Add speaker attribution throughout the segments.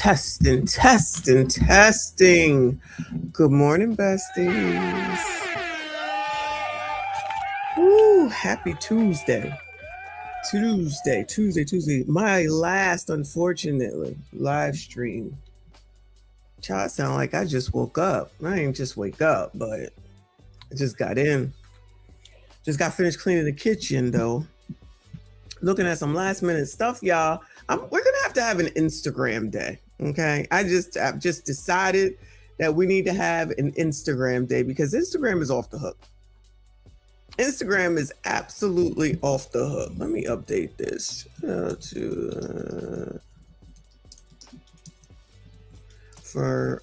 Speaker 1: Testing. Good morning, besties. Woo, happy Tuesday. Tuesday. My last, unfortunately, live stream. Child, sound like I just woke up. I ain't just wake up, but I just got in. Just got finished cleaning the kitchen, though. Looking at some last minute stuff, y'all. We're gonna have an Instagram day. Okay, I've just decided that we need to have an Instagram day because Instagram is off the hook. Instagram is absolutely off the hook. Let me update this for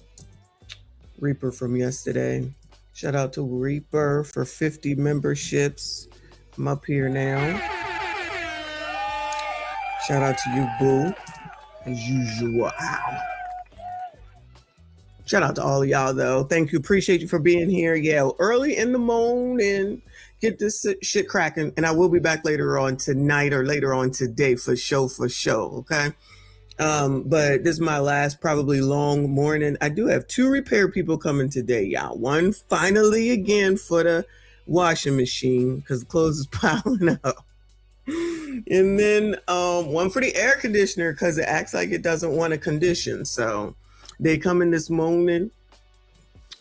Speaker 1: Reaper from yesterday. Shout out to Reaper for 50 memberships. I'm up here now. Shout out to you, boo, as usual. Ow. Shout out to all of y'all, though. Thank you. Appreciate you for being here. Yeah, early in the morning. Get this shit cracking. And I will be back later on tonight or later on today for show. Okay. But this is my last probably long morning. I do have 2 repair people coming today, y'all. One finally again for the washing machine because the clothes is piling up. And then one for the air conditioner because it acts like it doesn't want to condition. So they come in this morning.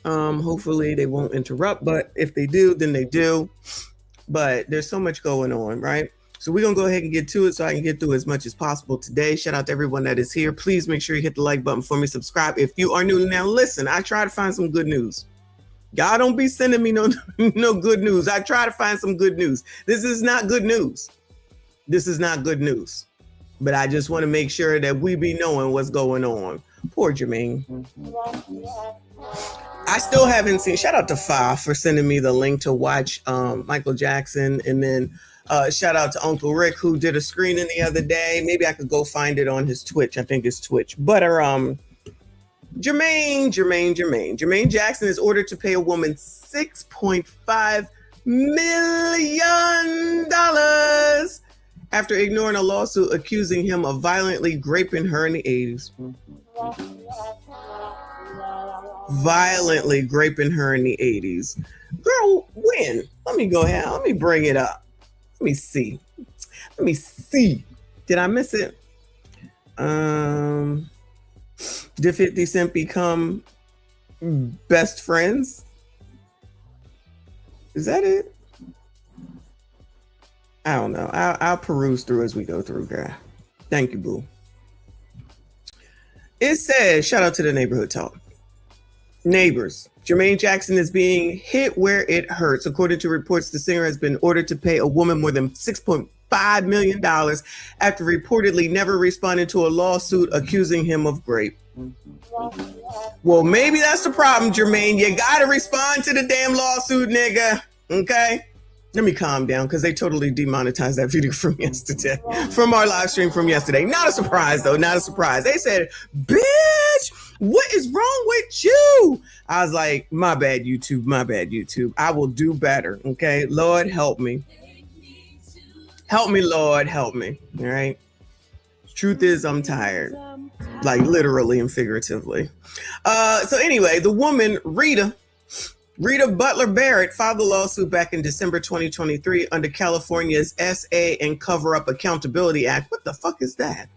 Speaker 1: Hopefully they won't interrupt, but if they do, then they do. But there's so much going on, right? So we're going to go ahead and get to it so I can get through as much as possible today. Shout out to everyone that is here. Please make sure you hit the like button for me. Subscribe if you are new. Now, listen, I try to find some good news. Y'all don't be sending me no good news. I try to find some good news. This is not good news. But I just want to make sure that we be knowing what's going on. Poor Jermaine. I still haven't seen. Shout out to Fa for sending me the link to watch Michael Jackson. And then shout out to Uncle Rick who did a screening the other day. Maybe I could go find it on his Twitch. I think it's Twitch. But Jermaine Jackson is ordered to pay a woman $6.5 million after ignoring a lawsuit accusing him of violently raping her in the 80s. Violently raping her in the 80s. Girl, when? Let me go ahead. Let me bring it up. Let me see. Did I miss it? Did 50 Cent become best friends? Is that it? I don't know. I'll peruse through as we go through, girl. Thank you, boo. It says, shout out to the neighborhood talk. Neighbors, Jermaine Jackson is being hit where it hurts. According to reports, the singer has been ordered to pay a woman more than $6.5 million after reportedly never responding to a lawsuit accusing him of rape. Well, maybe that's the problem, Jermaine. You got to respond to the damn lawsuit, nigga. Okay? Let me calm down because they totally demonetized that video from yesterday, from our live stream from yesterday. Not a surprise, though. Not a surprise. They said, bitch, what is wrong with you? I was like, my bad, YouTube. I will do better. Okay. Lord, help me. Help me, Lord, help me. All right. Truth is, I'm tired. Like literally and figuratively. So anyway, the woman, Rita Butler Barrett filed the lawsuit back in December 2023 under California's SA and Cover-Up Accountability Act. What the fuck is that?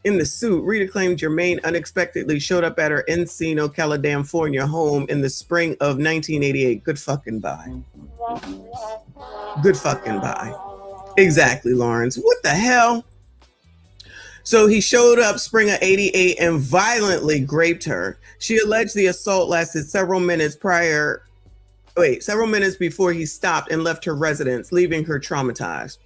Speaker 1: In the suit, Rita claimed Jermaine unexpectedly showed up at her Encino, California home in the spring of 1988. Good fucking bye. Exactly, Lawrence. What the hell? So he showed up spring of 88 and violently raped her. She alleged the assault lasted several minutes before he stopped and left her residence, leaving her traumatized.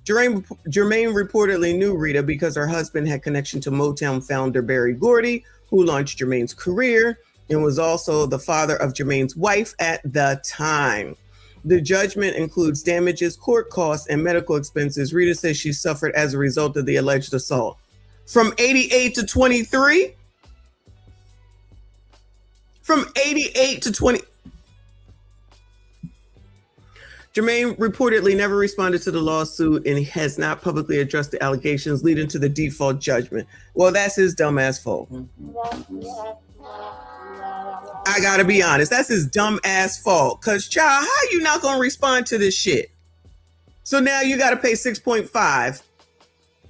Speaker 1: Jermaine reportedly knew Rita because her husband had connection to Motown founder Berry Gordy, who launched Jermaine's career and was also the father of Jermaine's wife at the time. The judgment includes damages, court costs, and medical expenses Rita says she suffered as a result of the alleged assault. From 88 to 23? From 88 to 20. Jermaine reportedly never responded to the lawsuit and has not publicly addressed the allegations leading to the default judgment. Well, that's his dumbass fault. I gotta be honest, that's his dumbass fault. Cause child, how you not gonna respond to this shit? So now you gotta pay 6.5.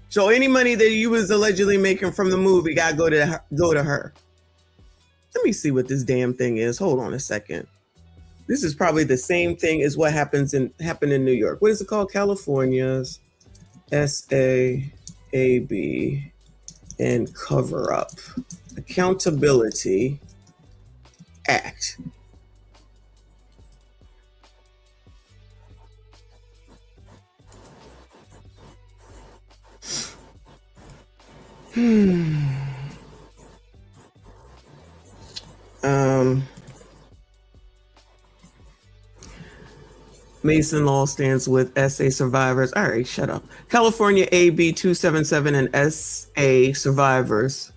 Speaker 1: So any money that you was allegedly making from the movie gotta go to her. Let me see what this damn thing is. Hold on a second. This is probably the same thing as what happened in New York. What is it called? California's SAAB and Cover Up Accountability Act. Mason Law stands with SA survivors. All right, shut up. California AB 277 and SA survivors.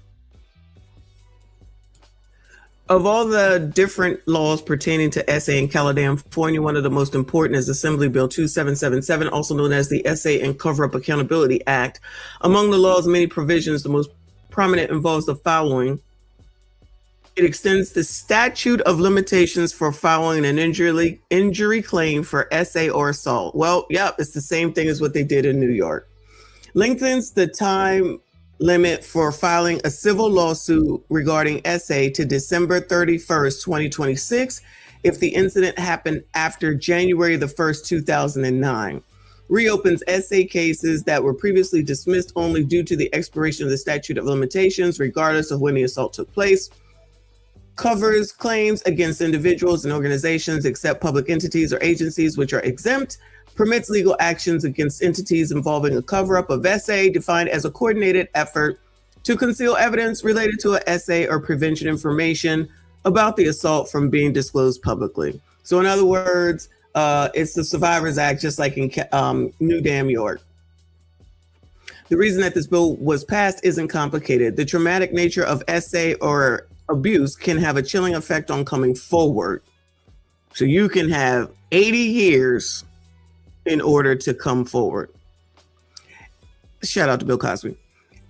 Speaker 1: Of all the different laws pertaining to SA in California, one of the most important is Assembly Bill 2777, also known as the SA and Cover-Up Accountability Act. Among the law's many provisions, the most prominent involves the following. It extends the statute of limitations for filing an injury claim for SA or assault. Well, yep, it's the same thing as what they did in New York. Lengthens the time limit for filing a civil lawsuit regarding SA to December 31st, 2026, if the incident happened after January the 1st, 2009. Reopens SA cases that were previously dismissed only due to the expiration of the statute of limitations, regardless of when the assault took place. Covers claims against individuals and organizations except public entities or agencies which are exempt. Permits legal actions against entities involving a cover-up of SA, defined as a coordinated effort to conceal evidence related to a SA or prevention information about the assault from being disclosed publicly. So in other words, it's the Survivors Act, just like in New Damn York. The reason that this bill was passed isn't complicated. The traumatic nature of SA or abuse can have a chilling effect on coming forward. So you can have 80 years in order to come forward. Shout out to Bill Cosby.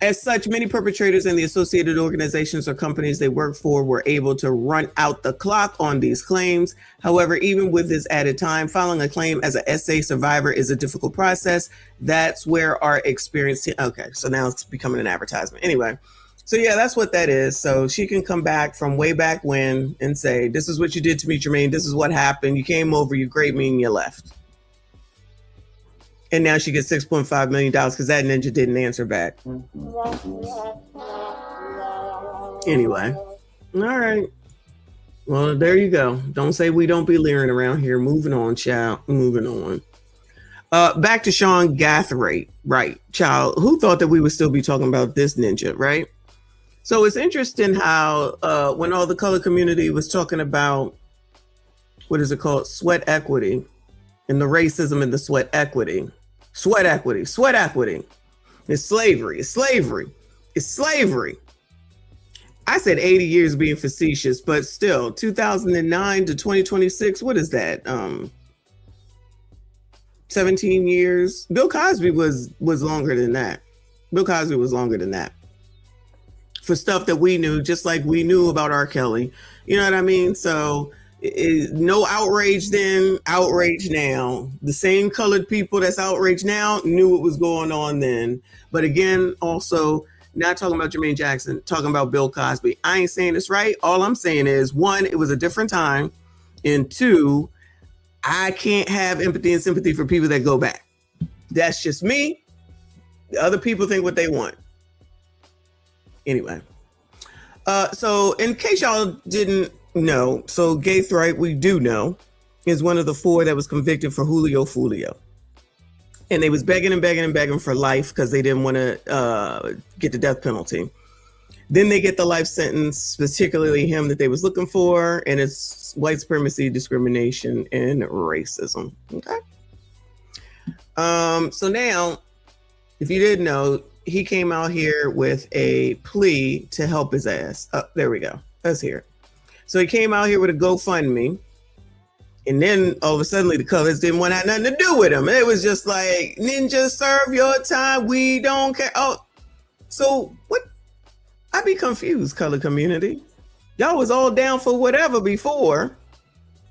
Speaker 1: As such, many perpetrators and the associated organizations or companies they work for were able to run out the clock on these claims. However, even with this added time, filing a claim as a SA survivor is a difficult process. That's where our experience... Okay, so now it's becoming an advertisement. Anyway, so yeah, that's what that is. So she can come back from way back when and say, this is what you did to me, Jermaine. This is what happened. You came over, you graped me, and you left. And now she gets $6.5 million because that ninja didn't answer back. Anyway. All right. Well, there you go. Don't say we don't be leering around here. Moving on, child. Moving on. Back to Sean Gathright. Right, child. Who thought that we would still be talking about this ninja, right? So it's interesting how when all the color community was talking about, what is it called? Sweat equity and the racism and the sweat equity. Sweat equity, sweat equity. It's slavery, it's slavery, it's slavery. I said 80 years being facetious, but still 2009 to 2026, what is that? 17 years. Bill Cosby was longer than that. Bill Cosby was longer than that. For stuff that we knew, just like we knew about R. Kelly. You know what I mean? So no outrage then, outrage now. The same colored people that's outraged now knew what was going on then. But again, also, not talking about Jermaine Jackson, talking about Bill Cosby. I ain't saying this right. All I'm saying is, one, it was a different time. And two, I can't have empathy and sympathy for people that go back. That's just me. The other people think what they want. Anyway. So in case y'all didn't know, so Gaithright, we do know, is one of the four that was convicted for Julio Fulio. And they was begging and begging and begging for life because they didn't want to get the death penalty. Then they get the life sentence, particularly him that they was looking for, and it's white supremacy, discrimination, and racism. Okay. So now, if you didn't know, he came out here with a plea to help his ass. There we go. Let's hear it. So he came out here with a GoFundMe And then all of a sudden, the colors didn't want to have nothing to do with him. It was just like, ninja, serve your time. We don't care. Oh, so what? I be confused, color community. Y'all was all down for whatever before.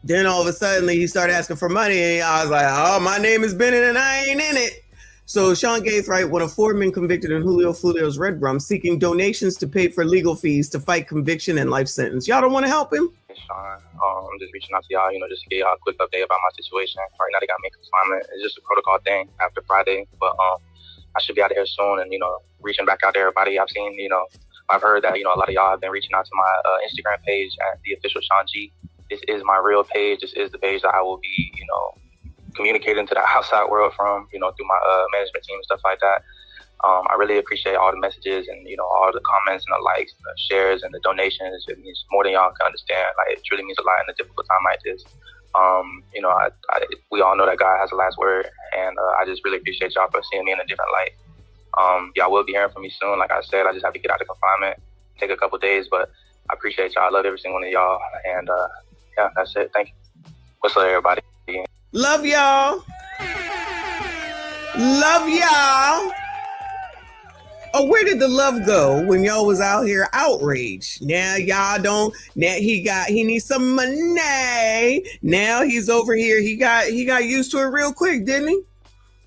Speaker 1: Then all of a sudden, he started asking for money. And I was like, oh, my name is Bennett and I ain't in it. So Sean Gaithright, one of 4 men convicted in Julio Fulio's Red Rum, seeking donations to pay for legal fees to fight conviction and life sentence. Y'all don't want to help him?
Speaker 2: Hey, Sean, I'm just reaching out to y'all, just to get y'all a quick update about my situation. Right now, they got me in confinement. It's just a protocol thing after Friday, but I should be out of here soon. And reaching back out to everybody. I've seen, I've heard that a lot of y'all have been reaching out to my Instagram page at the official Sean G. This is my real page. This is the page that I will be, communicating to the outside world from, through my management team and stuff like that. I really appreciate all the messages and, all the comments and the likes, the shares and the donations. It means more than y'all can understand. Like, it truly means a lot in a difficult time like this. We all know that God has the last word, and I just really appreciate y'all for seeing me in a different light. Y'all will be hearing from me soon. Like I said, I just have to get out of confinement, take a couple days, but I appreciate y'all. I love every single one of y'all. And yeah, that's it. Thank you. What's up, everybody?
Speaker 1: Love y'all. Love y'all. Oh, where did the love go when y'all was out here outraged? Now y'all don't. Now he needs some money. Now he's over here. He got used to it real quick, didn't he?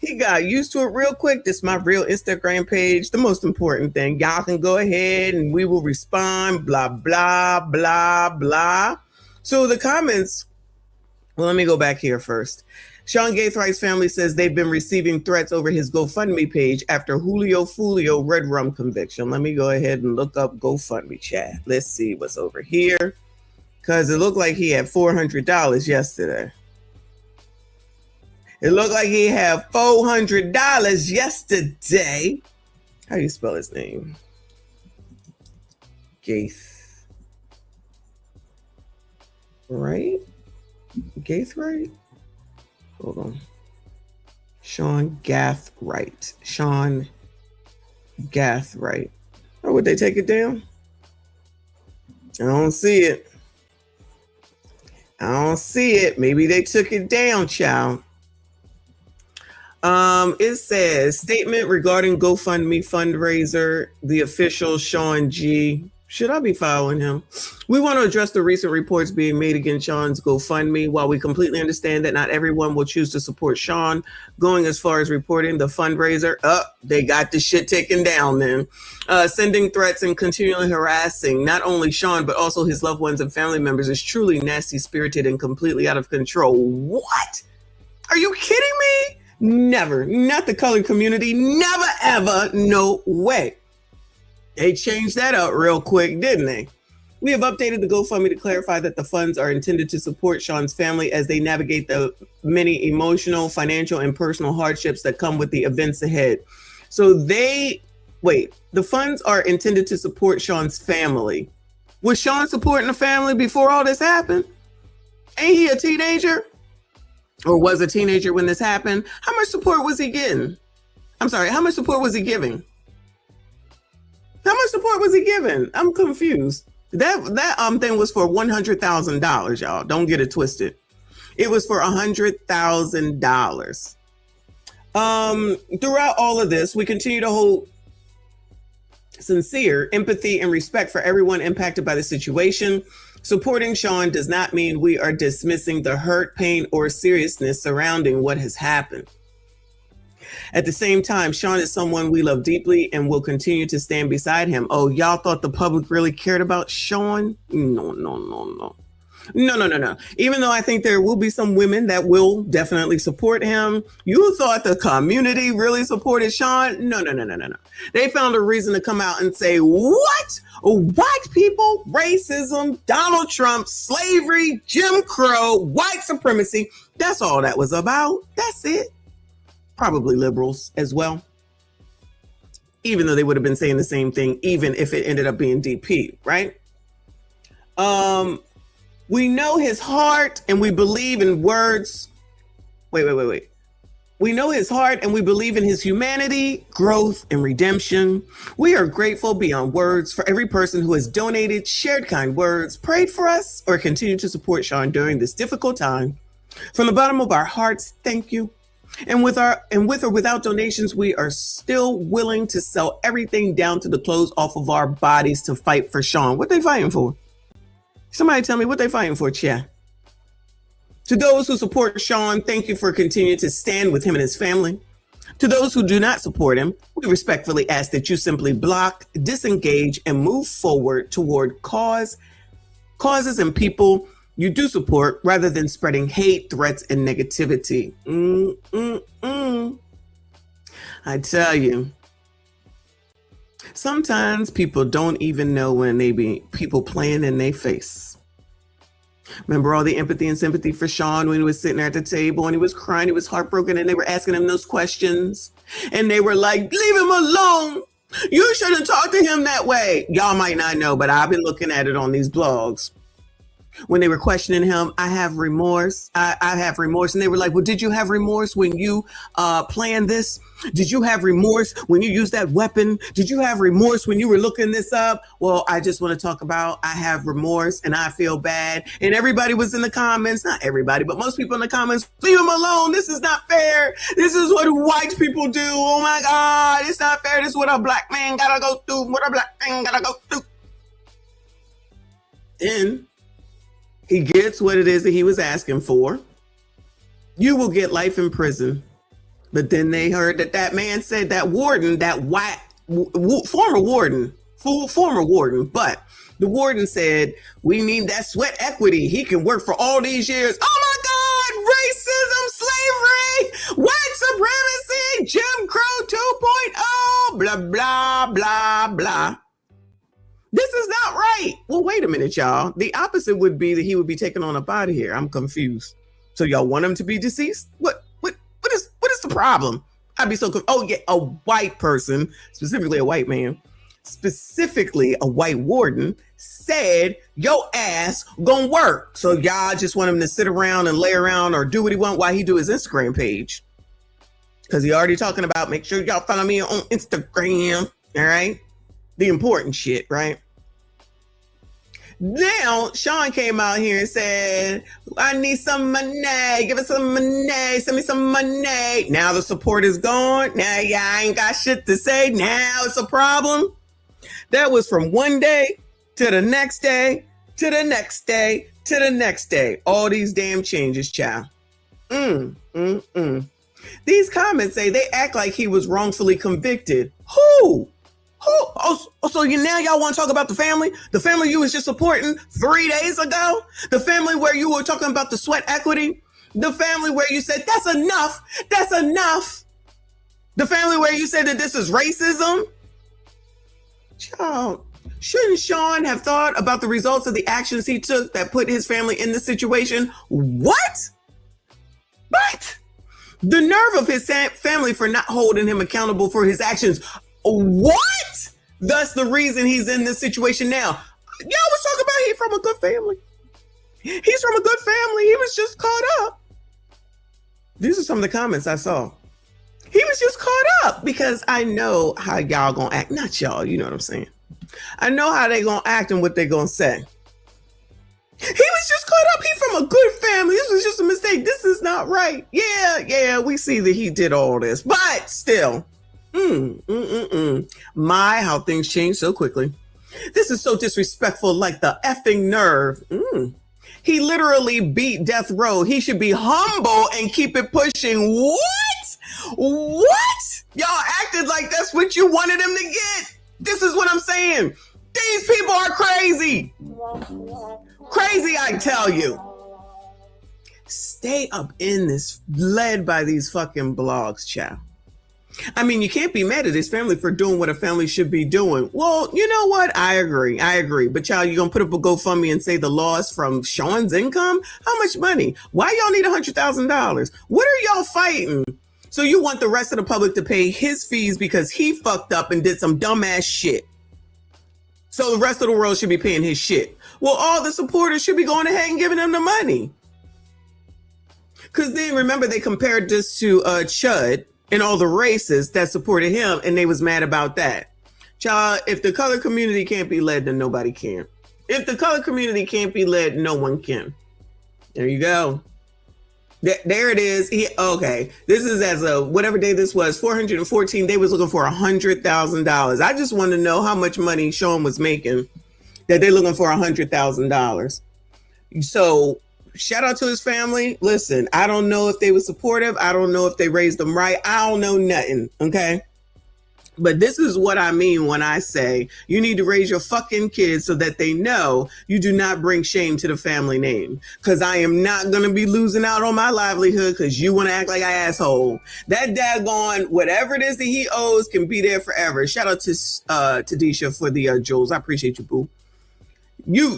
Speaker 1: He got used to it real quick. This is my real Instagram page. The most important thing. Y'all can go ahead and we will respond. Blah blah blah blah. So the comments. Well, let me go back here first. Sean Gaithright's family says they've been receiving threats over his GoFundMe page after Julio Fulio Red Rum conviction. Let me go ahead and look up GoFundMe, chat. Let's see what's over here. Because it looked like he had $400 yesterday. It looked like he had $400 yesterday. How do you spell his name? Gaith. Right? Gaithright? Hold on. Sean Gaithright. Sean Gaithright. Oh, would they take it down? I don't see it. I don't see it. Maybe they took it down, child. It says statement regarding GoFundMe fundraiser, the official Sean G. Should I be following him? We want to address the recent reports being made against Sean's GoFundMe. While we completely understand that not everyone will choose to support Sean, going as far as reporting the fundraiser, they got the shit taken down then. Sending threats and continually harassing not only Sean, but also his loved ones and family members is truly nasty spirited and completely out of control. What? Are you kidding me? Never. Not the colored community. Never, ever. No way. They changed that up real quick, didn't they? We have updated the GoFundMe to clarify that the funds are intended to support Sean's family as they navigate the many emotional, financial, and personal hardships that come with the events ahead. So the funds are intended to support Sean's family. Was Sean supporting the family before all this happened? Ain't he a teenager? Or was a teenager when this happened? How much support was he getting? I'm sorry, how much support was he giving? How much support was he giving? I'm confused. That thing was for $100,000, y'all. Don't get it twisted. It was for $100,000. Throughout all of this, we continue to hold sincere empathy and respect for everyone impacted by the situation. Supporting Sean does not mean we are dismissing the hurt, pain, or seriousness surrounding what has happened. At the same time, Sean is someone we love deeply and will continue to stand beside him. Oh, y'all thought the public really cared about Sean? No. Even though I think there will be some women that will definitely support him, you thought the community really supported Sean? No. They found a reason to come out and say, what? White people, racism, Donald Trump, slavery, Jim Crow, white supremacy. That's all that was about. That's it. Probably liberals as well, even though they would have been saying the same thing, even if it ended up being DP, right? We know his heart and we believe in words. Wait. We know his heart and we believe in his humanity, growth, and redemption. We are grateful beyond words for every person who has donated, shared kind words, prayed for us, or continued to support Sean during this difficult time. From the bottom of our hearts, thank you. And with or without donations, we are still willing to sell everything down to the clothes off of our bodies to fight for Sean. What they fighting for? Somebody tell me what they fighting for, chat. To those who support Sean, thank you for continuing to stand with him and his family. To those who do not support him, we respectfully ask that you simply block, disengage, and move forward toward causes and people you do support rather than spreading hate, threats, and negativity. I tell you, sometimes people don't even know when they be people playing in their face. Remember all the empathy and sympathy for Sean when he was sitting there at the table and he was crying, he was heartbroken, and they were asking him those questions. And they were like, leave him alone. You shouldn't talk to him that way. Y'all might not know, but I've been looking at it on these blogs. When they were questioning him, I have remorse. I have remorse. And they were like, well, did you have remorse when you planned this? Did you have remorse when you used that weapon? Did you have remorse when you were looking this up? Well, I just want to talk about I have remorse and I feel bad. And everybody was in the comments, not everybody, but most people in the comments, leave him alone. This is not fair. This is what white people do. Oh my God, it's not fair. This is what a black man gotta go through. What a black man gotta go through. Then he gets what it is that he was asking for. You will get life in prison. But then they heard that man said, that warden, that white former warden, but the warden said, we need that sweat equity. He can work for all these years. Oh my God, racism, slavery, white supremacy, Jim Crow 2.0, blah, blah, blah, blah. This is not right. Well, wait a minute, y'all. The opposite would be that he would be taken on up out of here. I'm confused. So y'all want him to be deceased? What is the problem? I'd be so confused. Oh yeah, a white person, specifically a white man, specifically a white warden, said your ass gonna work. So y'all just want him to sit around and lay around or do what he want while he do his Instagram page. Because he already talking about, make sure y'all follow me on Instagram. All right. The important shit, right? Now, Sean came out here and said, I need some money. Give us some money. Send me some money. Now the support is gone. Now y'all ain't got shit to say. Now it's a problem. That was from one day to the next day, to the next day, to the next day. All these damn changes, child. These comments say they act like he was wrongfully convicted. Who? Oh, so now y'all want to talk about the family? The family you was just supporting 3 days ago? The family where you were talking about the sweat equity? The family where you said, that's enough. That's enough. The family where you said that this is racism? Child, shouldn't Sean have thought about the results of the actions he took that put his family in this situation? What? The nerve of his family for not holding him accountable for his actions. What? That's the reason he's in this situation now. Y'all was talking about he's from a good family. He's from a good family. He was just caught up. These are some of the comments I saw. He was just caught up because I know how y'all gonna act. Not y'all, you know what I'm saying. I know how they gonna act and what they gonna say. He was just caught up. He's from a good family. This was just a mistake. This is not right. Yeah, we see that he did all this, but still. My, how things change so quickly. This is so disrespectful, like the effing nerve. He literally beat death row. He should be humble and keep it pushing. What? Y'all acted like that's what you wanted him to get. This is what I'm saying. These people are crazy. Crazy, I tell you. Stay up in this, led by these fucking blogs, child. I mean, you can't be mad at his family for doing what a family should be doing. Well, you know what? I agree. But child, you gonna put up a GoFundMe and say the loss from Sean's income? How much money? Why y'all need $100,000? What are y'all fighting? So you want the rest of the public to pay his fees because he fucked up and did some dumbass shit. So the rest of the world should be paying his shit. Well, all the supporters should be going ahead and giving him the money. Because then remember, they compared this to Chud and all the races that supported him, and they was mad about that. Child, if the color community can't be led, then nobody can. If the color community can't be led, no one can. There you go. There it is. Okay. This is as of whatever day this was, 414. They was looking for $100,000. I just want to know how much money Sean was making that they're looking for $100,000. So shout out to his family. Listen, I don't know if they were supportive. I don't know if they raised them right. I don't know nothing. Okay. But this is what I mean when I say you need to raise your fucking kids so that they know you do not bring shame to the family name. Because I am not going to be losing out on my livelihood because you want to act like an asshole. That daggone, whatever it is that he owes can be there forever. Shout out to Tadisha for the jewels. I appreciate you, boo. You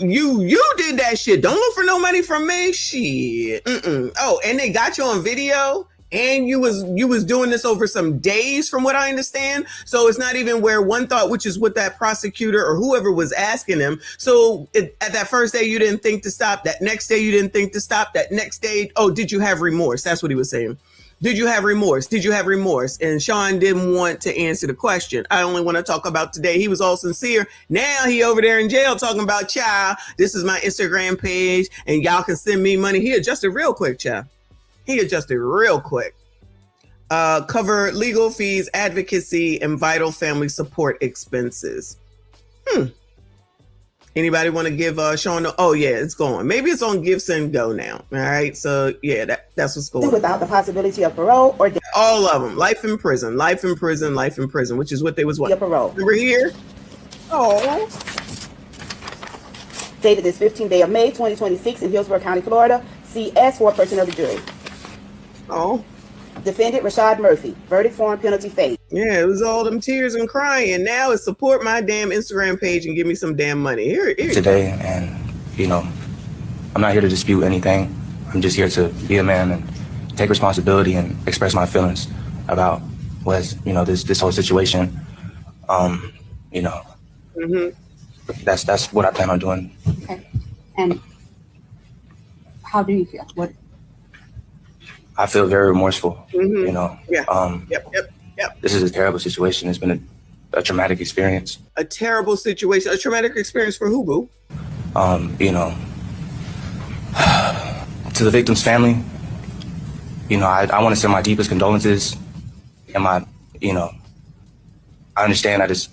Speaker 1: did that shit. Don't look for no money from me. Shit. Oh, and they got you on video. And you was doing this over some days from what I understand. So it's not even where one thought, which is what that prosecutor or whoever was asking him. So at that first day, you didn't think to stop. That next day, you didn't think to stop. That next day, oh, did you have remorse? That's what he was saying. Did you have remorse? Did you have remorse? And Sean didn't want to answer the question. I only want to talk about today. He was all sincere. Now he over there in jail talking about, child, this is my Instagram page and y'all can send me money. He adjusted real quick, child. He adjusted real quick. Cover legal fees, advocacy, and vital family support expenses. Anybody want to give Sean? Oh yeah, it's going. Maybe it's on Give Send Go now. All right, so yeah, that's what's going on.
Speaker 3: Without the possibility of parole or death.
Speaker 1: All of them, life in prison, life in prison, life in prison, which is what they was what?
Speaker 3: Parole.
Speaker 1: Over here. Oh.
Speaker 3: Dated this 15th day of May, 2026 in Hillsborough County, Florida. CS for person of the jury.
Speaker 1: Oh.
Speaker 3: Defendant Rashad Murphy. Verdict form, penalty phase.
Speaker 1: Yeah, it was all them tears and crying. Now it's support my damn Instagram page and give me some damn money. Here.
Speaker 2: Today, and I'm not here to dispute anything. I'm just here to be a man and take responsibility and express my feelings about this whole situation. That's what I plan on doing.
Speaker 4: Okay. And how do you feel? What?
Speaker 2: I feel very remorseful.
Speaker 1: Yeah. Yep.
Speaker 2: This is a terrible situation. It's been a traumatic experience.
Speaker 1: A terrible situation. A traumatic experience for who, boo?
Speaker 2: To the victim's family, I want to send my deepest condolences. And I understand that it's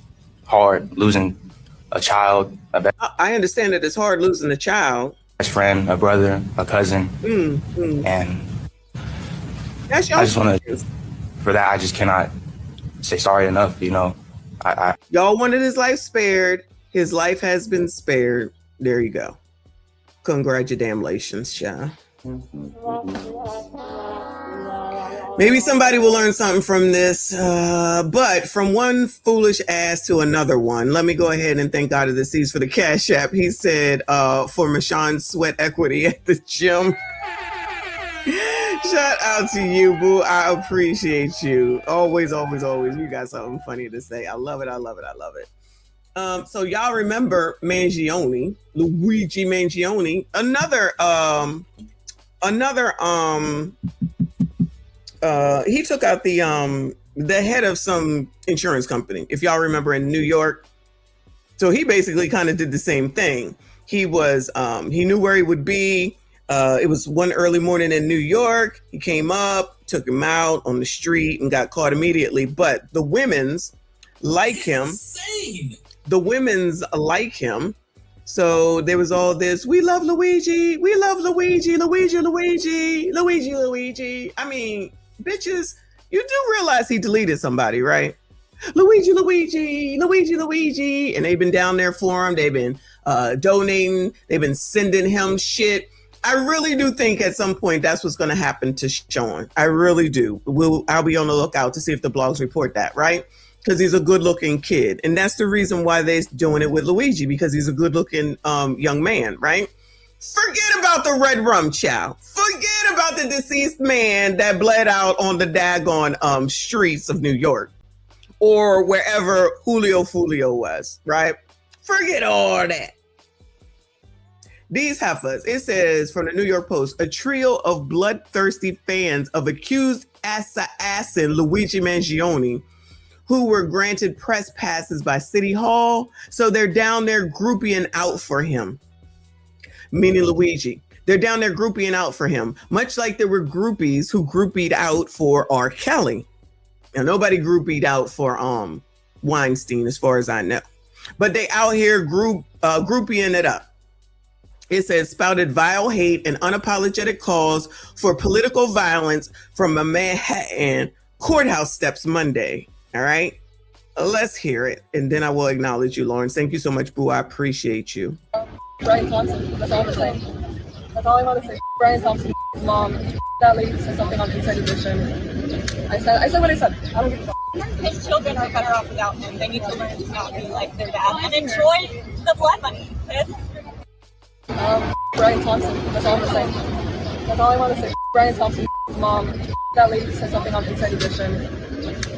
Speaker 2: hard losing a child.
Speaker 1: I understand that it's hard losing a child.
Speaker 2: Best friend, a brother, a cousin. And
Speaker 1: that's
Speaker 2: I just want to, for that, I just cannot say sorry enough. Y'all
Speaker 1: wanted his life spared. His life has been spared. There you go. Congratulations, child. Maybe somebody will learn something from this. But from one foolish ass to another one, let me go ahead and thank God of the Seas for the Cash App. He said, for Michonne Sweat Equity at the gym. Shout out to you, boo. I appreciate you. Always. You got something funny to say. I love it. So y'all remember Mangione, Luigi Mangione, he took out the head of some insurance company, if y'all remember, in New York. So he basically kind of did the same thing. He was he knew where he would be. It was one early morning in New York. He came up, took him out on the street and got caught immediately. But the women's like him.
Speaker 5: Insane.
Speaker 1: The women's like him. So there was all this, we love Luigi. We love Luigi. Luigi. I mean, bitches, you do realize he deleted somebody, right? Luigi. And they've been down there for him. They've been donating. They've been sending him shit. I really do think at some point that's what's going to happen to Sean. I really do. I'll be on the lookout to see if the blogs report that, right? Because he's a good-looking kid. And that's the reason why they're doing it with Luigi, because he's a good-looking young man, right? Forget about the red rum chow. Forget about the deceased man that bled out on the daggone streets of New York or wherever Julio Fulio was, right? Forget all that. These heifers, it says from the New York Post, a trio of bloodthirsty fans of accused assassin Luigi Mangione, who were granted press passes by City Hall. So they're down there grouping out for him, meaning Luigi. They're down there groupieing out for him, much like there were groupies who groupied out for R. Kelly. Now, nobody groupied out for Weinstein, as far as I know. But they out here groupieing it up. It says, spouted vile hate and unapologetic calls for political violence from a Manhattan courthouse steps Monday. All right, let's hear it. And then I will acknowledge you, Lawrence. Thank you so much, Boo. I appreciate you.
Speaker 5: Brian Thompson, that's all I'm saying. That's all I want to say. Brian Thompson's mom, that lady said something on Inside Edition. I said what I said. I don't give a fuck.
Speaker 6: His children are better off without him. They need to learn to not be like their dad and enjoy the blood money.
Speaker 5: Brian Thompson, that's all I'm saying. That's all I want to say. Brian Thompson's mom, that lady said something on Inside Edition.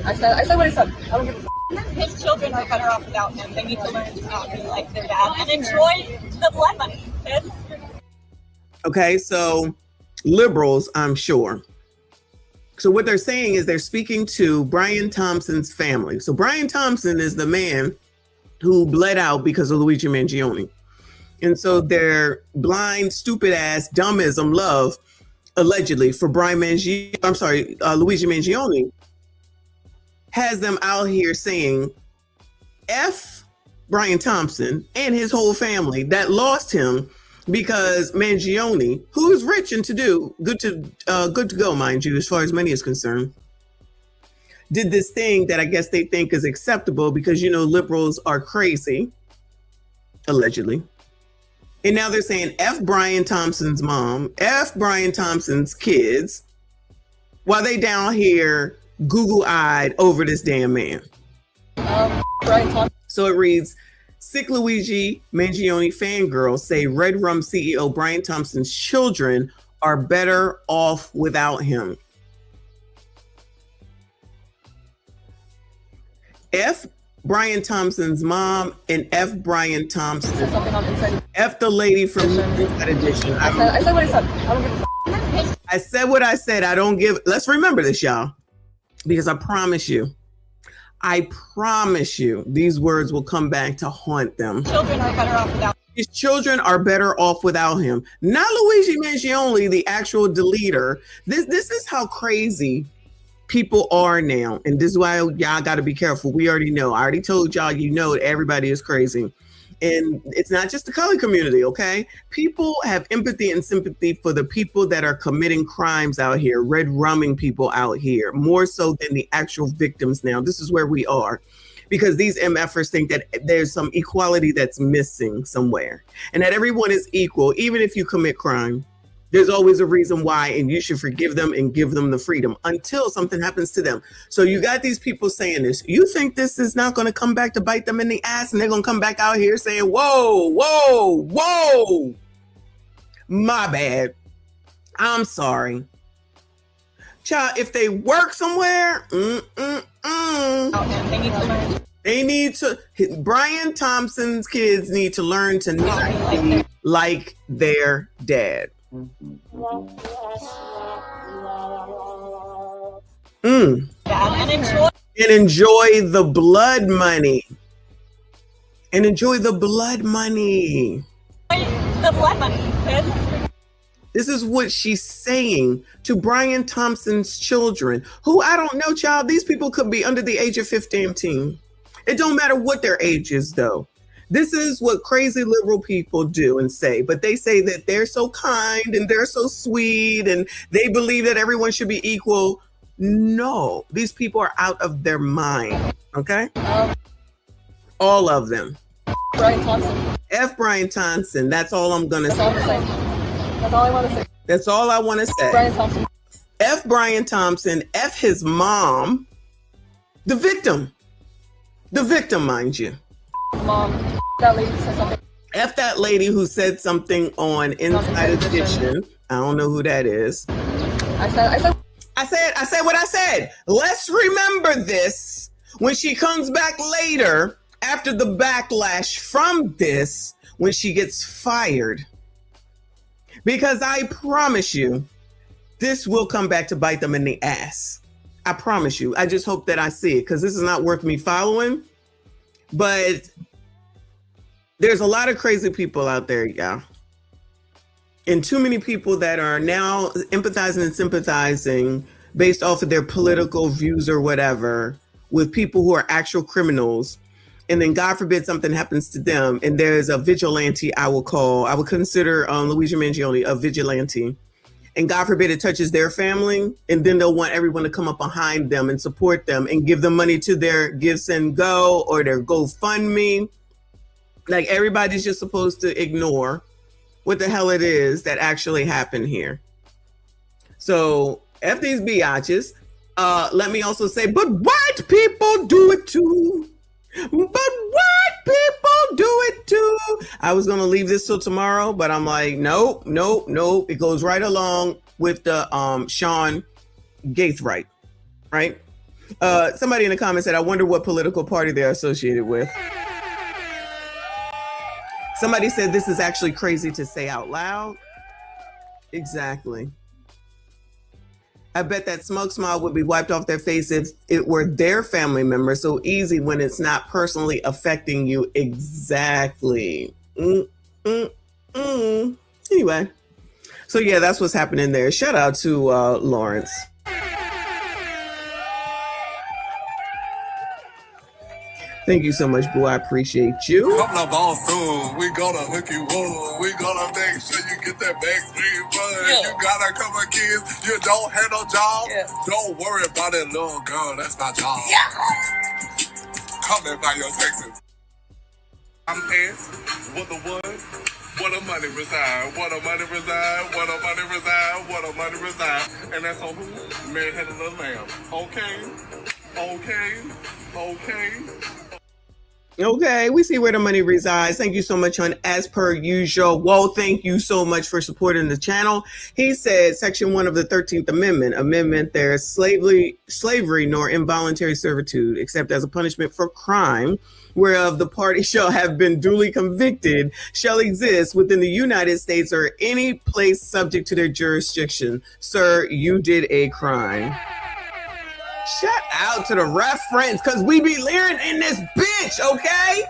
Speaker 5: I said what I said. I don't give a fuck.
Speaker 6: His children are better off without him. They need to learn to not be like their dad and enjoy the blood money.
Speaker 1: Okay, so liberals, I'm sure. So what they're saying is they're speaking to Brian Thompson's family. So Brian Thompson is the man who bled out because of Luigi Mangione. And so their blind, stupid ass, dummism love, allegedly, for Luigi Mangione, has them out here saying, F Brian Thompson and his whole family that lost him because Mangione, who is rich and to do, good to go, mind you, as far as money is concerned, did this thing that I guess they think is acceptable because, you know, liberals are crazy, allegedly. And now they're saying F Brian Thompson's mom, F Brian Thompson's kids, while they down here Google-eyed over this damn man.
Speaker 5: Brian Thompson.
Speaker 1: So it reads, sick Luigi Mangione fangirls say Red Rum CEO Brian Thompson's children are better off without him. F Brian Thompson's mom and F Brian Thompson. F the lady from Inside Edition.
Speaker 5: I said what I said. I don't give a fuck.
Speaker 1: I said what I said. I don't give. Let's remember this, y'all, because I promise you, these words will come back to haunt them.
Speaker 6: Children are better off without.
Speaker 1: His children are better off without him. Not Luigi Mangione, the actual deleter. This is how crazy people are now. And this is why y'all got to be careful. We already know. I already told y'all, you know, everybody is crazy. And it's not just the color community, okay? People have empathy and sympathy for the people that are committing crimes out here, red rumming people out here, more so than the actual victims now. This is where we are. Because these MFers think that there's some equality that's missing somewhere. And that everyone is equal, even if you commit crime. There's always a reason why, and you should forgive them and give them the freedom until something happens to them. So you got these people saying this. You think this is not going to come back to bite them in the ass, and they're going to come back out here saying, whoa, whoa, whoa, my bad. I'm sorry. Child, if they work somewhere, they need to, Brian Thompson's kids need to learn to not be like their dad. And enjoy the blood money. And enjoy the blood money.
Speaker 6: The blood money.
Speaker 1: This is what she's saying to Brian Thompson's children, who I don't know, child. These people could be under the age of 15. It don't matter what their age is, though. This is what crazy liberal people do and say, but they say that they're so kind and they're so sweet and they believe that everyone should be equal. No, these people are out of their mind, okay? All of them.
Speaker 5: Brian Thompson.
Speaker 1: F Brian Thompson, that's all I'm gonna say.
Speaker 5: That's all I want to say.
Speaker 1: That's all I want to say.
Speaker 5: Brian Thompson.
Speaker 1: F Brian Thompson, F his mom, the victim, mind you.
Speaker 5: Mom, that lady said something.
Speaker 1: F that lady who said something on Inside Edition. I don't know who that is.
Speaker 5: I said
Speaker 1: what I said. Let's remember this when she comes back later after the backlash from this, when she gets fired. Because I promise you, this will come back to bite them in the ass. I promise you. I just hope that I see it, because this is not worth me following. But there's a lot of crazy people out there, y'all. and too many people that are now empathizing and sympathizing based off of their political views or whatever with people who are actual criminals. And then God forbid something happens to them. And there's a vigilante I would consider Luigi Mangione a vigilante. And God forbid it touches their family. And then they'll want everyone to come up behind them and support them and give them money to their Give Send Go or their GoFundMe. Like everybody's just supposed to ignore what the hell it is that actually happened here. So F these biatches. Let me also say, but white people do it too. But white people do it too. I was going to leave this till tomorrow, but I'm like, nope. It goes right along with the Sean Gaithright, right? Somebody in the comments said, I wonder what political party they're associated with. Somebody said this is actually crazy to say out loud. Exactly. I bet that smoke smile would be wiped off their face if it were their family member. So easy when it's not personally affecting you. Exactly. Anyway, so yeah, that's what's happening there. Shout out to Lawrence. Thank you so much, boo. I appreciate you.
Speaker 7: Couple of balls soon. We gonna hook you up. We gonna make sure you get that backstreet fun.
Speaker 6: Yeah.
Speaker 7: You got a couple of kids. You don't have no job.
Speaker 6: Yeah.
Speaker 7: Don't worry about that little girl. That's my job.
Speaker 6: Yeah.
Speaker 7: Come in by your Texas. I'm asked what the what? What a money reside. What a money reside. What a money reside. What a money reside. And that's on who? Man-headed little lamb.
Speaker 1: Okay, we see where the money resides. Thank you so much, hon. As per usual. Whoa, thank you so much for supporting the channel. He said, Section 1 of the 13th Amendment, there is slavery nor involuntary servitude, except as a punishment for crime, whereof the party shall have been duly convicted, shall exist within the United States or any place subject to their jurisdiction. Sir, you did a crime. Shout out to the reference, because we be leering in this bitch, okay?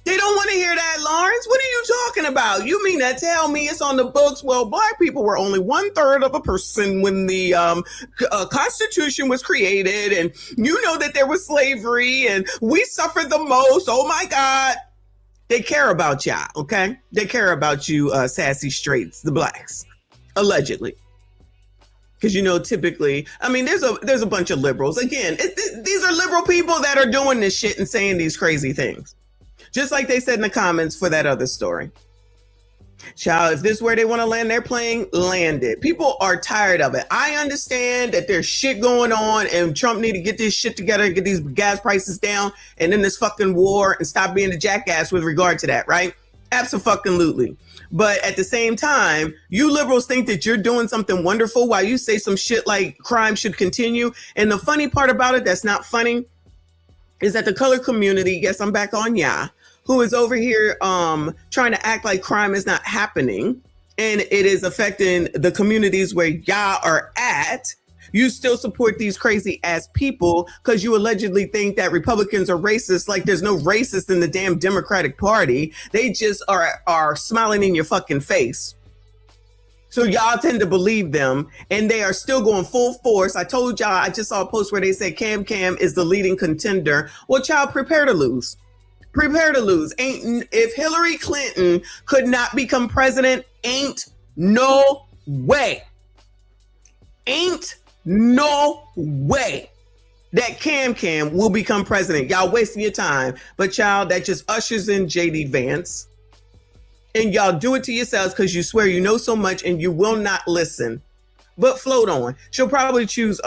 Speaker 1: They don't want to hear that, Lawrence. What are you talking about? You mean to tell me it's on the books? Well, black people were only 1/3 of a person when the Constitution was created, and you know that there was slavery, and we suffered the most. Oh my God. They care about y'all, okay? They care about you, sassy straights, the blacks, allegedly. Because, you know, typically, I mean, there's a bunch of liberals. Again, these are liberal people that are doing this shit and saying these crazy things. Just like they said in the comments for that other story. Child, if this is where they want to land their plane, land it. People are tired of it. I understand that there's shit going on and Trump need to get this shit together and get these gas prices down and end this fucking war and stop being a jackass with regard to that, right? Absolutely. But at the same time, you liberals think that you're doing something wonderful while you say some shit like crime should continue. And the funny part about it that's not funny is that the colored community, yes, I'm back on who is over here trying to act like crime is not happening and it is affecting the communities where y'all are at. You still support these crazy ass people because you allegedly think that Republicans are racist. Like there's no racist in the damn Democratic Party. They just are smiling in your fucking face. So y'all tend to believe them and they are still going full force. I told y'all, I just saw a post where they said Cam is the leading contender. Well, child, prepare to lose. Prepare to lose. If Hillary Clinton could not become president, ain't no way. Ain't no way that Cam will become president. Y'all wasting your time. But child, that just ushers in JD Vance. And y'all do it to yourselves because you swear you know so much and you will not listen. But float on. She'll probably choose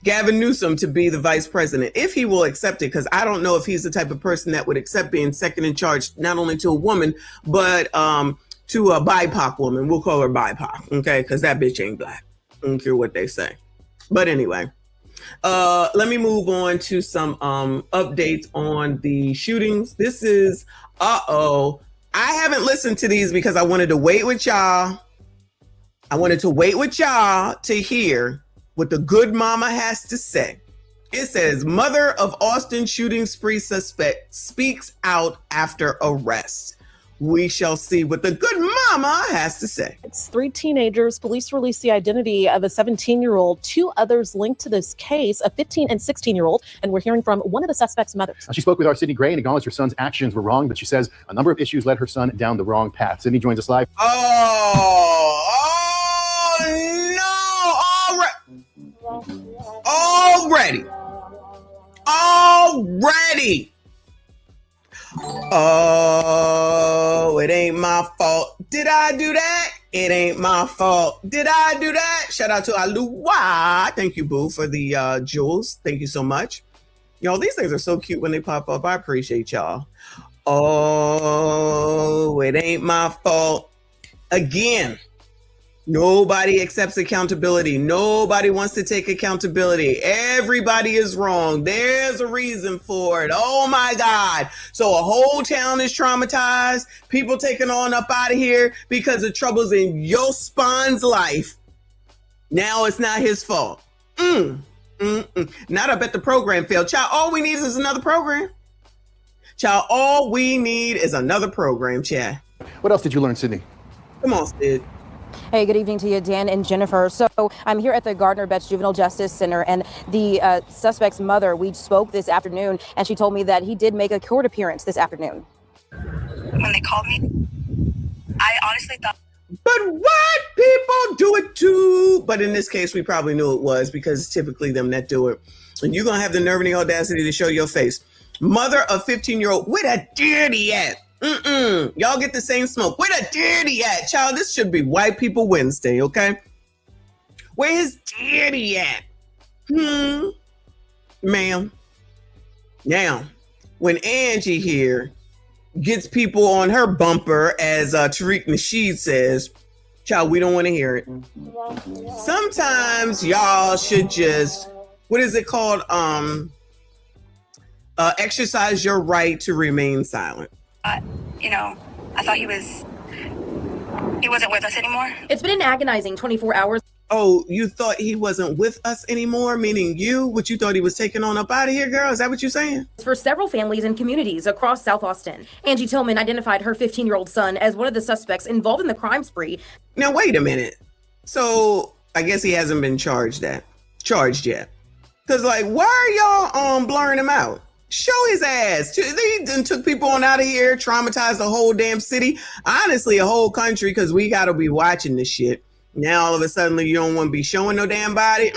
Speaker 1: Gavin Newsom to be the vice president if he will accept it, because I don't know if he's the type of person that would accept being second in charge, not only to a woman, but to a BIPOC woman. We'll call her BIPOC, okay? Because that bitch ain't black. I don't care what they say. But anyway, let me move on to some updates on the shootings. This is, I haven't listened to these because I wanted to wait with y'all. I wanted to wait with y'all to hear what the good mama has to say. It says, mother of Austin shooting spree suspect speaks out after arrest. We shall see what the good mama has to say.
Speaker 8: It's 3 teenagers. Police released the identity of a 17-year-old, 2 others linked to this case, a 15 and 16-year-old, and we're hearing from one of the suspect's mothers.
Speaker 9: She spoke with our Sydney Gray and acknowledged her son's actions were wrong, but she says a number of issues led her son down the wrong path. Sydney joins us live.
Speaker 1: Already. Oh, it ain't my fault. Did I do that? It ain't my fault. Did I do that? Shout out to Aluwa. Thank you, boo, for the jewels. Thank you so much. Y'all, these things are so cute when they pop up. I appreciate y'all. Oh, it ain't my fault. Again, nobody accepts accountability. Nobody wants to take accountability. Everybody is wrong. There's a reason for it. Oh my God. So a whole town is traumatized. People taking on up out of here because of troubles in your spawn's life. Now it's not his fault. Not I bet the program failed. Child, all we need is another program. Child, all we need is another program, Chad.
Speaker 9: What else did you learn, Sydney?
Speaker 1: Come on, Sid.
Speaker 10: Hey, good evening to you, Dan and Jennifer. So I'm here at the Gardner-Betts Juvenile Justice Center, and the suspect's mother, we spoke this afternoon, and she told me that he did make a court appearance this afternoon.
Speaker 11: When they called me, I honestly thought.
Speaker 1: But what? People do it too. But in this case, we probably knew it was because it's typically them that do it. And you're going to have the nerve and the audacity to show your face. Mother of 15-year-old, where that dirty at? Y'all get the same smoke. Where that dirty at? Child, this should be White People Wednesday, okay? Where his dirty at? Ma'am. Now, when Angie here gets people on her bumper, as Tariq Nasheed says, child, we don't want to hear it. Sometimes y'all should just, what is it called? Exercise your right to remain silent.
Speaker 11: You know, I thought he wasn't with us anymore.
Speaker 10: It's been an agonizing 24 hours.
Speaker 1: Oh, you thought he wasn't with us anymore? Meaning you? What you thought he was taking on up out of here, girl? Is that what you're saying?
Speaker 10: For several families and communities across South Austin. Angie Tillman identified her 15-year-old son as one of the suspects involved in the crime spree.
Speaker 1: Now, wait a minute. So I guess he hasn't been charged yet. Because, like, why are y'all blurring him out? Show his ass. They done took people on out of here, traumatized the whole damn city. Honestly, a whole country, because we got to be watching this shit. Now, all of a sudden, you don't want to be showing no damn body.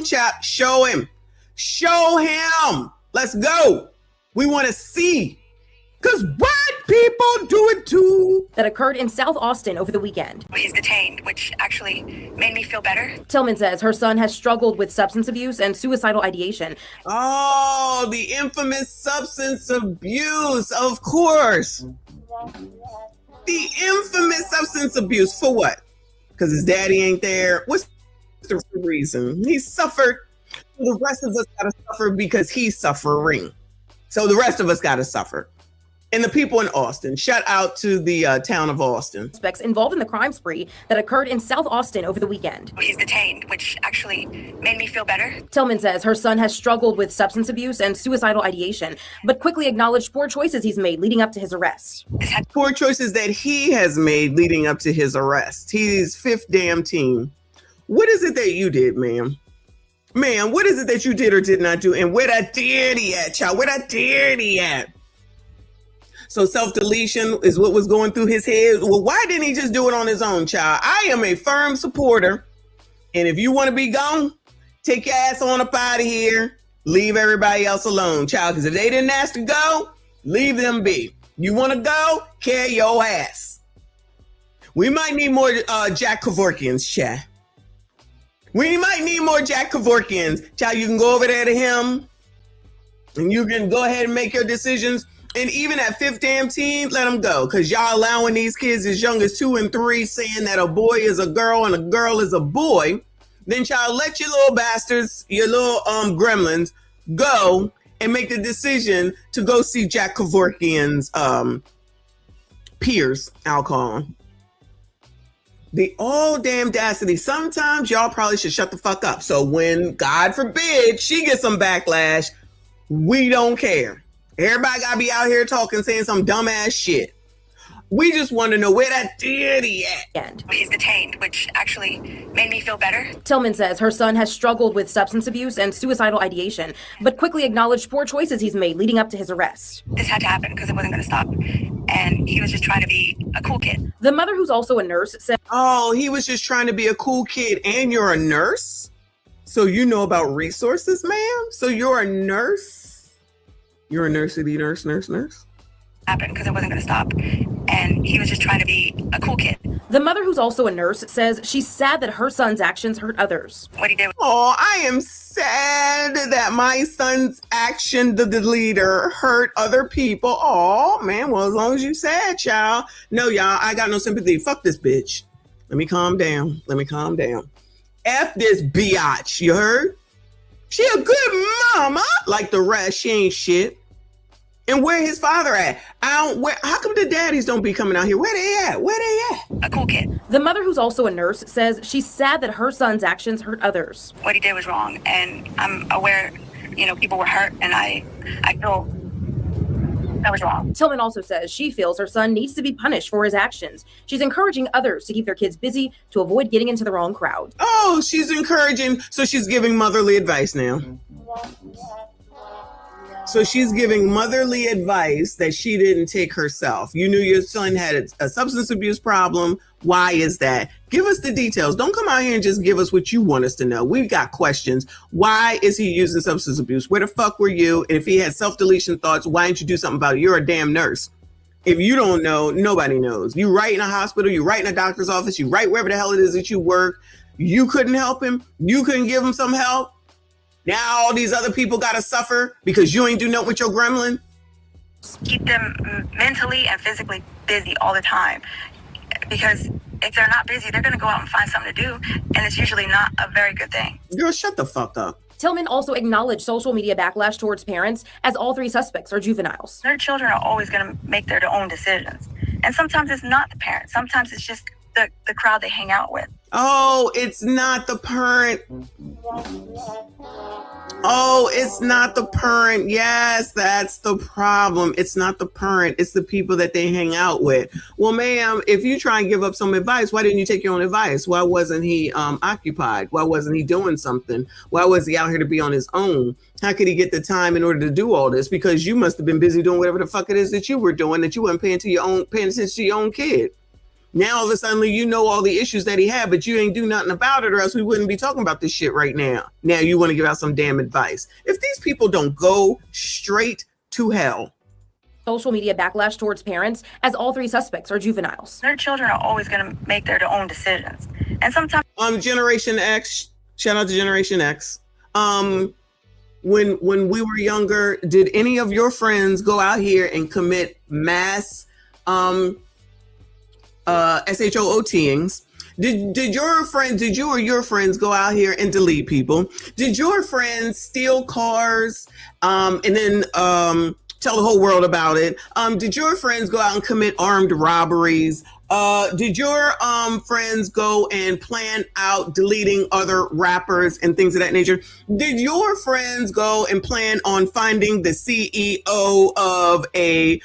Speaker 1: Chap, show him. Show him. Let's go. We want to see. Because white people do it too.
Speaker 10: That occurred in South Austin over the weekend.
Speaker 11: He's detained, which actually made me feel better.
Speaker 10: Tillman says her son has struggled with substance abuse and suicidal ideation.
Speaker 1: Oh, the infamous substance abuse, of course. The infamous substance abuse for what? Because his daddy ain't there. What's the reason? He suffered. The rest of us got to suffer because he's suffering. So the rest of us got to suffer. And the people in Austin, shout out to the town of Austin.
Speaker 10: Suspects involved in the crime spree that occurred in South Austin over the weekend.
Speaker 11: He's detained, which actually made me feel better.
Speaker 10: Tillman says her son has struggled with substance abuse and suicidal ideation, but quickly acknowledged poor choices he's made leading up to his arrest.
Speaker 1: Poor choices that he has made leading up to his arrest. He's fifth damn team. What is it that you did, ma'am? Ma'am, what is it that you did or did not do? And where that dirty at, child? Where that dirty at? So self-deletion is what was going through his head. Well, why didn't he just do it on his own, child? I am a firm supporter. And if you want to be gone, take your ass on up out of here. Leave everybody else alone, child. Because if they didn't ask to go, leave them be. You want to go? Carry your ass. We might need more Jack Kevorkians, child. We might need more Jack Kevorkians. Child, you can go over there to him. And you can go ahead and make your decisions. And even at fifth damn team, let them go. Because y'all allowing these kids as young as 2 and 3 saying that a boy is a girl and a girl is a boy. Then y'all let your little bastards, your little gremlins, go and make the decision to go see Jack Kevorkian's peers, I'll call them. The all damn audacity. Sometimes y'all probably should shut the fuck up. So when, God forbid, she gets some backlash, we don't care. Everybody gotta be out here talking, saying some dumbass shit. We just want to know where that daddy at.
Speaker 11: He's detained, which actually made me feel better.
Speaker 10: Tillman says her son has struggled with substance abuse and suicidal ideation, but quickly acknowledged poor choices he's made leading up to his arrest.
Speaker 11: This had to happen because it wasn't going to stop. And he was just trying to be a cool kid.
Speaker 10: The mother, who's also a nurse, said,
Speaker 1: oh, he was just trying to be a cool kid, and you're a nurse? So you know about resources, ma'am? So you're a nurse? You're a nursity nurse?
Speaker 11: Happened because it wasn't going to stop. And he was just trying to be a cool kid.
Speaker 10: The mother, who's also a nurse, says she's sad that her son's actions hurt others.
Speaker 11: What he did.
Speaker 1: Oh, I am sad that my son's action, the leader, hurt other people. Oh, man, well, as long as you sad, child. No, y'all, I got no sympathy. Fuck this bitch. Let me calm down. F this biatch, you heard? She a good mama. Like the rest, she ain't shit. And where his father at? How come the daddies don't be coming out here? Where they at?
Speaker 11: A cool kid.
Speaker 10: The mother, who's also a nurse, says she's sad that her son's actions hurt others.
Speaker 11: What he did was wrong, and I'm aware, people were hurt, and I feel that was wrong.
Speaker 10: Tillman also says she feels her son needs to be punished for his actions. She's encouraging others to keep their kids busy to avoid getting into the wrong crowd.
Speaker 1: Oh, she's encouraging, so she's giving motherly advice now. So she's giving motherly advice that she didn't take herself. You knew your son had a substance abuse problem. Why is that? Give us the details. Don't come out here and just give us what you want us to know. We've got questions. Why is he using substance abuse? Where the fuck were you? And if he had self-deletion thoughts, why didn't you do something about it? You're a damn nurse. If you don't know, nobody knows. You write in a hospital, you write in a doctor's office, you write wherever the hell it is that you work. You couldn't help him. You couldn't give him some help. Now all these other people got to suffer because you ain't do nothing with your gremlin.
Speaker 11: Keep them mentally and physically busy all the time. Because if they're not busy, they're going to go out and find something to do. And it's usually not a very good thing.
Speaker 1: Girl, shut the fuck up.
Speaker 10: Tillman also acknowledged social media backlash towards parents, as all three suspects are juveniles.
Speaker 11: Their children are always going to make their own decisions. And sometimes it's not the parents. Sometimes it's just the crowd they hang out with.
Speaker 1: Oh, it's not the parent. Oh, it's not the parent. Yes, that's the problem. It's not the parent. It's the people that they hang out with. Well, ma'am, if you try and give up some advice, why didn't you take your own advice? Why wasn't he occupied? Why wasn't he doing something? Why was he out here to be on his own? How could he get the time in order to do all this? Because you must have been busy doing whatever the fuck it is that you were doing, that you weren't paying attention to your own kid. Now all of a sudden you know all the issues that he had, but you ain't do nothing about it, or else we wouldn't be talking about this shit right now. Now you want to give out some damn advice. If these people don't go straight to hell.
Speaker 10: Social media backlash towards parents, as all three suspects are juveniles.
Speaker 11: Their children are always going to make their own decisions. And sometimes
Speaker 1: Generation X, shout out to Generation X. When we were younger, did any of your friends go out here and commit mass SHOOTings? Did you or your friends go out here and delete people? Did your friends steal cars and then tell the whole world about it? Did your friends go out and commit armed robberies? Did your friends go and plan out deleting other rappers and things of that nature? Did your friends go and plan on finding the CEO of a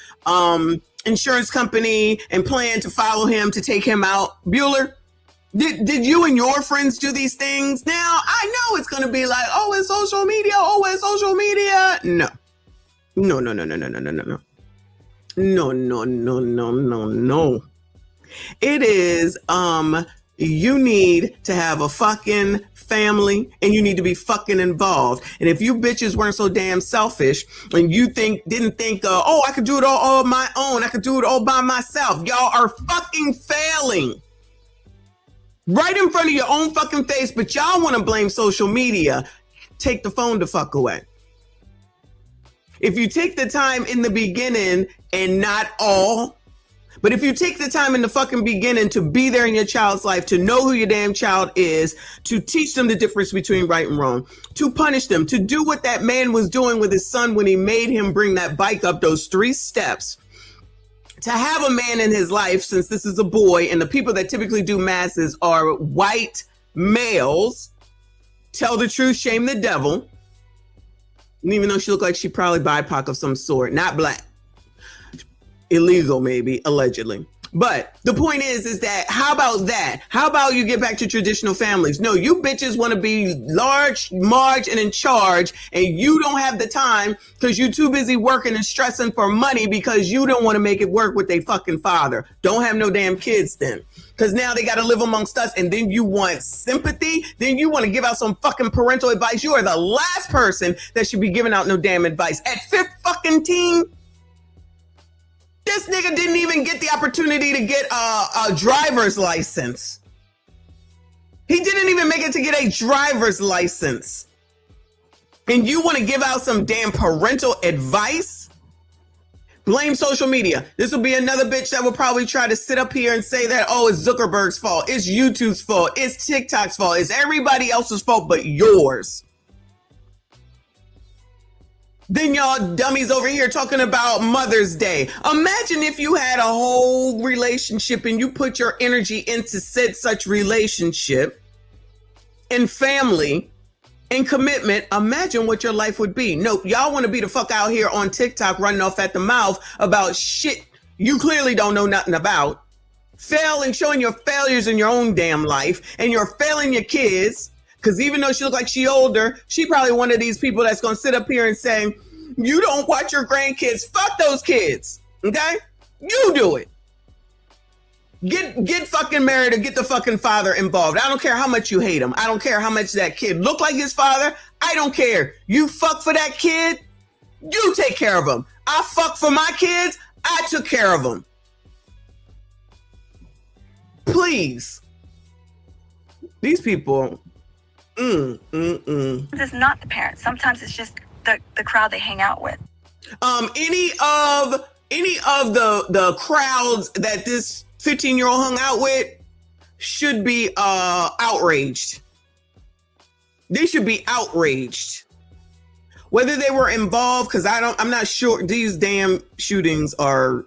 Speaker 1: insurance company and plan to follow him to take him out? Bueller, did you and your friends do these things? Now I know it's going to be like, oh, it's social media. Oh, it's social media. No. It is, you need to have a fucking family and you need to be fucking involved. And if you bitches weren't so damn selfish and you didn't think, oh, I could do it all on my own, I could do it all by myself, y'all are fucking failing right in front of your own fucking face, but y'all want to blame social media. Take the phone the fuck away. If you take the time in the beginning, and not all, but if you take the time in the fucking beginning to be there in your child's life, to know who your damn child is, to teach them the difference between right and wrong, to punish them, to do what that man was doing with his son when he made him bring that bike up those 3 steps, to have a man in his life, since this is a boy and the people that typically do masses are white males, tell the truth, shame the devil. And even though she looked like she probably BIPOC of some sort, not black. illegal, maybe, allegedly. But the point is that how about that? How about you get back to traditional families? No, you bitches want to be large, Marge, and in charge, and you don't have the time because you're too busy working and stressing for money because you don't want to make it work with their fucking father. Don't have no damn kids then. Because now they got to live amongst us, and then you want sympathy? Then you want to give out some fucking parental advice? You are the last person that should be giving out no damn advice. At 15, this nigga didn't even get the opportunity to get a driver's license. He didn't even make it to get a driver's license. And you want to give out some damn parental advice? Blame social media. This will be another bitch that will probably try to sit up here and say that, oh, it's Zuckerberg's fault. It's YouTube's fault. It's TikTok's fault. It's everybody else's fault but yours. Then y'all dummies over here talking about Mother's Day. Imagine if you had a whole relationship and you put your energy into said such relationship and family and commitment. Imagine what your life would be. No, y'all want to be the fuck out here on TikTok running off at the mouth about shit you clearly don't know nothing about. Failing, showing your failures in your own damn life, and you're failing your kids. Because even though she looks like she older, she probably one of these people that's going to sit up here and say, you don't watch your grandkids. Fuck those kids. Okay? You do it. Get fucking married or get the fucking father involved. I don't care how much you hate him. I don't care how much that kid look like his father. I don't care. You fuck for that kid. You take care of him. I fuck for my kids. I took care of them. Please. These people...
Speaker 11: It's not the parents. Sometimes it's just the crowd they hang out with.
Speaker 1: Any of the crowds that this 15-year-old hung out with should be outraged. They should be outraged. Whether they were involved, because I'm not sure these damn shootings are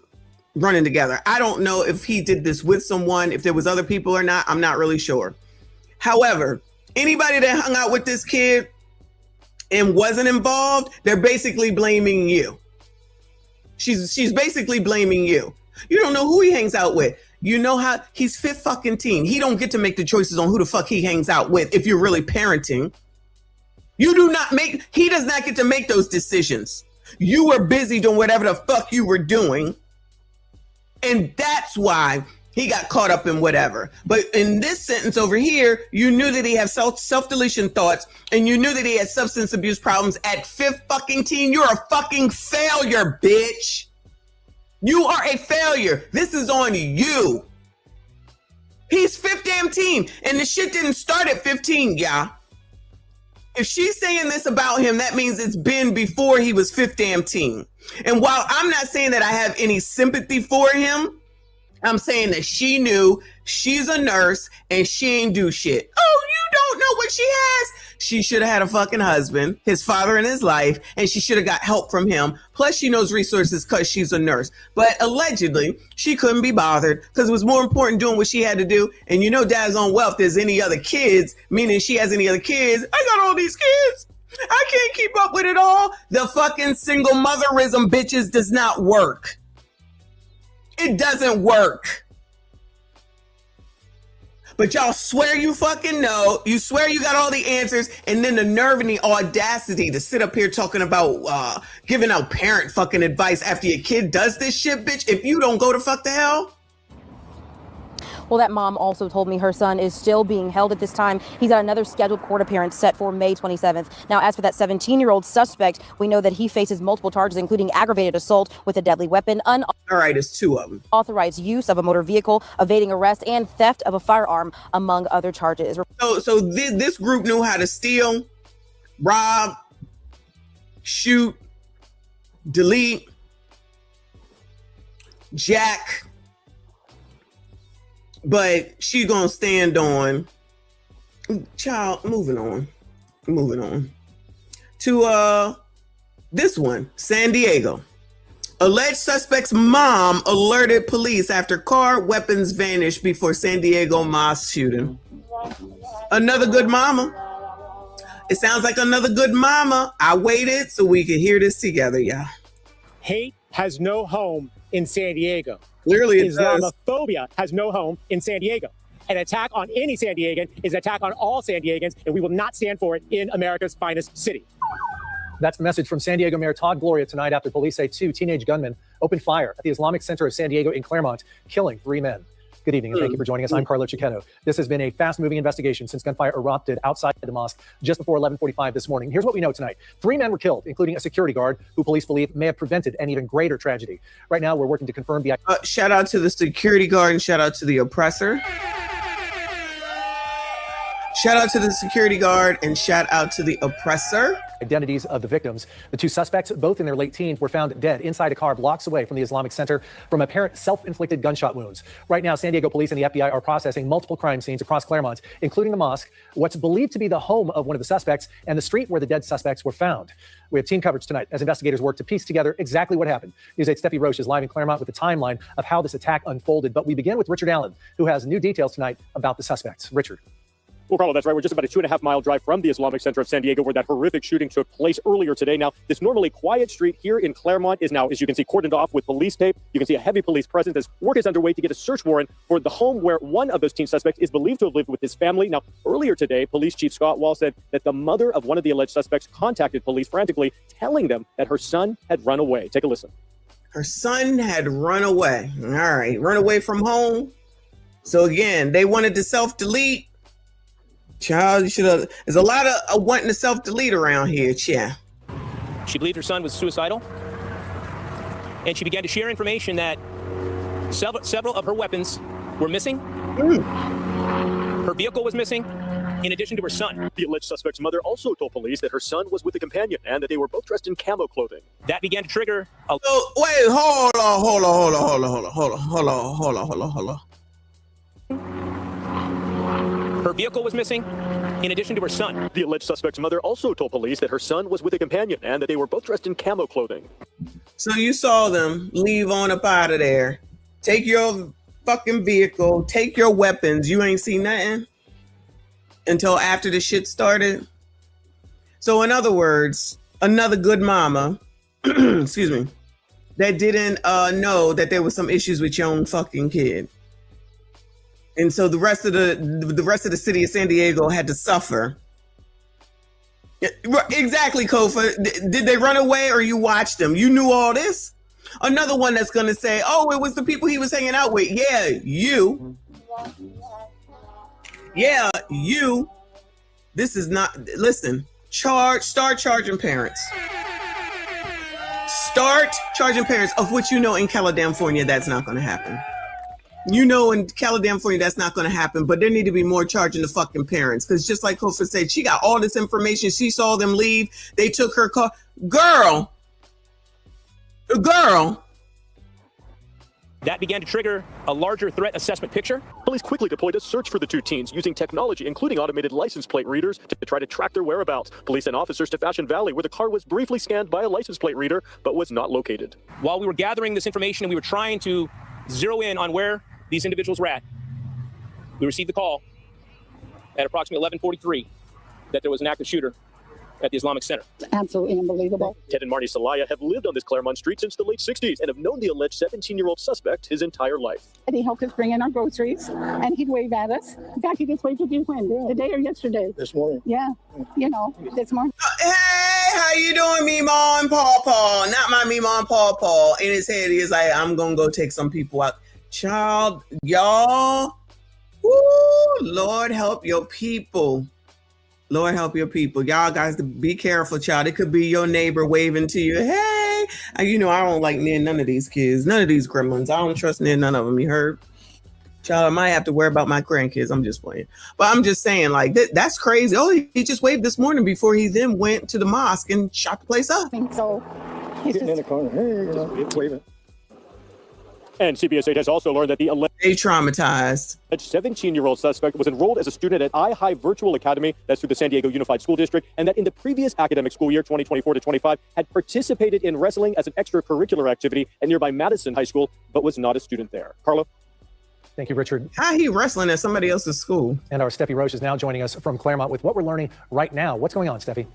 Speaker 1: running together. I don't know if he did this with someone, if there was other people or not. I'm not really sure. However, anybody that hung out with this kid and wasn't involved, they're basically blaming you. She's basically blaming you. You don't know who he hangs out with. You know how he's 15. He don't get to make the choices on who the fuck he hangs out with if you're really parenting. He does not get to make those decisions. You were busy doing whatever the fuck you were doing. And that's why he got caught up in whatever. But in this sentence over here, you knew that he had self-deletion thoughts, and you knew that he had substance abuse problems at 15. You're a fucking failure, bitch. You are a failure. This is on you. He's 15, and the shit didn't start at 15, y'all. If she's saying this about him, that means it's been before he was 15. And while I'm not saying that I have any sympathy for him, I'm saying that she knew she's a nurse and she ain't do shit. Oh, you don't know what she has? She should have had a fucking husband, his father in his life, and she should have got help from him. Plus, she knows resources because she's a nurse. But allegedly, she couldn't be bothered because it was more important doing what she had to do. And you know, dad's on wealth, there's any other kids, meaning she has any other kids. I got all these kids. I can't keep up with it all. The fucking single motherism, bitches, does not work. It doesn't work. But y'all swear you fucking know. You swear you got all the answers. And then the nerve and the audacity to sit up here talking about giving out parent fucking advice after your kid does this shit, bitch. If you don't go to fuck the hell.
Speaker 10: Well, that mom also told me her son is still being held at this time. He's got another scheduled court appearance set for May 27th. Now, as for that 17-year-old suspect, we know that he faces multiple charges, including aggravated assault with a deadly weapon,
Speaker 1: all right, it's two of them.
Speaker 10: Unauthorized use of a motor vehicle, evading arrest, and theft of a firearm, among other charges.
Speaker 1: So this group knew how to steal, rob, shoot, delete, jack. But she's gonna stand on, child, moving on to this one, San Diego. Alleged suspect's mom alerted police after car weapons vanished before San Diego mosque shooting. Another good mama. It sounds like another good mama. I waited so we could hear this together, y'all.
Speaker 12: Hate has no home in San Diego.
Speaker 1: Clearly it does.
Speaker 12: Islamophobia has no home in San Diego. An attack on any San Diegan is an attack on all San Diegans, and we will not stand for it in America's finest city.
Speaker 13: That's the message from San Diego Mayor Todd Gloria tonight after police say 2 teenage gunmen opened fire at the Islamic Center of San Diego in Claremont, killing 3 men. Good evening, and thank you for joining us. I'm Carlo Cicchetto. This has been a fast-moving investigation since gunfire erupted outside the mosque just before 11:45 this morning. Here's what we know tonight. 3 men were killed, including a security guard who police believe may have prevented an even greater tragedy. Right now, we're working to confirm the...
Speaker 1: Shout out to the security guard and shout out to the oppressor. Shout out to the security guard and shout out to the oppressor.
Speaker 13: Identities of the victims. The 2 suspects, both in their late teens, were found dead inside a car blocks away from the Islamic Center from apparent self-inflicted gunshot wounds. Right now, San Diego police and the FBI are processing multiple crime scenes across Claremont, including the mosque, what's believed to be the home of one of the suspects, and the street where the dead suspects were found. We have team coverage tonight as investigators work to piece together exactly what happened. News 8's Steffi Roche is live in Claremont with the timeline of how this attack unfolded. But we begin with Richard Allen, who has new details tonight about the suspects. Richard.
Speaker 14: Well, Carlo, that's right. We're just about a 2.5-mile drive from the Islamic Center of San Diego, where that horrific shooting took place earlier today. Now, this normally quiet street here in Claremont is now, as you can see, cordoned off with police tape. You can see a heavy police presence as work is underway to get a search warrant for the home where one of those teen suspects is believed to have lived with his family. Now, earlier today, Police Chief Scott Wall said that the mother of one of the alleged suspects contacted police frantically, telling them that her son had run away. Take a listen.
Speaker 1: Her son had run away. All right, run away from home. So again, they wanted to self-delete. Child, you should have. There's a lot of wanting to self-delete around here, yeah.
Speaker 15: She believed her son was suicidal, and she began to share information that several of her weapons were missing. Her vehicle was missing, in addition to her son.
Speaker 14: The alleged suspect's mother also told police that her son was with a companion and that they were both dressed in camo clothing.
Speaker 15: That began to trigger a...
Speaker 1: Oh, wait, hold on.
Speaker 15: Her vehicle was missing, in addition to her son.
Speaker 14: The alleged suspect's mother also told police that her son was with a companion and that they were both dressed in camo clothing.
Speaker 1: So you saw them leave on up out of there. Take your fucking vehicle, take your weapons. You ain't seen nothing until after the shit started. So in other words, another good mama, excuse me, that didn't know that there was some issues with your own fucking kid. And so the rest of the city of San Diego had to suffer. Exactly, Kofa. Did they run away or you watched them? You knew all this? Another one that's going to say, oh, it was the people he was hanging out with. Yeah, you. Yeah, you. This is not, listen, start charging parents. Start charging parents, of which you know in California that's not going to happen. You know, in California, that's not going to happen, but there need to be more charging the fucking parents. Because just like Kofa said, she got all this information. She saw them leave. They took her car. Girl.
Speaker 15: That began to trigger a larger threat assessment picture.
Speaker 14: Police quickly deployed a search for the 2 teens using technology, including automated license plate readers, to try to track their whereabouts. Police sent officers to Fashion Valley, where the car was briefly scanned by a license plate reader, but was not located.
Speaker 15: While we were gathering this information and we were trying to zero in on where these individuals were at, we received the call at approximately 11:43 that there was an active shooter at the Islamic Center.
Speaker 16: It's absolutely unbelievable.
Speaker 14: Ted and Marnie Salaya have lived on this Claremont street since the late 60s and have known the alleged 17-year-old suspect his entire life.
Speaker 16: He helped us bring in our groceries, and he'd wave at us. In fact, he just waved at you when? Today or yesterday?
Speaker 17: This morning.
Speaker 16: Yeah, you know, this morning.
Speaker 1: Hey, how you doing, Meemaw and Paw Paw? Not my Meemaw and Paw Paw. In his head, he's like, I'm going to go take some people out. Child, y'all, woo, Lord help your people. Lord help your people. Y'all guys, be careful, child. It could be your neighbor waving to you. Hey, you know, I don't like near none of these kids, none of these gremlins. I don't trust near none of them. You heard? Child, I might have to worry about my grandkids. I'm just playing. But I'm just saying, like, that's crazy. Oh, he just waved this morning before he then went to the mosque and shot the place up.
Speaker 16: So he's
Speaker 17: Getting in the corner. Hey, you know, waving.
Speaker 14: And CBS 8 has also learned that the alleged
Speaker 1: traumatized
Speaker 14: 17-year-old suspect was enrolled as a student at iHigh Virtual Academy, that's through the San Diego Unified School District, and that in the previous academic school year, 2024 to 25, had participated in wrestling as an extracurricular activity at nearby Madison High School, but was not a student there. Carlo?
Speaker 13: Thank you, Richard.
Speaker 1: How he wrestling at somebody else's school?
Speaker 13: And our Steffi Roche is now joining us from Claremont with what we're learning right now. What's going on, Steffi?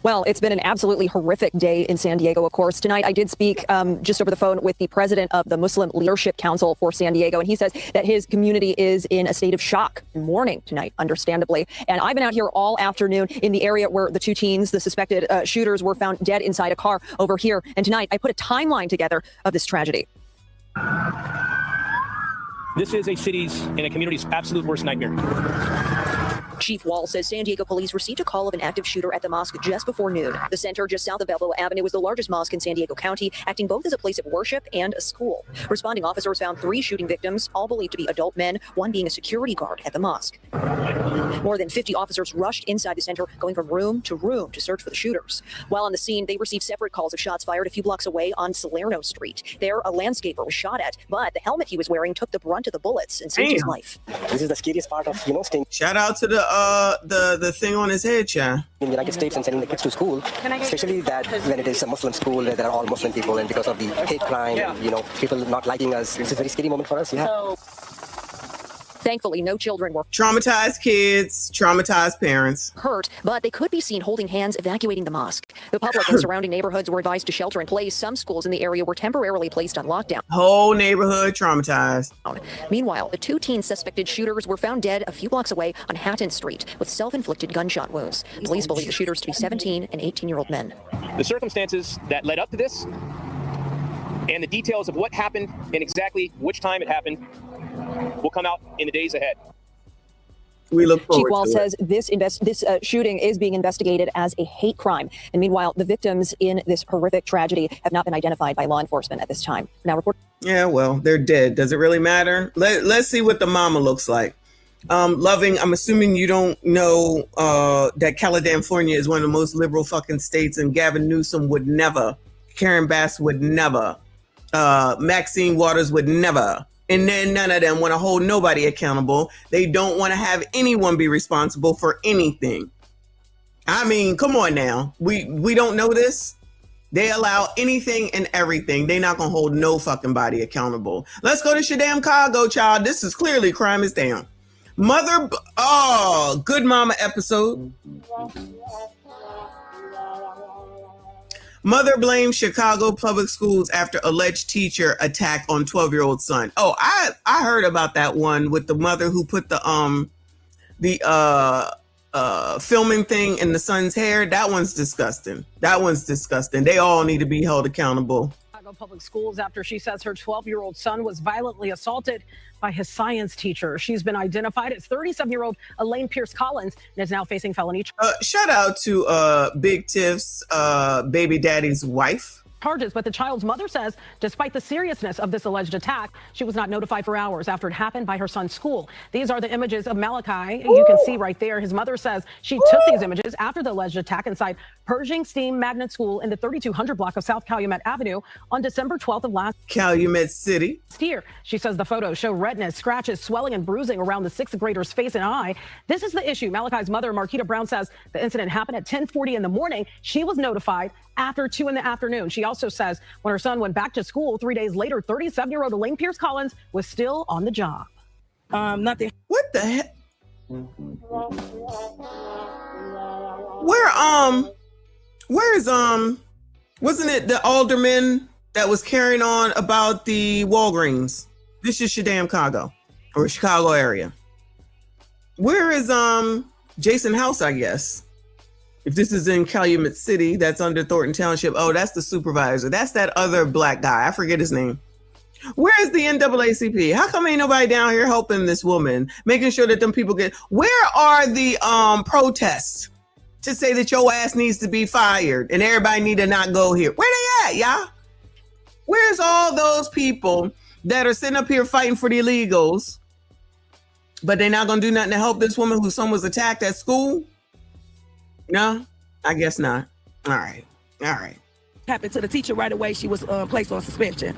Speaker 18: Well, it's been an absolutely horrific day in San Diego, of course. Tonight, I did speak just over the phone with the president of the Muslim Leadership Council for San Diego, and he says that his community is in a state of shock and mourning tonight, understandably. And I've been out here all afternoon in the area where the two teens, the suspected shooters, were found dead inside a car over here. And tonight, I put a timeline together of this tragedy.
Speaker 15: This is a city's and a community's absolute worst nightmare.
Speaker 18: Chief Wall says San Diego police received a call of an active shooter at the mosque just before noon. The center just south of Balboa Avenue was the largest mosque in San Diego County, acting both as a place of worship and a school. Responding officers found 3 shooting victims, all believed to be adult men, one being a security guard at the mosque. More than 50 officers rushed inside the center, going from room to search for the shooters. While on the scene, they received separate calls of shots fired a few blocks away on Salerno Street. There, a landscaper was shot at, but the helmet he was wearing took the brunt of the bullets and saved his life.
Speaker 19: This is the scariest part of, staying.
Speaker 1: Shout out to the thing on his head, Chad.
Speaker 19: In the United States and sending the kids to school, especially that when it is a Muslim school where there are all Muslim people, and because of the hate crime, and, people not liking us, it's a very scary moment for us. Yeah.
Speaker 18: Thankfully, no children were
Speaker 1: traumatized. Kids, traumatized parents
Speaker 18: hurt, but they could be seen holding hands evacuating the mosque. The public and surrounding neighborhoods were advised to shelter in place. Some schools in the area were temporarily placed on lockdown.
Speaker 1: Whole neighborhood traumatized.
Speaker 18: Meanwhile, the 2 teen suspected shooters were found dead a few blocks away on Hatton Street with self-inflicted gunshot wounds. Police believe the shooters to be 17 and 18-year-old men.
Speaker 15: The circumstances that led up to this and the details of what happened and exactly which time it happened will come out in the days ahead.
Speaker 1: We look forward
Speaker 18: Chief Wall
Speaker 1: to
Speaker 18: says this shooting is being investigated as a hate crime. And meanwhile, the victims in this horrific tragedy have not been identified by law enforcement at this time. Now, report.
Speaker 1: Yeah, well, they're dead. Does it really matter? Let's see what the mama looks like. Loving, I'm assuming you don't know that California is one of the most liberal fucking states, and Gavin Newsom would never, Karen Bass would never, Maxine Waters would never. And then none of them want to hold nobody accountable. They don't want to have anyone be responsible for anything. I mean, come on now. We don't know this. They allow anything and everything. They're not going to hold no fucking body accountable. Let's go to Shadam Cargo, child. This is clearly crime is down. Good mama episode. Mother blames Chicago public schools after alleged teacher attack on 12-year-old son. Oh, I heard about that one with the mother who put the filming thing in the son's hair. That one's disgusting. They all need to be held accountable.
Speaker 8: Chicago Public Schools after she says her 12-year-old son was violently assaulted by his science teacher. She's been identified as 37-year-old Elaine Pierce Collins and is now facing felony
Speaker 1: shout out to Big Tiff's baby daddy's wife.
Speaker 8: Charges, but the child's mother says despite the seriousness of this alleged attack, she was not notified for hours after it happened by her son's school. These are the images of Malachi. You can see right there. His mother says she took these images after the alleged attack inside Pershing Steam Magnet School in the 3200 block of South Calumet Avenue on December 12th of last
Speaker 1: Calumet City.
Speaker 8: Year. She says the photos show redness, scratches, swelling, and bruising around the 6th grader's face and eye. This is the issue. Malachi's mother, Marquita Brown, says the incident happened at 10:40 in the morning. She was notified after 2 in the afternoon. She also says when her son went back to school 3 days later, 37-year-old Elaine Pierce Collins was still on the job.
Speaker 1: Nothing. What the heck? Where's wasn't it the alderman that was carrying on about the Walgreens? This is Chicago or Chicago area. Where is Jason House, I guess? If this is in Calumet City, that's under Thornton Township. Oh, that's the supervisor. That's that other black guy. I forget his name. Where is the NAACP? How come ain't nobody down here helping this woman, making sure that them people get? Where are the protests to say that your ass needs to be fired and everybody need to not go here? Where they at, y'all? Where's all those people that are sitting up here fighting for the illegals, but they're not gonna do nothing to help this woman whose son was attacked at school? No, I guess not. All right.
Speaker 20: Happened to the teacher right away. She was placed on suspension.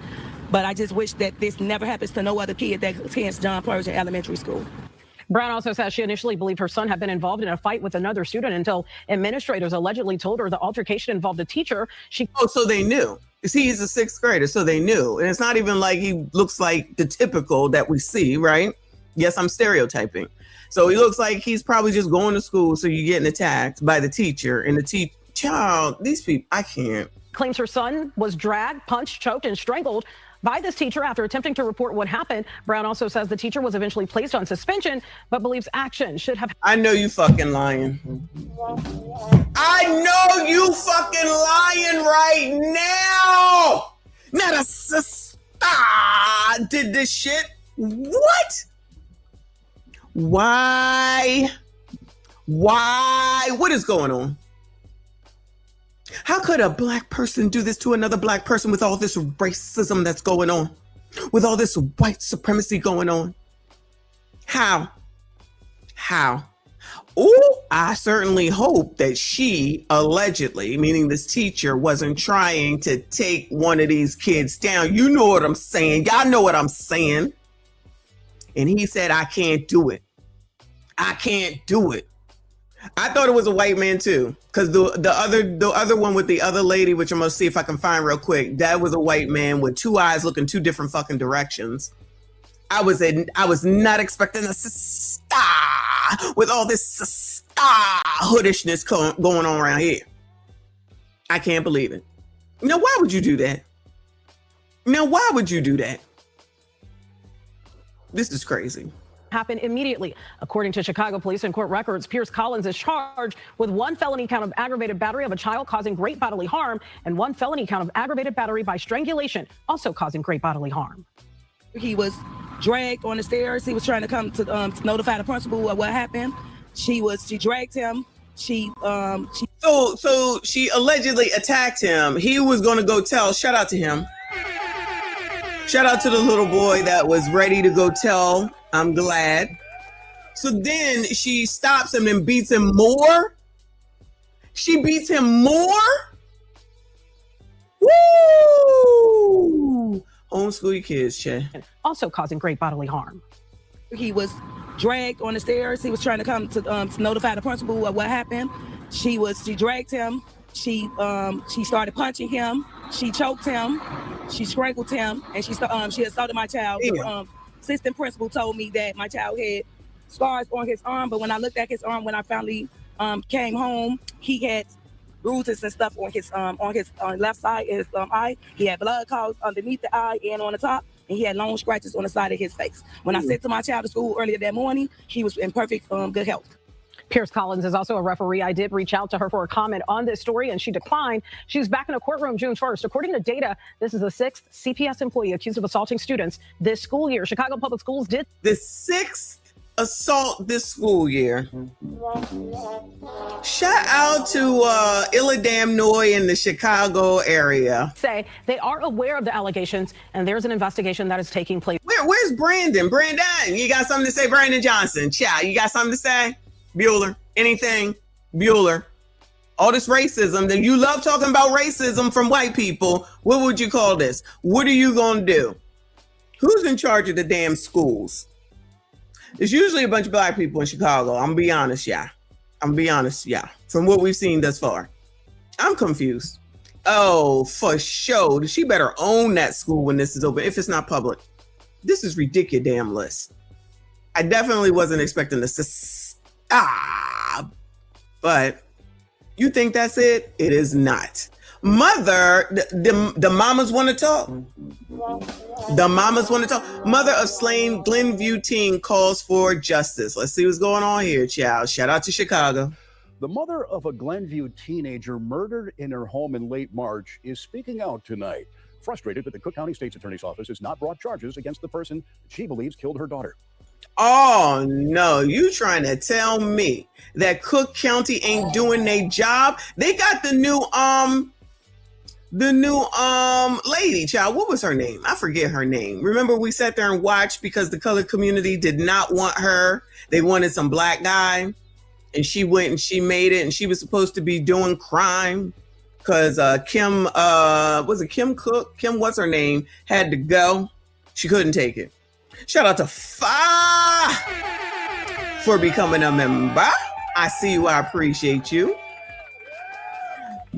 Speaker 20: But I just wish that this never happens to no other kid that attends John Pershing Elementary School.
Speaker 8: Brown also says she initially believed her son had been involved in a fight with another student until administrators allegedly told her the altercation involved a teacher.
Speaker 1: So they knew. See, he's a 6th grader, so they knew. And it's not even like he looks like the typical that we see, right? Yes, I'm stereotyping. So he looks like he's probably just going to school, so you're getting attacked by the teacher, and the Child, these people, I can't.
Speaker 8: Claims her son was dragged, punched, choked, and strangled by this teacher after attempting to report what happened. Brown also says the teacher was eventually placed on suspension, but believes action should have.
Speaker 1: I know you fucking lying. I know you fucking lying right now. Not a sister did this shit. What? Why? What is going on? How could a black person do this to another black person with all this racism that's going on? With all this white supremacy going on? How? Oh, I certainly hope that she allegedly, meaning this teacher, wasn't trying to take one of these kids down. You know what I'm saying. Y'all know what I'm saying. And he said, I can't do it. I can't do it. I thought it was a white man too, because the other one with the other lady, which I'm gonna see if I can find real quick, that was a white man with two eyes looking two different fucking directions. I was not expecting a sister with all this sister hoodishness going on around here. I can't believe it. Now, why would you do that? This is crazy.
Speaker 8: Happen immediately. According to Chicago police and court records, Pierce Collins is charged with 1 felony count of aggravated battery of a child causing great bodily harm and 1 felony count of aggravated battery by strangulation, also causing great bodily harm.
Speaker 20: He was dragged on the stairs. He was trying to come to notify the principal of what happened. She dragged him.
Speaker 1: So she allegedly attacked him. He was going to go tell. Shout out to him. Shout out to the little boy that was ready to go tell. I'm glad. So then she stops him and beats him more. She beats him more. Woo! Homeschool your kids, Che.
Speaker 8: Also causing great bodily harm.
Speaker 20: He was dragged on the stairs. He was trying to come to notify the principal of what happened. She dragged him. She started punching him. She choked him. She strangled him, and she assaulted my child. The assistant principal told me that my child had scars on his arm, but when I looked at his arm, when I finally came home, he had bruises and stuff on his left side, his eye. He had blood clots underneath the eye and on the top, and he had long scratches on the side of his face. When I sent to my child to school earlier that morning, he was in perfect good health.
Speaker 8: Pierce Collins is also a referee. I did reach out to her for a comment on this story, and she declined. She's back in a courtroom June 1st. According to data, this is the 6th CPS employee accused of assaulting students this school year. Chicago Public Schools did
Speaker 1: the 6th assault this school year. Shout out to Illidamnoy in the Chicago area.
Speaker 8: Say they are aware of the allegations, and there's an investigation that is taking place.
Speaker 1: Where's Brandon? Brandon, you got something to say? Brandon Johnson, child, you got something to say? Bueller, anything? Bueller. All this racism, that you love talking about racism from white people. What would you call this? What are you going to do? Who's in charge of the damn schools? It's usually a bunch of black people in Chicago. I'm going to be honest, yeah. From what we've seen thus far. I'm confused. Oh, for sure. She better own that school when this is open, if it's not public. This is ridiculous, damn list. I definitely wasn't expecting this to stop. But you think that's it? It is not. Mother, the mamas want to talk. The mamas want to talk. Mother of slain Glenview teen calls for justice. Let's see what's going on here, child. Shout out to Chicago.
Speaker 21: The mother of a Glenview teenager murdered in her home in late March is speaking out tonight, frustrated that the Cook County State's Attorney's Office has not brought charges against the person she believes killed her daughter.
Speaker 1: Oh no, you trying to tell me that Cook County ain't doing their job? They got the new lady, child. What was her name? I forget her name. Remember we sat there and watched because the colored community did not want her. They wanted some black guy, and she went and she made it, and she was supposed to be doing crime because Kim Cook? Kim, what's her name? Had to go. She couldn't take it. Shout out to Fa for becoming a member. I see you. I appreciate you.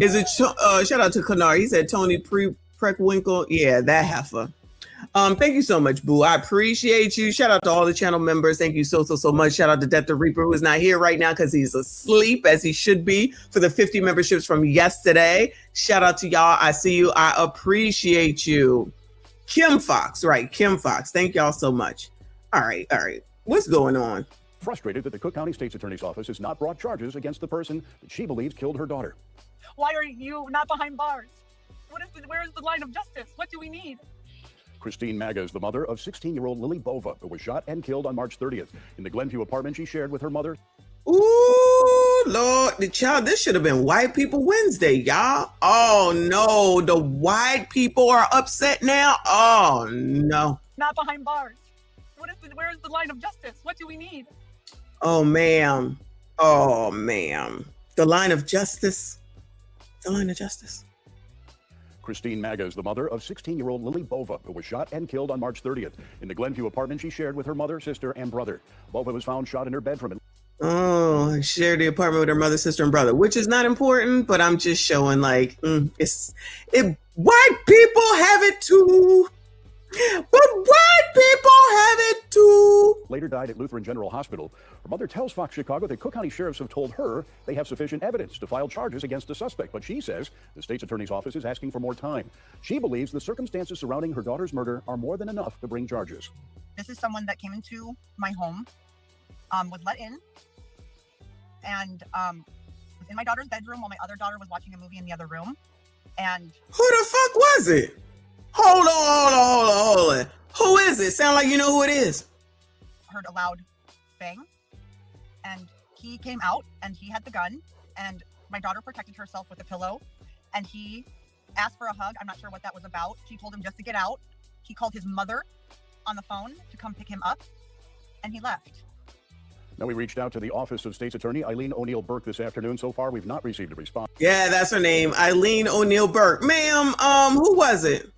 Speaker 1: Is it shout out to Kennard? He said Tony Preckwinkle. Yeah, that heifer. Thank you so much, Boo. I appreciate you. Shout out to all the channel members. Thank you so much. Shout out to Death the Reaper, who is not here right now because he's asleep, as he should be, for the 50 memberships from yesterday. Shout out to y'all. I see you. I appreciate you. Kim Fox, right? Kim Fox. Thank y'all so much. All right. What's going on?
Speaker 21: Frustrated that the Cook County State's Attorney's Office has not brought charges against the person that she believes killed her daughter.
Speaker 6: Why are you not behind bars? Where is the line of justice? What do we need?
Speaker 21: Christine Maga is the mother of 16-year-old Lily Bova, who was shot and killed on March 30th in the Glenview apartment she shared with her mother.
Speaker 1: Ooh, Lord, the child, this should have been White People Wednesday, y'all. Oh, no, the white people are upset now. Oh, no.
Speaker 6: Not behind bars. Where is the line of justice? What do we need?
Speaker 1: Oh, ma'am. Oh, ma'am. The line of justice. The line of justice.
Speaker 21: Christine Maga is the mother of 16-year-old Lily Bova, who was shot and killed on March 30th in the Glenview apartment she shared with her mother, sister, and brother. Bova was found shot in her bedroom.
Speaker 1: Oh, shared the apartment with her mother, sister, and brother, which is not important, but I'm just showing like, white people have it too. But white people have it too.
Speaker 21: Later died at Lutheran General Hospital. Her mother tells Fox Chicago that Cook County sheriffs have told her they have sufficient evidence to file charges against the suspect, but she says the state's attorney's office is asking for more time. She believes the circumstances surrounding her daughter's murder are more than enough to bring charges.
Speaker 6: This is someone that came into my home, was let in, and was in my daughter's bedroom while my other daughter was watching a movie in the other room. And
Speaker 1: who the fuck was it? Hold on. Who is it? Sound like you know who it is.
Speaker 6: Heard a loud bang, and he came out and he had the gun, and my daughter protected herself with a pillow, and he asked for a hug. I'm not sure what that was about. She told him just to get out. He called his mother on the phone to come pick him up, and he left.
Speaker 21: Now, we reached out to the Office of State's Attorney Eileen O'Neill Burke this afternoon. So far, we've not received a response.
Speaker 1: Yeah, that's her name, Eileen O'Neill Burke. Ma'am, who was it?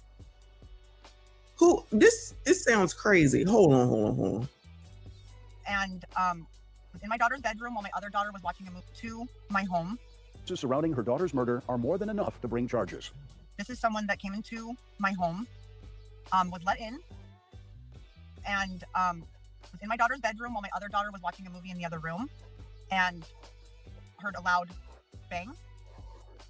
Speaker 1: Who? This sounds crazy. Hold on.
Speaker 6: And was in my daughter's bedroom while my other daughter was watching a movie to my home.
Speaker 21: Surrounding her daughter's murder are more than enough to bring charges.
Speaker 6: This is someone that came into my home, was let in, and was in my daughter's bedroom while my other daughter was watching a movie in the other room, and heard a loud bang,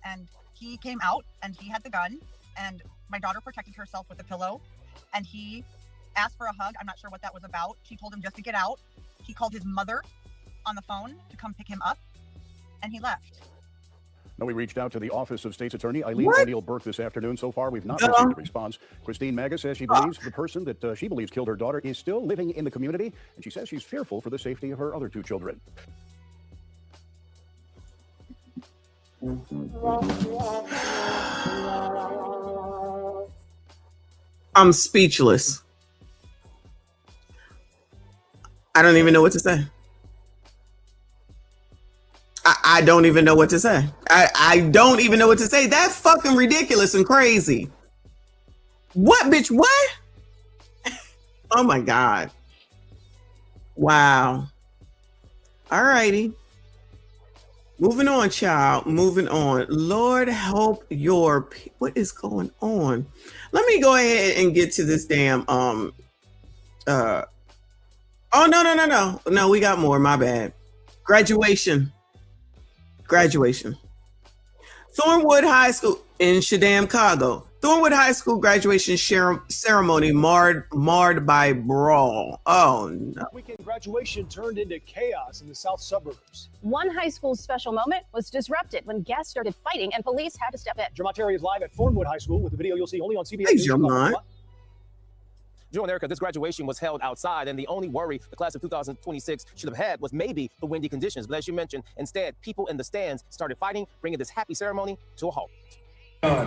Speaker 6: and he came out and he had the gun, and my daughter protected herself with a pillow, and he asked for a hug. I'm not sure what that was about. She told him just to get out. He called his mother on the phone to come pick him up, and he left.
Speaker 21: Now, we reached out to the Office of State's Attorney Eileen O'Neill Burke this afternoon. So far, we've not received a response. Christine Maga says she believes the person that she believes killed her daughter is still living in the community, and she says she's fearful for the safety of her other two children.
Speaker 1: I'm speechless. I don't even know what to say. I don't even know what to say. I don't even know what to say. That's fucking ridiculous and crazy. What, bitch? What? Oh my God. Wow. All righty. Moving on, child. Moving on. Lord help your... What is going on? Let me go ahead and get to this damn... Oh, no. No, we got more. My bad. Graduation. Thornwood High School in Chicago. Thornwood High School graduation ceremony marred by brawl. Oh no.
Speaker 3: Weekend graduation turned into chaos in the south suburbs.
Speaker 22: One high school's special moment was disrupted when guests started fighting and police had to step in.
Speaker 3: Jermont Terry is live at Thornwood High School with a video you'll see only on CBS.
Speaker 1: Hey,
Speaker 3: News.
Speaker 1: Jermont.
Speaker 23: Joe Erica, this graduation was held outside, and the only worry the class of 2026 should have had was maybe the windy conditions. But as you mentioned, instead, people in the stands started fighting, bringing this happy ceremony to a halt.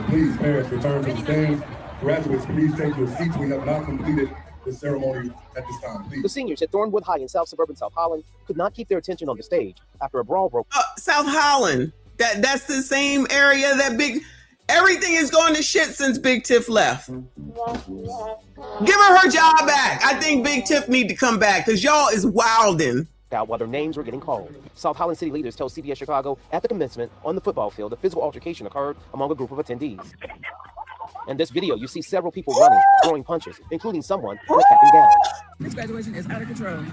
Speaker 24: Please, parents, return to the stands. Graduates, please take your seats. We have not completed the ceremony at this time, please.
Speaker 23: The seniors at Thornwood High in suburban South Holland could not keep their attention on the stage after a brawl broke.
Speaker 1: South Holland. That's the same area that everything is going to shit since Big Tiff left. Give her job back. I think Big Tiff need to come back because y'all is wilding.
Speaker 23: Out while their names were getting called. South Holland city leaders told CBS Chicago at the commencement on the football field, a physical altercation occurred among a group of attendees. In this video, you see several people running, throwing punches, including someone in a cap and gown.
Speaker 20: This graduation is out of control.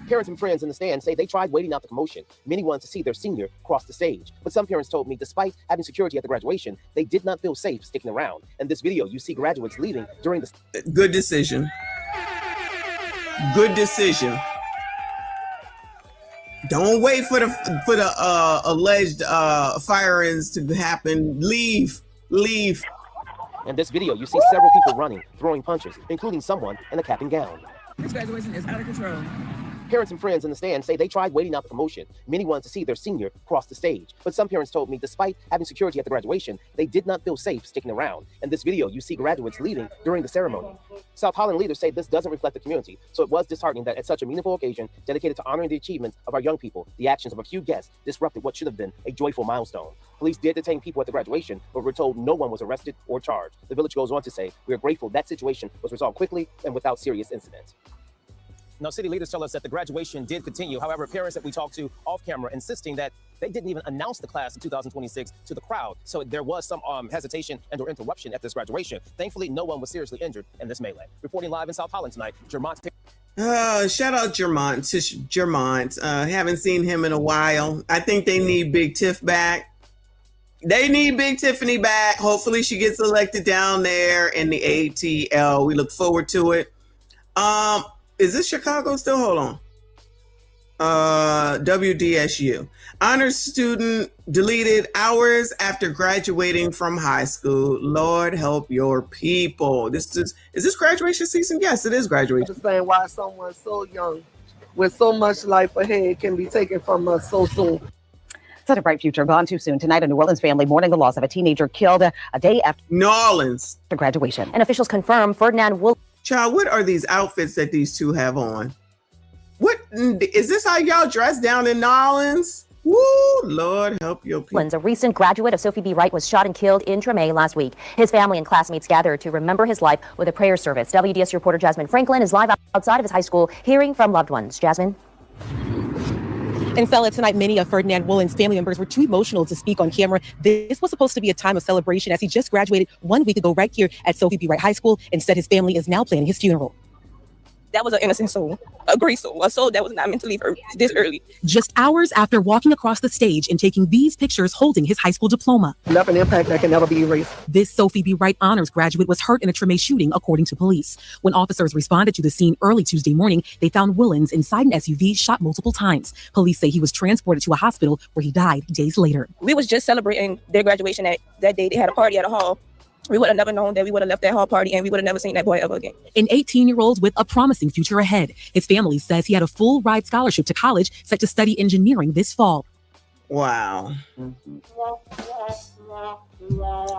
Speaker 23: Parents and friends in the stand say they tried waiting out the commotion. Many wanted to see their senior cross the stage. But some parents told me despite having security at the graduation, they did not feel safe sticking around. In this video, you see graduates leaving during the...
Speaker 1: Good decision. Good decision. Don't wait for the alleged firings to happen. Leave.
Speaker 23: In this video, you see several people running, throwing punches, including someone in a cap and gown.
Speaker 20: This graduation is out of control.
Speaker 23: Parents and friends in the stand say they tried waiting out the commotion. Many wanted to see their senior cross the stage. But some parents told me despite having security at the graduation, they did not feel safe sticking around. In this video, you see graduates leaving during the ceremony. South Holland leaders say this doesn't reflect the community, so it was disheartening that at such a meaningful occasion dedicated to honoring the achievements of our young people, the actions of a few guests disrupted what should have been a joyful milestone. Police did detain people at the graduation, but were told no one was arrested or charged. The village goes on to say, "We are grateful that situation was resolved quickly and without serious incidents." Now, city leaders tell us that the graduation did continue. However, parents that we talked to off camera insisting that they didn't even announce the class of 2026 to the crowd. So there was some hesitation and or interruption at this graduation. Thankfully, no one was seriously injured in this melee. Reporting live in South Holland tonight, Jermont.
Speaker 1: Shout out Jermont. Haven't seen him in a while. I think they need Big Tiff back. They need Big Tiffany back. Hopefully she gets elected down there in the ATL. We look forward to it. Is this Chicago still? Hold on. WDSU. Honors student deleted hours after graduating from high school. Lord help your people. Is this graduation season? Yes, it is graduation.
Speaker 2: Understand why someone so young with so much life ahead can be taken from us so soon.
Speaker 4: Such a bright future gone too soon. Tonight, a New Orleans family mourning the loss of a teenager killed a day after
Speaker 1: New Orleans
Speaker 4: graduation. And officials confirm Ferdinand will.
Speaker 1: Child, what are these outfits that these two have on? What is this? How y'all dress down in New Orleans? Woo, Lord help your people.
Speaker 4: A recent graduate of Sophie B. Wright was shot and killed in Treme last week. His family and classmates gathered to remember his life with a prayer service. WDS reporter Jasmine Franklin is live outside of his high school, hearing from loved ones. Jasmine.
Speaker 5: In Fella tonight, many of Ferdinand Woolen's family members were too emotional to speak on camera. This was supposed to be a time of celebration as he just graduated 1 week ago right here at Sophie B. Wright High School. Instead, his family is now planning his funeral.
Speaker 20: That was an innocent soul, a great soul, a soul that was not meant to leave this early.
Speaker 5: Just hours after walking across the stage and taking these pictures holding his high school diploma.
Speaker 2: Left an impact that can never be erased.
Speaker 5: This Sophie B. Wright honors graduate was hurt in a Treme shooting, according to police. When officers responded to the scene early Tuesday morning, they found Woolens inside an SUV shot multiple times. Police say he was transported to a hospital where he died days later.
Speaker 20: We was just celebrating their graduation that day. They had a party at a hall. We would have never known that we would have left that hall party and we would have never seen that boy ever again.
Speaker 5: An 18-year-old with a promising future ahead. His family says he had a full ride scholarship to college, set to study engineering this fall.
Speaker 1: Wow.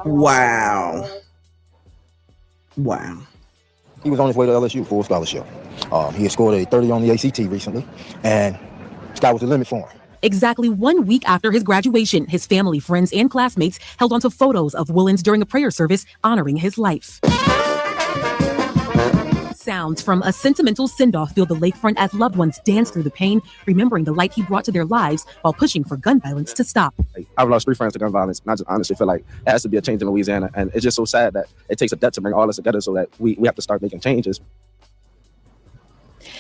Speaker 1: Wow. Wow.
Speaker 17: He was on his way to LSU for a scholarship. He had scored a 30 on the ACT recently, and sky was the limit for him.
Speaker 5: Exactly 1 week after his graduation, his family, friends, and classmates held onto photos of Woolens during a prayer service honoring his life. Sounds from a sentimental send-off fill the lakefront as loved ones dance through the pain, remembering the light he brought to their lives while pushing for gun violence to stop.
Speaker 7: I've lost 3 friends to gun violence, and I just honestly feel like there has to be a change in Louisiana, and it's just so sad that it takes a death to bring all of us together so that we have to start making changes.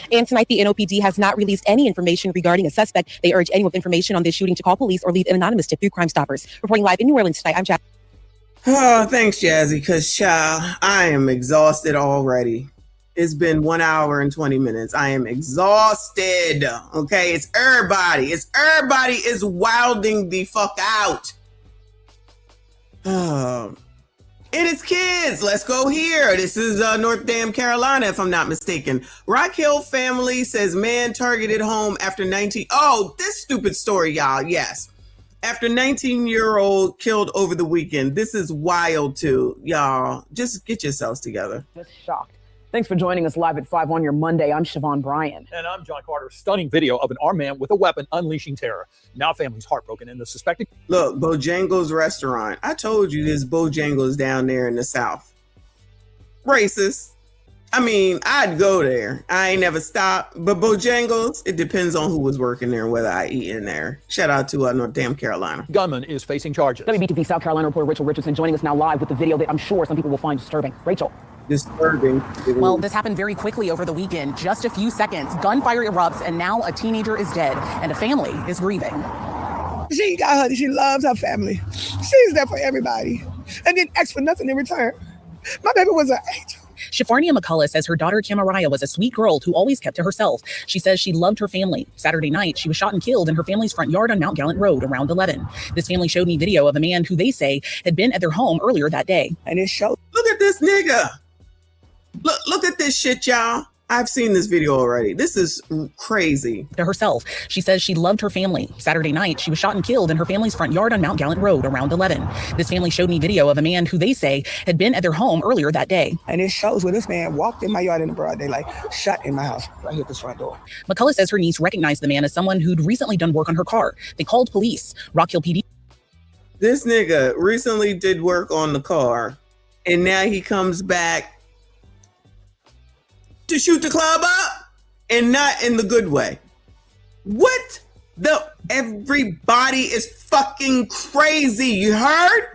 Speaker 5: And tonight, the NOPD has not released any information regarding a suspect. They urge anyone with information on this shooting to call police or leave an anonymous tip through Crime Stoppers. Reporting live in New Orleans tonight, I'm Jazzy.
Speaker 1: Oh, thanks, Jazzy, because, child, I am exhausted already. It's been 1 hour and 20 minutes. I am exhausted, okay? It's everybody is wilding the fuck out. And it's kids. Let's go here. This is North Dam, Carolina, if I'm not mistaken. Rock Hill family says man targeted home after 19. Oh, this stupid story, y'all. Yes. After 19-year-old killed over the weekend. This is wild, too. Y'all, just get yourselves together.
Speaker 25: Just shocked. Thanks for joining us live at 5 on your Monday. I'm Siobhan Bryan.
Speaker 3: And I'm John Carter. Stunning video of an armed man with a weapon unleashing terror. Now family's heartbroken and the suspected...
Speaker 1: Look, Bojangles restaurant. I told you there's Bojangles down there in the South. Racist. I mean, I'd go there. I ain't never stopped. But Bojangles, it depends on who was working there and whether I eat in there. Shout out to North Damn Carolina.
Speaker 3: Gunman is facing charges.
Speaker 25: WBTV South Carolina reporter Rachel Richardson joining us now live with the video that I'm sure some people will find disturbing. Rachel.
Speaker 1: Disturbing.
Speaker 9: Well, this happened very quickly over the weekend. Just a few seconds, gunfire erupts, and now a teenager is dead, and a family is grieving.
Speaker 10: She got her, she loves her family. She's there for everybody and didn't ask for nothing in return. My baby was an angel.
Speaker 9: Shafarnia McCullough says her daughter Camaraya was a sweet girl who always kept to herself. She says she loved her family. Saturday night, she was shot and killed in her family's front yard on Mount Gallant Road around 11. This family showed me video of a man who they say had been at their home earlier that day.
Speaker 10: And it showed.
Speaker 1: Look at this nigga. Look at this shit, y'all. I've seen this video already. This is crazy.
Speaker 9: To herself, she says she loved her family. Saturday night, she was shot and killed in her family's front yard on Mount Gallant Road around 11. This family showed me video of a man who they say had been at their home earlier that day.
Speaker 10: And it shows when this man walked in my yard in the broad daylight, shot in my house, right here at this front door.
Speaker 9: McCullough says her niece recognized the man as someone who'd recently done work on her car. They called police. Rock Hill PD.
Speaker 1: This nigga recently did work on the car, and now he comes back to shoot the club up, and not in the good way. What the? Everybody is fucking crazy. You heard?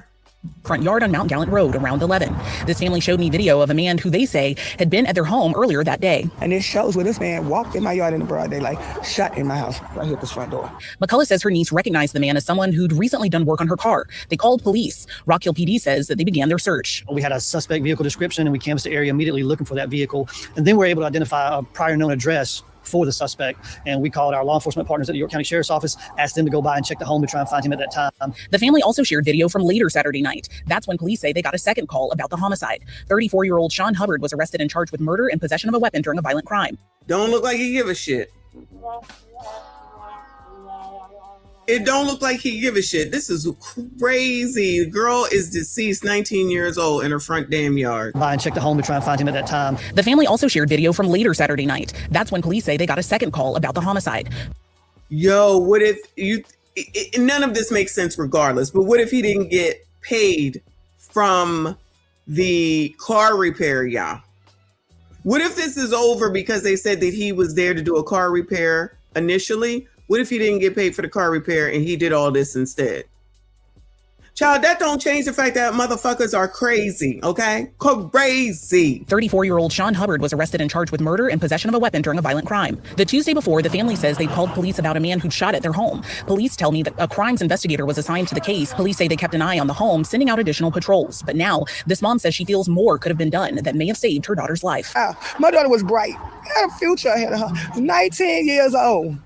Speaker 9: Front yard on Mount Gallant Road around 11. This family showed me video of a man who they say had been at their home earlier that day.
Speaker 10: And it shows when this man walked in my yard in the broad daylight, shot in my house, right here at this front door.
Speaker 9: McCullough says her niece recognized the man as someone who'd recently done work on her car. They called police. Rock Hill PD says that they began their search.
Speaker 11: We had a suspect vehicle description and we canvassed the area immediately looking for that vehicle. And then we were able to identify a prior known address for the suspect. And we called our law enforcement partners at the York County Sheriff's Office, asked them to go by and check the home to try and find him at that time.
Speaker 9: The family also shared video from later Saturday night. That's when police say they got a second call about the homicide. 34-year-old Sean Hubbard was arrested and charged with murder and possession of a weapon during a violent crime.
Speaker 1: Don't look like he give a shit. It don't look like he give a shit. This is crazy. The girl is deceased, 19 years old, in her front damn yard.
Speaker 11: By and check the home to try and find him at that time.
Speaker 9: The family also shared video from later Saturday night. That's when police say they got a second call about the homicide.
Speaker 1: Yo, what if you... none of this makes sense regardless, but what if he didn't get paid from the car repair, y'all? What if this is over because they said that he was there to do a car repair initially? What if he didn't get paid for the car repair and he did all this instead? Child, that don't change the fact that motherfuckers are crazy, okay? Crazy.
Speaker 9: 34-year-old Sean Hubbard was arrested and charged with murder and possession of a weapon during a violent crime. The Tuesday before, the family says they called police about a man who'd shot at their home. Police tell me that a crimes investigator was assigned to the case. Police say they kept an eye on the home, sending out additional patrols. But now, this mom says she feels more could have been done that may have saved her daughter's life.
Speaker 10: My daughter was bright, had a future ahead of her, 19 years old.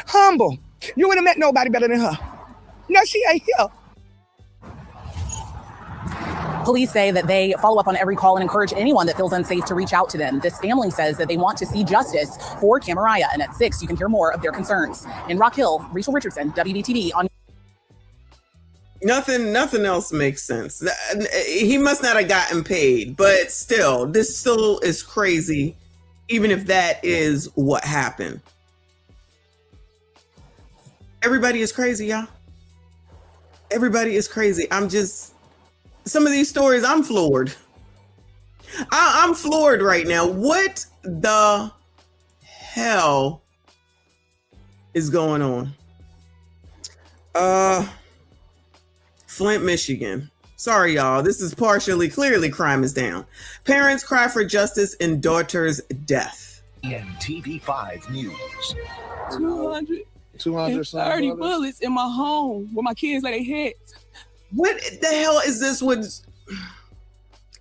Speaker 10: Humble. You wouldn't have met nobody better than her. No, she ain't here.
Speaker 9: Police say that they follow up on every call and encourage anyone that feels unsafe to reach out to them. This family says that they want to see justice for Camaraya. And at 6, you can hear more of their concerns. In Rock Hill, Rachel Richardson, WBTV on.
Speaker 1: Nothing else makes sense. He must not have gotten paid, but still, this still is crazy, even if that is what happened. Everybody is crazy, y'all. Everybody is crazy. Some of these stories, I'm floored. I'm floored right now. What the hell is going on? Flint, Michigan. Sorry, y'all. This is clearly crime is down. Parents cry for justice in daughter's death.
Speaker 12: TV5 News.
Speaker 20: 230 bullets in my home where my kids lay their heads.
Speaker 1: What the hell is this with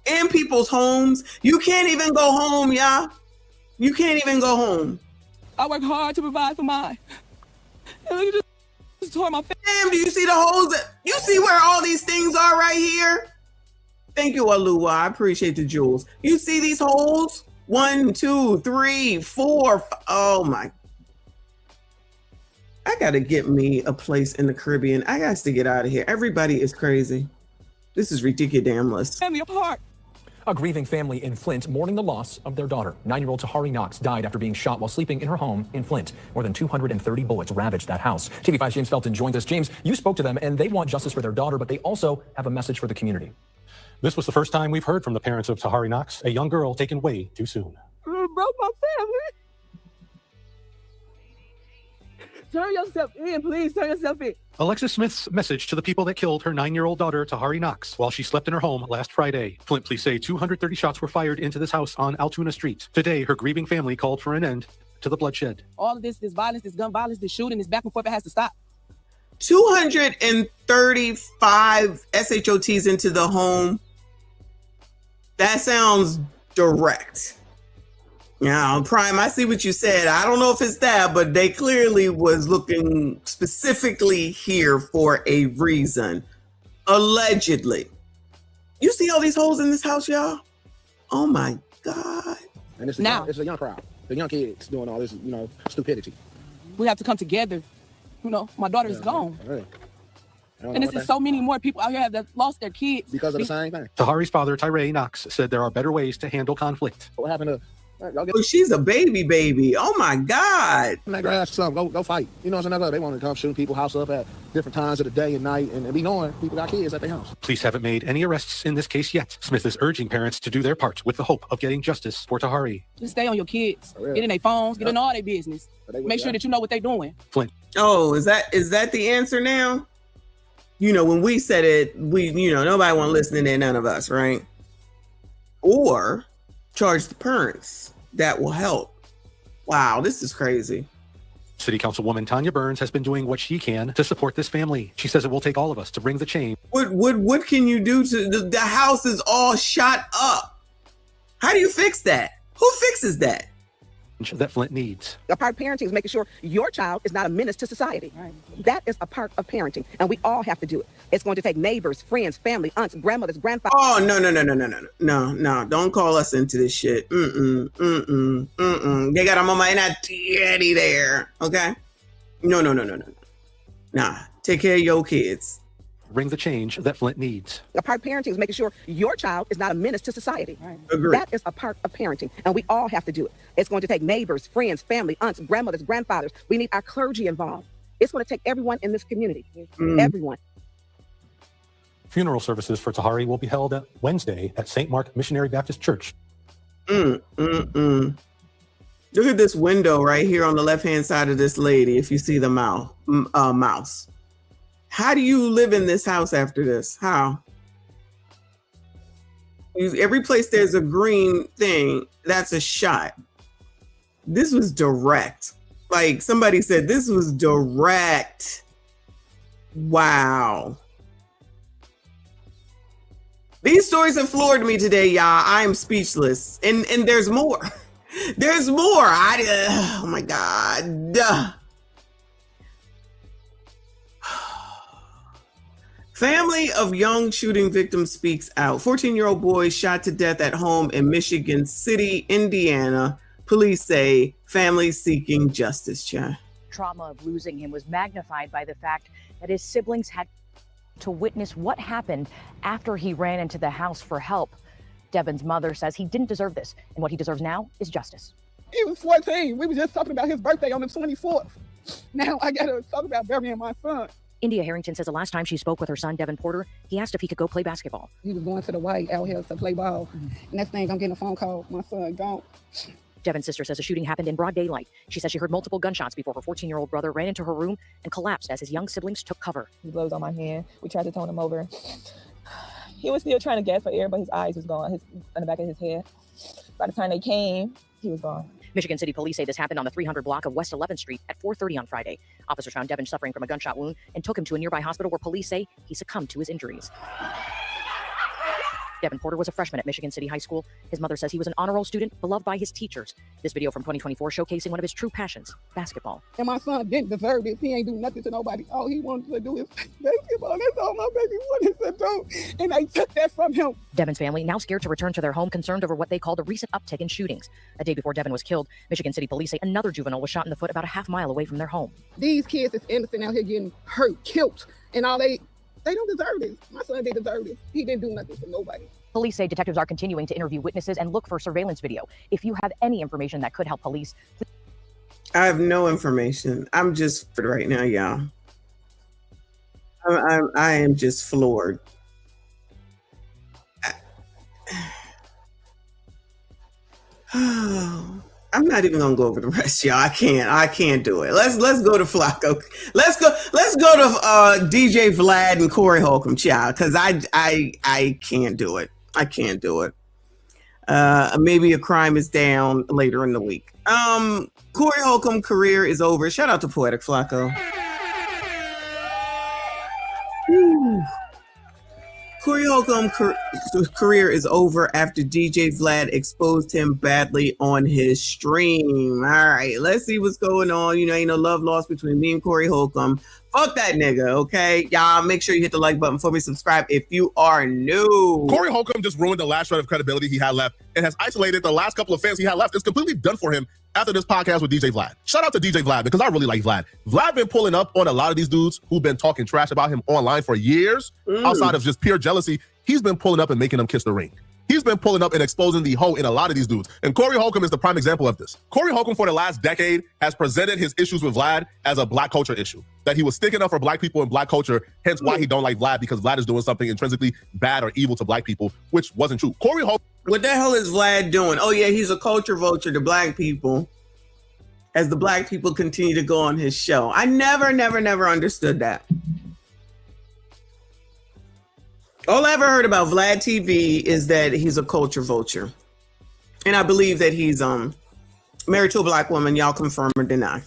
Speaker 1: in people's homes? You can't even go home, y'all. You can't even go home.
Speaker 20: I work hard to provide for mine. And look at this tore my face.
Speaker 1: Damn, do you see the holes? You see where all these things are right here? Thank you, Aluwa. I appreciate the jewels. You see these holes? 1, 2, 3, 4. Oh my. I gotta get me a place in the Caribbean. I got to get out of here. Everybody is crazy. This is ridiculous.
Speaker 20: Tear me apart.
Speaker 3: A grieving family in Flint mourning the loss of their daughter. 9-year-old Tahari Knox died after being shot while sleeping in her home in Flint. More than 230 bullets ravaged that house. TV5's James Felton joins us. James, you spoke to them and they want justice for their daughter, but they also have a message for the community. This was the first time we've heard from the parents of Tahari Knox, a young girl taken way too soon.
Speaker 20: Broke my family. Turn yourself in, please. Turn yourself in.
Speaker 3: Alexis Smith's message to the people that killed her 9-year-old daughter, Tahari Knox, while she slept in her home last Friday. Flint police say 230 shots were fired into this house on Altoona Street. Today, her grieving family called for an end to the bloodshed.
Speaker 20: All of this violence, this gun violence, this shooting, this back and forth, it has to stop.
Speaker 1: 235 SHOTs into the home. That sounds direct. Now, Prime, I see what you said. I don't know if it's that, but they clearly was looking specifically here for a reason. Allegedly. You see all these holes in this house, y'all? Oh my God.
Speaker 17: And it's a young crowd. The young kids doing all this, stupidity.
Speaker 20: We have to come together. My daughter is gone.
Speaker 17: Really.
Speaker 20: And there's just so many more people out here that lost their kids.
Speaker 17: Because of the same thing.
Speaker 3: Tahari's father, Tyree Knox, said there are better ways to handle conflict.
Speaker 17: What happened to...
Speaker 1: Oh, she's a baby. Oh my God.
Speaker 17: That grass, something. Go fight. You know what I'm saying? They want to come shooting people's house up at different times of the day and night and be knowing people got kids at their house.
Speaker 3: Police haven't made any arrests in this case yet. Smith is urging parents to do their part with the hope of getting justice for Tahari.
Speaker 20: Just stay on your kids. Get in their phones, get in all their business. Make sure that you know what they're doing.
Speaker 3: Flint.
Speaker 1: Oh, is that the answer now? When we said it, nobody want to listen to none of us, right? Or charge the parents. That will help. Wow, this is crazy.
Speaker 3: City Councilwoman Tanya Burns has been doing what she can to support this family. She says it will take all of us to bring the change.
Speaker 1: What can you do to the house is all shot up? How do you fix that? Who fixes that?
Speaker 3: That Flint needs.
Speaker 13: A part of parenting is making sure your child is not a menace to society. Right. That is a part of parenting, and we all have to do it. It's going to take neighbors, friends, family, aunts, grandmothers, grandfathers.
Speaker 1: Oh, no. Don't call us into this shit. They got a mama and a daddy there, okay? No. Nah, take care of your kids.
Speaker 3: Bring the change that Flint needs.
Speaker 13: A part of parenting is making sure your child is not a menace to society. Right.
Speaker 1: Agreed.
Speaker 13: That is a part of parenting, and we all have to do it. It's going to take neighbors, friends, family, aunts, grandmothers, grandfathers. We need our clergy involved. It's going to take everyone in this community. Everyone.
Speaker 3: Funeral services for Tahari will be held at Wednesday at St. Mark Missionary Baptist Church.
Speaker 1: Look at this window right here on the left-hand side of this lady, if you see the mouse. How do you live in this house after this? How? Every place there's a green thing, that's a shot. This was direct. Like somebody said, this was direct. Wow. These stories have floored me today, y'all. I am speechless. And there's more. There's more. Oh my God. Family of young shooting victim speaks out. 14-year-old boy shot to death at home in Michigan City, Indiana. Police say family seeking justice, Chad.
Speaker 4: Trauma of losing him was magnified by the fact that his siblings had to witness what happened after he ran into the house for help. Devin's mother says he didn't deserve this, and what he deserves now is justice.
Speaker 10: He was 14. We were just talking about his birthday on the 24th. Now I gotta talk about burying my son.
Speaker 4: India Harrington says the last time she spoke with her son, Devin Porter, he asked if he could go play basketball.
Speaker 10: He was going to the white out here to play ball. Next thing, I'm getting a phone call. My son gone.
Speaker 4: Devin's sister says the shooting happened in broad daylight. She says she heard multiple gunshots before her 14-year-old brother ran into her room and collapsed as his young siblings took cover.
Speaker 14: He blows on my hand. We tried to tone him over. He was still trying to gasp for air, but his eyes was gone, in the back of his head. By the time they came, he was gone.
Speaker 4: Michigan City police say this happened on the 300 block of West 11th Street at 4:30 on Friday. Officers found Devin suffering from a gunshot wound and took him to a nearby hospital where police say he succumbed to his injuries. Devin Porter was a freshman at Michigan City High School. His mother says he was an honor roll student, beloved by his teachers. This video from 2024 showcasing one of his true passions, basketball.
Speaker 10: And my son didn't deserve this. He ain't do nothing to nobody. All he wanted to do is basketball. That's all my baby wanted to do. And they took that from him.
Speaker 4: Devin's family now scared to return to their home, concerned over what they called a recent uptick in shootings. A day before Devin was killed, Michigan City police say another juvenile was shot in the foot about a half mile away from their home.
Speaker 10: These kids is innocent out here getting hurt, killed, and all they don't deserve this. My son didn't deserve this. He didn't do nothing to nobody.
Speaker 4: Police say detectives are continuing to interview witnesses and look for surveillance video. If you have any information that could help police,
Speaker 1: I have no information. I'm just right now, y'all. I am just floored. I'm not even gonna go over the rest, y'all. I can't do it. Let's go to Flacco. Let's go to DJ Vlad and Corey Holcomb, child, because I can't do it. I can't do it. Maybe a crime is down later in the week. Corey Holcomb career is over. Shout out to Poetic Flacco. Whew. Corey Holcomb's career is over after DJ Vlad exposed him badly on his stream. All right, let's see what's going on. You know, ain't no love lost between me and Corey Holcomb. Fuck that nigga, okay? Y'all make sure you hit the like button for me. Subscribe if you are new.
Speaker 8: Corey Holcomb just ruined the last shred of credibility he had left and has isolated the last couple of fans he had left. It's completely done for him after this podcast with DJ Vlad. Shout out to DJ Vlad because I really like Vlad. Vlad been pulling up on a lot of these dudes who've been talking trash about him online for years. Outside of just pure jealousy, he's been pulling up and making them kiss the ring. He's been pulling up and exposing the hoe in a lot of these dudes. And Corey Holcomb is the prime example of this. Corey Holcomb for the last decade has presented his issues with Vlad as a black culture issue. That he was sticking up for black people and black culture, hence why he don't like Vlad, because Vlad is doing something intrinsically bad or evil to black people, which wasn't true. Corey Holcomb.
Speaker 1: What the hell is Vlad doing? Oh yeah, he's a culture vulture to black people as the black people continue to go on his show. I never understood that. All I ever heard about Vlad TV is that he's a culture vulture. And I believe that he's married to a black woman. Y'all confirm or deny.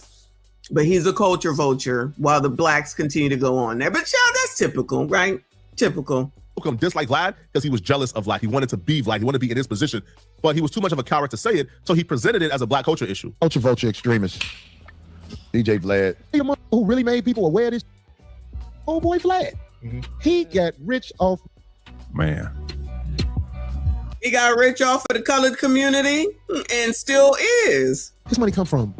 Speaker 1: But he's a culture vulture while the blacks continue to go on there. But y'all, that's typical, right? Typical.
Speaker 8: Holcomb disliked Vlad because he was jealous of Vlad. He wanted to be Vlad. He wanted to be in his position. But he was too much of a coward to say it, so he presented it as a black culture issue.
Speaker 17: Culture vulture extremist. DJ Vlad. Who really made people aware of this? Oh boy, Vlad. He got rich off.
Speaker 8: Man.
Speaker 1: He got rich off of the colored community and still is.
Speaker 17: This money come from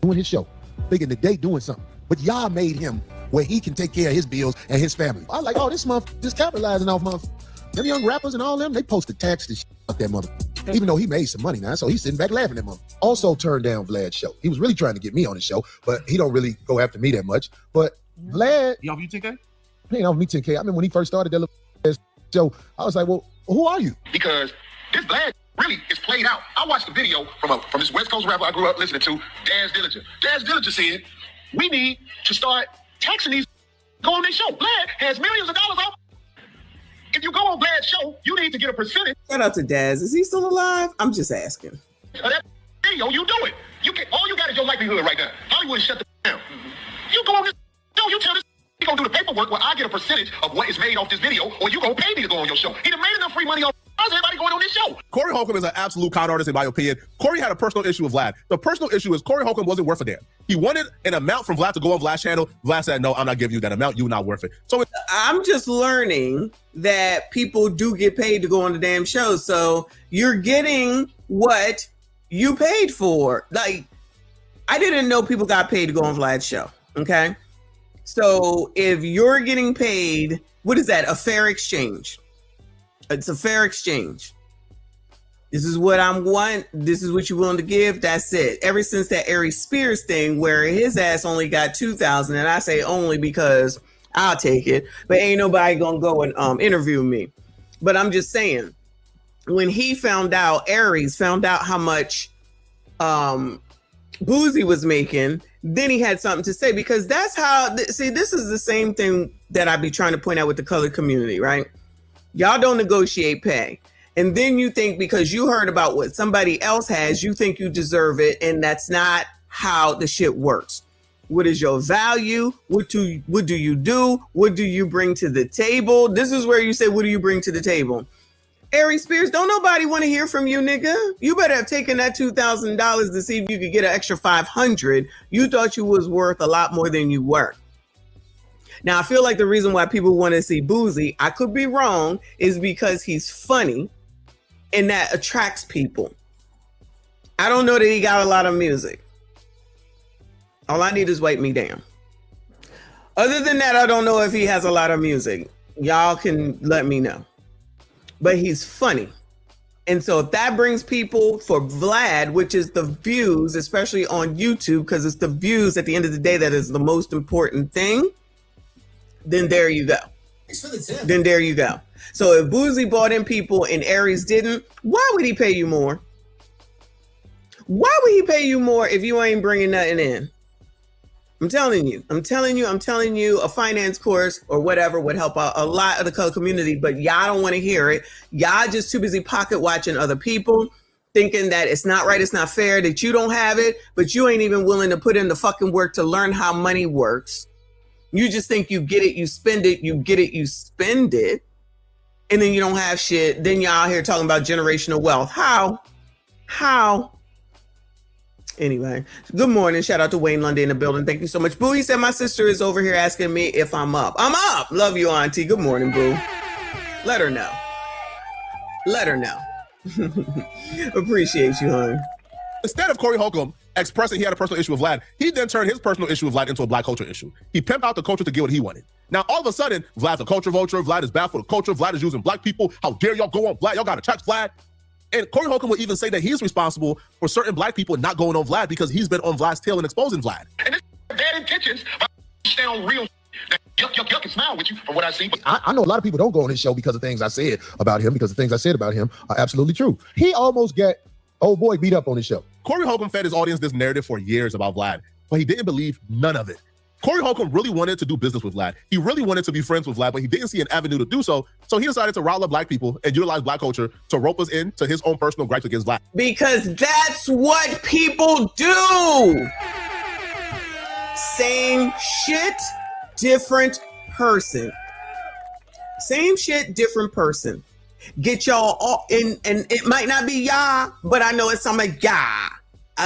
Speaker 17: doing his show, thinking that they doing something. But y'all made him where he can take care of his bills and his family. I was like, oh, this month just capitalizing off month. Them young rappers and all them, they posted tax this out that mother. Even though he made some money now, so he's sitting back laughing at mother. Also turned down Vlad's show. He was really trying to get me on the show, but he don't really go after me that much. But Vlad,
Speaker 8: you off you 10K?
Speaker 17: He ain't off me 10K. I remember when he first started that little show, I was like, well, who are you?
Speaker 15: Because this Vlad really is played out. I watched the video from this West Coast rapper I grew up listening to, Daz Dillinger. Daz Dillinger said, we need to start taxing these, go on their show. Vlad has millions of dollars off. If you go on Vlad's show, you need to get a percentage.
Speaker 1: Shout out to Daz. Is he still alive? I'm just asking.
Speaker 15: Of that video, you do it. You can, all you got is your livelihood right now. Hollywood shut the down. You go on this show, you tell this you gonna do the paperwork where I get a percentage of what is made off this video, or you gonna pay me to go on your show. He done made enough free money off. How's everybody going on this show?
Speaker 8: Corey Holcomb is an absolute con artist in my opinion. Corey had a personal issue with Vlad. The personal issue is Corey Holcomb wasn't worth a damn. He wanted an amount from Vlad to go on Vlad's channel. Vlad said, no, I'm not giving you that amount. You're not worth it. So
Speaker 1: I'm just learning that people do get paid to go on the damn show. So you're getting what you paid for. Like, I didn't know people got paid to go on Vlad's show. Okay. So if you're getting paid, what is that? A fair exchange. It's a fair exchange. This is what I'm want. This is what you're willing to give. That's it. Ever since that Ari Spears thing where his ass only got 2,000, and I say only because I'll take it, but ain't nobody gonna go and interview me. But I'm just saying, when he found out, Aries found out how much Boozy was making, then he had something to say, because that's how, see, this is the same thing that I be trying to point out with the colored community, right? Y'all don't negotiate pay. And then you think because you heard about what somebody else has, you think you deserve it. And that's not how the shit works. What is your value? What do you do? What do you bring to the table? This is where you say, what do you bring to the table? Ari Spears, don't nobody want to hear from you, nigga. You better have taken that $2,000 to see if you could get an extra $500. You thought you was worth a lot more than you were. Now, I feel like the reason why people want to see Boozy, I could be wrong, is because he's funny and that attracts people. I don't know that he got a lot of music. All I need is Wipe Me Down. Other than that, I don't know if he has a lot of music. Y'all can let me know. But he's funny. And so if that brings people for Vlad, which is the views, especially on YouTube, because it's the views at the end of the day that is the most important thing, then there you go. Then there you go. So if Boozy bought in people and Aries didn't, why would he pay you more? Why would he pay you more if you ain't bringing nothing in? I'm telling you, a finance course or whatever would help out a lot of the color community, but y'all don't want to hear it. Y'all just too busy pocket watching other people, thinking that it's not right, it's not fair, that you don't have it, but you ain't even willing to put in the fucking work to learn how money works. You just think you get it, you spend it, you get it, you spend it, and then you don't have shit. Then y'all out here talking about generational wealth. How? Anyway, good morning. Shout out to Wayne Lundy in the building. Thank you so much. Boo, he said my sister is over here asking me if I'm up. I'm up. Love you, auntie. Good morning, Boo. Let her know. Appreciate you, hon.
Speaker 8: Instead of Corey Holcomb expressing he had a personal issue with Vlad, he then turned his personal issue with Vlad into a black culture issue. He pimped out the culture to get what he wanted. Now, all of a sudden, Vlad's a culture vulture. Vlad is bad for the culture. Vlad is using black people. How dare y'all go on Vlad? Y'all got to check Vlad. And Corey Holcomb would even say that he's responsible for certain black people not going on Vlad because he's been on Vlad's tail and exposing Vlad.
Speaker 15: And it's bad intentions, but stay on real. Yuck, and smile with you from what I see.
Speaker 17: I know a lot of people don't go on his show because of things I said about him, because the things I said about him are absolutely true. He almost got old boy beat up on his show.
Speaker 8: Corey Holcomb fed his audience this narrative for years about Vlad, but he didn't believe none of it. Corey Holcomb really wanted to do business with Vlad. He really wanted to be friends with Vlad, but he didn't see an avenue to do so. So he decided to rile up black people and utilize black culture to rope us into his own personal gripes against Vlad.
Speaker 1: Because that's what people do. Same shit, different person. Same shit, different person. Get y'all all in, and it might not be y'all, but I know it's some of y'all.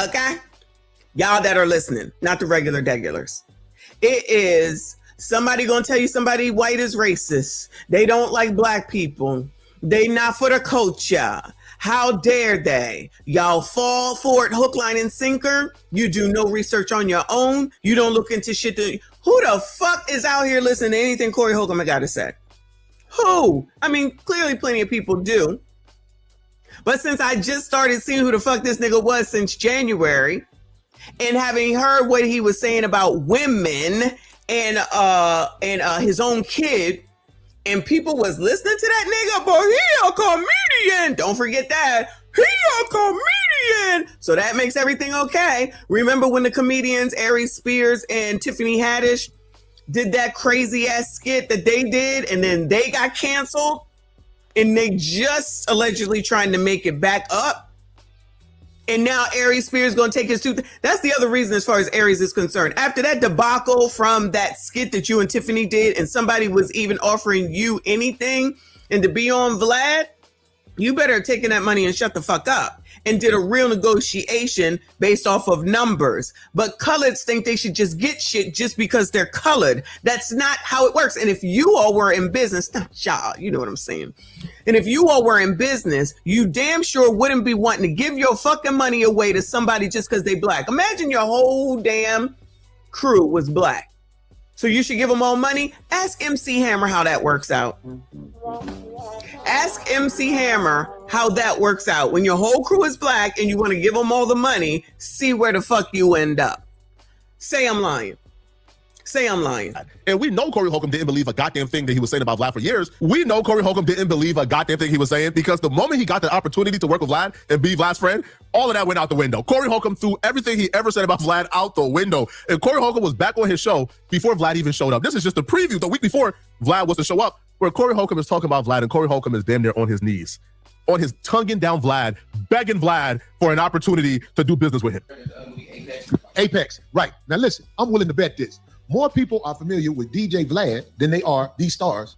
Speaker 1: Okay? Y'all that are listening, not the regular degulars. It is somebody gonna tell you somebody white is racist. They don't like black people. They not for the culture. How dare they? Y'all fall for it hook, line, and sinker. You do no research on your own. You don't look into shit. Who the fuck is out here listening to anything Corey Holcomb got to say? Who? I mean, clearly plenty of people do. But since I just started seeing who the fuck this nigga was since January, and having heard what he was saying about women and his own kid, and people was listening to that nigga, but he a comedian. Don't forget that. He a comedian. So that makes everything okay. Remember when the comedians Aries Spears and Tiffany Haddish did that crazy ass skit that they did, and then they got canceled, and they just allegedly trying to make it back up. And now Aries Spears going to take his tooth. That's the other reason as far as Aries is concerned. After that debacle from that skit that you and Tiffany did, and somebody was even offering you anything and to be on Vlad, you better have taken that money and shut the fuck up and did a real negotiation based off of numbers. But coloreds think they should just get shit just because they're colored. That's not how it works. And if you all were in business, not y'all, you know what I'm saying. And if you all were in business, you damn sure wouldn't be wanting to give your fucking money away to somebody just because they black. Imagine your whole damn crew was black. So you should give them all money. Ask MC Hammer how that works out. Ask MC Hammer how that works out. When your whole crew is black and you want to give them all the money, see where the fuck you end up. Say I'm lying. Say I'm lying.
Speaker 8: And we know Corey Holcomb didn't believe a goddamn thing that he was saying about Vlad for years. We know Corey Holcomb didn't believe a goddamn thing he was saying because the moment he got the opportunity to work with Vlad and be Vlad's friend, all of that went out the window. Corey Holcomb threw everything he ever said about Vlad out the window. And Corey Holcomb was back on his show before Vlad even showed up. This is just a preview the week before Vlad was to show up, where Corey Holcomb is talking about Vlad, and Corey Holcomb is damn near on his knees, on his tonguing down Vlad, begging Vlad for an opportunity to do business with him.
Speaker 17: Apex, right. Now listen, I'm willing to bet this. More people are familiar with DJ Vlad than they are these stars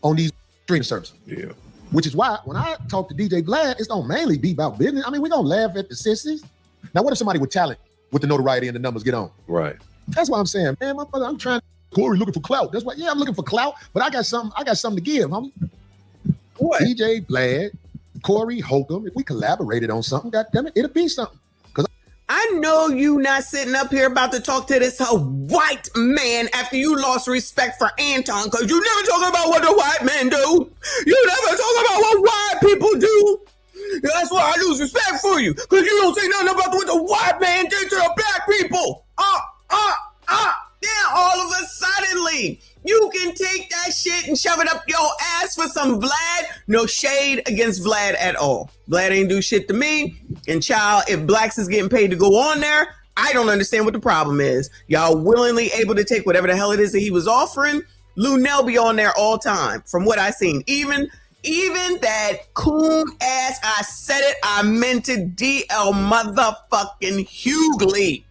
Speaker 17: on these streaming services.
Speaker 8: Yeah.
Speaker 17: Which is why when I talk to DJ Vlad, it's don't mainly be about business. I mean, we're gonna laugh at the sissies. Now, what if somebody with talent, with the notoriety and the numbers get on?
Speaker 8: Right.
Speaker 17: That's why I'm saying, man, my brother, I'm trying. Corey looking for clout. That's why, yeah, I'm looking for clout, but I got something to give, homie. What? DJ Vlad, Corey Holcomb, if we collaborated on something, goddammit, it'll be something.
Speaker 1: I know you not sitting up here about to talk to this white man after you lost respect for Anton, because you never talk about what the white men do. You never talk about what white people do. That's why I lose respect for you, because you don't say nothing about what the white man did to the black people. Yeah, all of a suddenly, You can take that shit and shove it up your ass for some Vlad. No shade against Vlad at all. Vlad ain't do shit to me. And child, if Blacks is getting paid to go on there, I don't understand what the problem is. Y'all willingly able to take whatever the hell it is that he was offering. Lunel be on there all time, from what I seen. Even that coon ass, I said it, I meant it, DL motherfucking Hughley.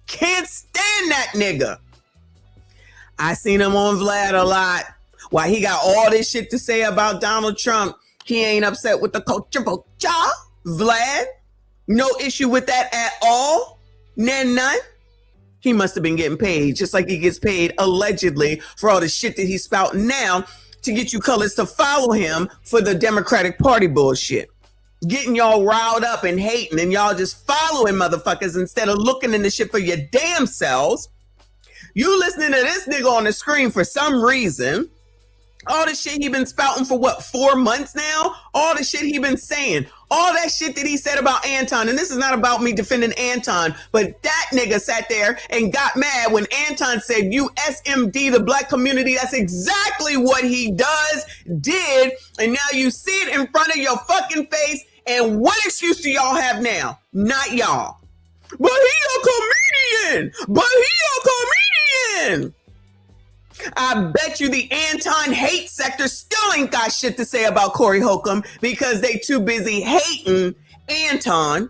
Speaker 1: Can't stand that nigga. I seen him on Vlad a lot. Why he got all this shit to say about Donald Trump. He ain't upset with the culture vulture. Vlad, no issue with that at all. None. He must have been getting paid, just like he gets paid allegedly for all the shit that he's spouting now to get you colors to follow him for the Democratic Party bullshit. Getting y'all riled up and hating, and y'all just following motherfuckers instead of looking in the shit for your damn selves. You listening to this nigga on the screen for some reason. All the shit he been spouting for what, 4 months now? All the shit he been saying. All that shit that he said about Anton. And this is not about me defending Anton, but that nigga sat there and got mad when Anton said, you SMD the black community. That's exactly what he did. And now you see it in front of your fucking face. And what excuse do y'all have now? Not y'all. But he a comedian. I bet you the Anton hate sector still ain't got shit to say about Corey Holcomb because they too busy hating Anton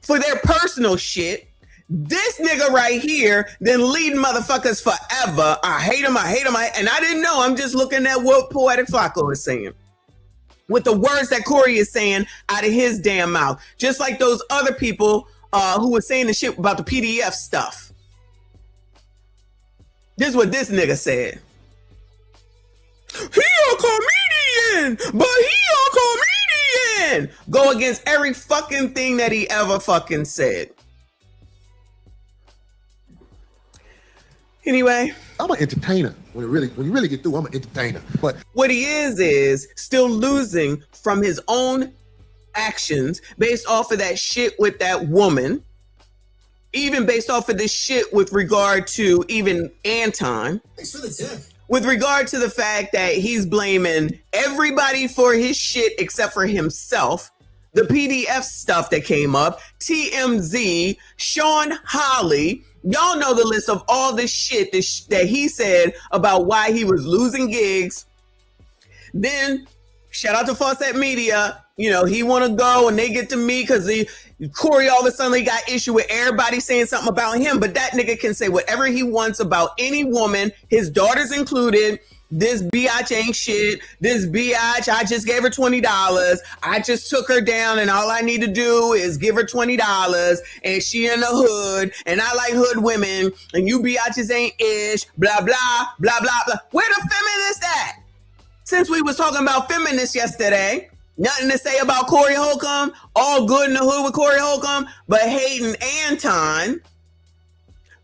Speaker 1: for their personal shit. This nigga right here then leading motherfuckers forever. I hate him. And I didn't know. I'm just looking at what Poetic Flacco is saying with the words that Corey is saying out of his damn mouth. Just like those other people who were saying the shit about the PDF stuff. This is what this nigga said. He a comedian, but he a comedian. Go against every fucking thing that he ever fucking said. Anyway,
Speaker 17: I'm an entertainer. When you really get through, I'm an entertainer. But
Speaker 1: what he is still losing from his own actions based off of that shit with that woman. Even based off of this shit with regard to even Anton.
Speaker 6: Thanks for the tip.
Speaker 1: With regard to the fact that he's blaming everybody for his shit except for himself. The PDF stuff that came up. TMZ. Sean Hawley. Y'all know the list of all this shit that he said about why he was losing gigs. Then, shout out to Fawcett Media. You know, he want to go and they get to me because Corey all of a sudden got issue with everybody saying something about him. But that nigga can say whatever he wants about any woman, his daughters included. This biatch ain't shit. This biatch, I just gave her $20. I just took her down and all I need to do is give her $20 and she in the hood and I like hood women and you biatches ain't ish, blah, blah, blah, blah, blah. Where the feminists at? Since we was talking about feminists yesterday, nothing to say about Corey Holcomb, all good in the hood with Corey Holcomb, but hating Anton,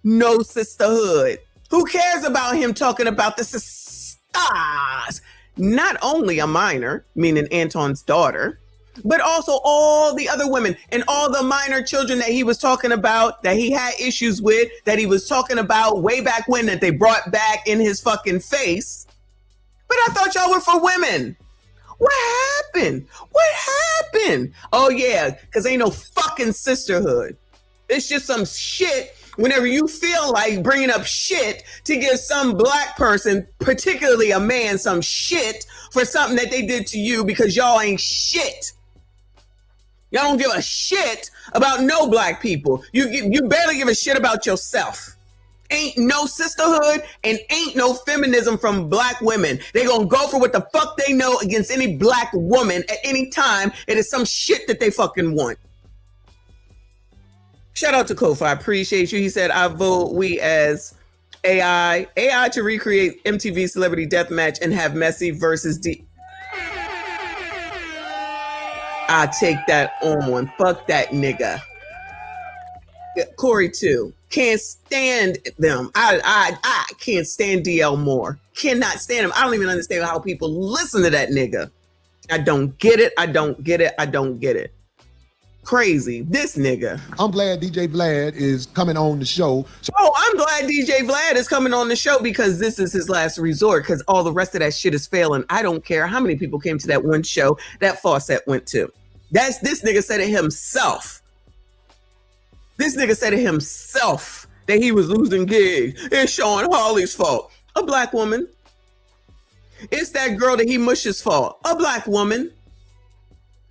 Speaker 1: no sisterhood. Who cares about him talking about the sisters? Not only a minor, meaning Anton's daughter, but also all the other women and all the minor children that he was talking about, that he had issues with, that he was talking about way back when, that they brought back in his fucking face. But I thought y'all were for women. What happened? Oh yeah, because ain't no fucking sisterhood. It's just some shit whenever you feel like bringing up shit to give some black person, particularly a man, some shit for something that they did to you because y'all ain't shit. Y'all don't give a shit about no black people. You barely give a shit about yourself. Ain't no sisterhood and ain't no feminism from black women. They gonna go for what the fuck they know against any black woman at any time. It is some shit that they fucking want. Shout out to Kofi. I appreciate you. He said, I vote we as AI to recreate MTV Celebrity Deathmatch and have Messi versus D. I take that on. Fuck that nigga. Corey too. Can't stand them. I can't stand DL Moore. Cannot stand him. I don't even understand how people listen to that nigga. I don't get it. Crazy. This nigga.
Speaker 17: I'm glad DJ Vlad is coming on the show.
Speaker 1: Oh, I'm glad DJ Vlad is coming on the show because this is his last resort because all the rest of that shit is failing. I don't care how many people came to that one show that Fawcett went to. This nigga said it himself. This nigga said it himself that he was losing gigs. It's Sean Hawley's fault. A black woman. It's that girl that he mushes fault. A black woman.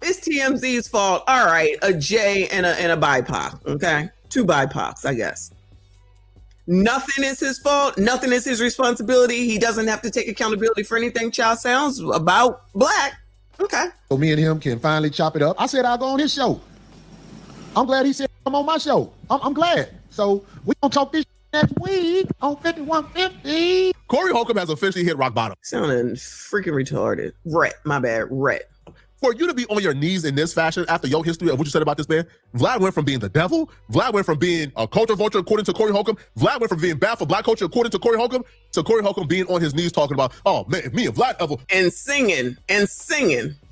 Speaker 1: It's TMZ's fault. All right, a J and a BIPOC. Okay, 2 BIPOCs, I guess. Nothing is his fault. Nothing is his responsibility. He doesn't have to take accountability for anything Child sounds about black. Okay.
Speaker 17: So me and him can finally chop it up. I said I'll go on his show. I'm glad he said I'm on my show. I'm glad. So we gonna talk this next week on 5150.
Speaker 8: Corey Holcomb has officially hit rock bottom.
Speaker 1: Sounding freaking retarded. My bad.
Speaker 8: For you to be on your knees in this fashion after your history of what you said about this man, Vlad went from being the devil, Vlad went from being a culture vulture according to Corey Holcomb, Vlad went from being bad for black culture according to Corey Holcomb, to Corey Holcomb being on his knees talking about, oh man, me and Vlad ever
Speaker 1: and singing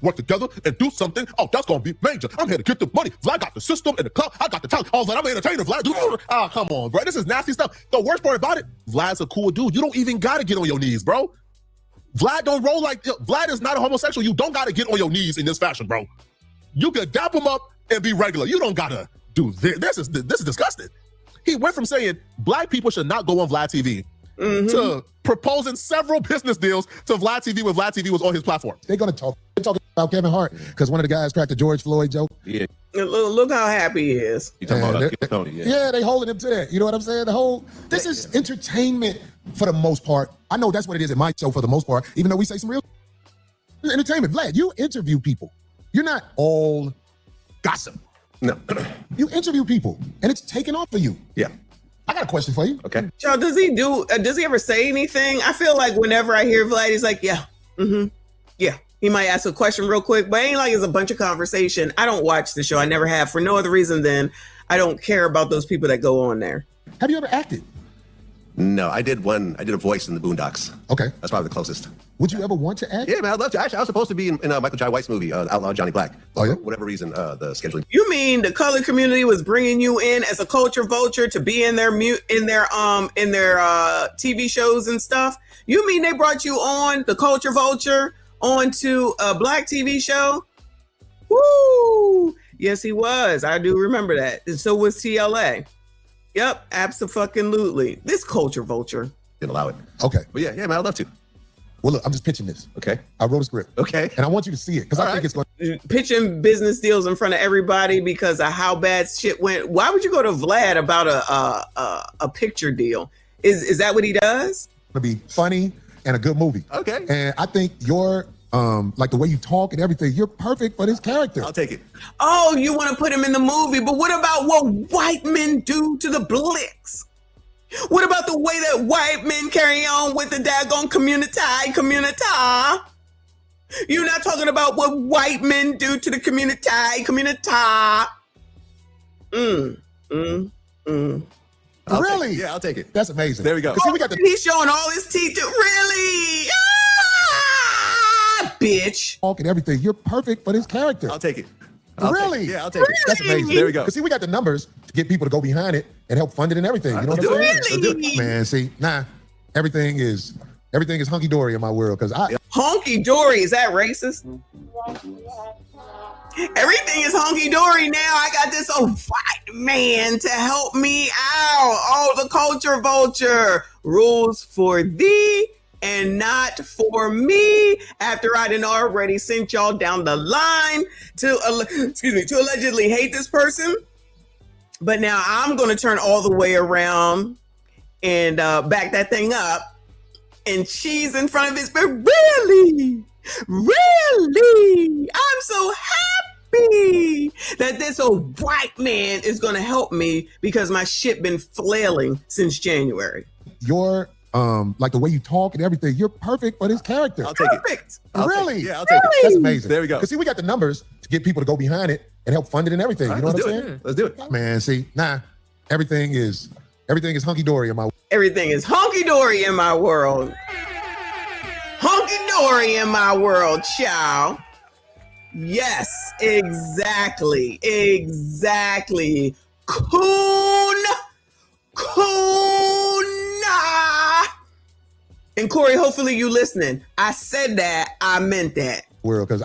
Speaker 8: work together and do something. Oh, that's gonna be major. I'm here to get the money. Vlad got the system and the club. I got the talent. Oh, Vlad, I'm an entertainer. Vlad, oh, come on, bro. This is nasty stuff. The worst part about it, Vlad's a cool dude. You don't even gotta get on your knees, bro. Vlad don't roll like Vlad is not a homosexual. You don't gotta get on your knees in this fashion, bro. You can dap him up and be regular. You don't gotta do this. This is disgusting. He went from saying black people should not go on Vlad TV to proposing several business deals to Vlad TV when Vlad TV was on his platform.
Speaker 17: They're talking about Kevin Hart because one of the guys cracked the George Floyd joke.
Speaker 1: Yeah. Look how happy he is.
Speaker 17: You talking about Tony? Yeah, they holding him to that. You know what I'm saying? This is entertainment for the most part. I know that's what it is at my show for the most part, even though we say some real entertainment. Vlad, you interview people. You're not all gossip.
Speaker 6: No.
Speaker 17: You interview people, and it's taken off for you.
Speaker 6: Yeah.
Speaker 17: I got a question for you.
Speaker 6: Okay.
Speaker 1: Joe, does he ever say anything? I feel like whenever I hear Vlad, he's like, yeah, yeah. He might ask a question real quick, but it ain't like it's a bunch of conversation. I don't watch the show. I never have for no other reason than I don't care about those people that go on there.
Speaker 17: Have you ever acted?
Speaker 6: No, I did a voice in the Boondocks.
Speaker 17: Okay.
Speaker 6: That's probably the closest.
Speaker 17: Would you ever want to act?
Speaker 6: Yeah, man, I'd love to. Actually, I was supposed to be in Michael Jai White's movie, Outlaw Johnny Black.
Speaker 17: Oh, yeah?
Speaker 6: For whatever reason, the scheduling.
Speaker 1: You mean the color community was bringing you in as a culture vulture to be in their TV shows and stuff? You mean they brought you on the culture vulture onto a black TV show? Woo! Yes, he was. I do remember that. And so was TLA. Yep, abso-fucking-lutely. This culture vulture.
Speaker 6: Didn't allow it.
Speaker 17: Okay.
Speaker 6: But yeah, man, I'd love to.
Speaker 17: Well, look, I'm just pitching this.
Speaker 6: Okay.
Speaker 17: I wrote a script.
Speaker 6: Okay.
Speaker 17: And I want you to see it because I think it's going to...
Speaker 1: Pitching business deals in front of everybody because of how bad shit went. Why would you go to Vlad about a picture deal? Is that what he does?
Speaker 17: It'll be funny and a good movie.
Speaker 6: Okay.
Speaker 17: And I think your like the way you talk and everything, you're perfect for this character.
Speaker 6: I'll take it.
Speaker 1: Oh, you want to put him in the movie, but what about what white men do to the blacks? What about the way that white men carry on with the daggone community? You're not talking about what white men do to the community.
Speaker 17: Really?
Speaker 6: Yeah, I'll take it.
Speaker 17: That's amazing.
Speaker 6: There we go.
Speaker 17: See, we got
Speaker 1: He's showing all his teeth. Really? Bitch.
Speaker 17: Talk and everything. You're perfect for this character.
Speaker 6: I'll take it.
Speaker 17: Really?
Speaker 6: Yeah, I'll take it.
Speaker 17: That's amazing.
Speaker 6: There we go.
Speaker 17: Because see, we got the numbers to get people to go behind it and help fund it and everything. You know what I'm saying?
Speaker 1: Really?
Speaker 6: Let's do it.
Speaker 17: Man, see, everything is hunky dory in my world. Because
Speaker 1: Honky dory, is that racist? Everything is honky dory now. I got this old white man to help me out. Oh, the culture vulture. Rules for thee and not for me. After I done already sent y'all down the line to allegedly hate this person. But now I'm going to turn all the way around and back that thing up and cheese in front of his, but really, I'm so happy that this old white man is going to help me because my shit been flailing since January.
Speaker 17: you're like the way you talk and everything, you're perfect for this character.
Speaker 6: I'll take it.
Speaker 17: Really?
Speaker 6: Yeah, I'll take it.
Speaker 17: That's amazing.
Speaker 6: There we go.
Speaker 17: Because see, we got the numbers to get people to go behind it and help fund it and everything. You know what I'm saying?
Speaker 6: Let's do it.
Speaker 17: Man, see, everything is hunky dory in my.
Speaker 1: Everything is honky dory in my world. Honky dory in my world, child. Yes, exactly. Kuna. And Corey, hopefully you listening. I said that, I meant that.
Speaker 17: World, because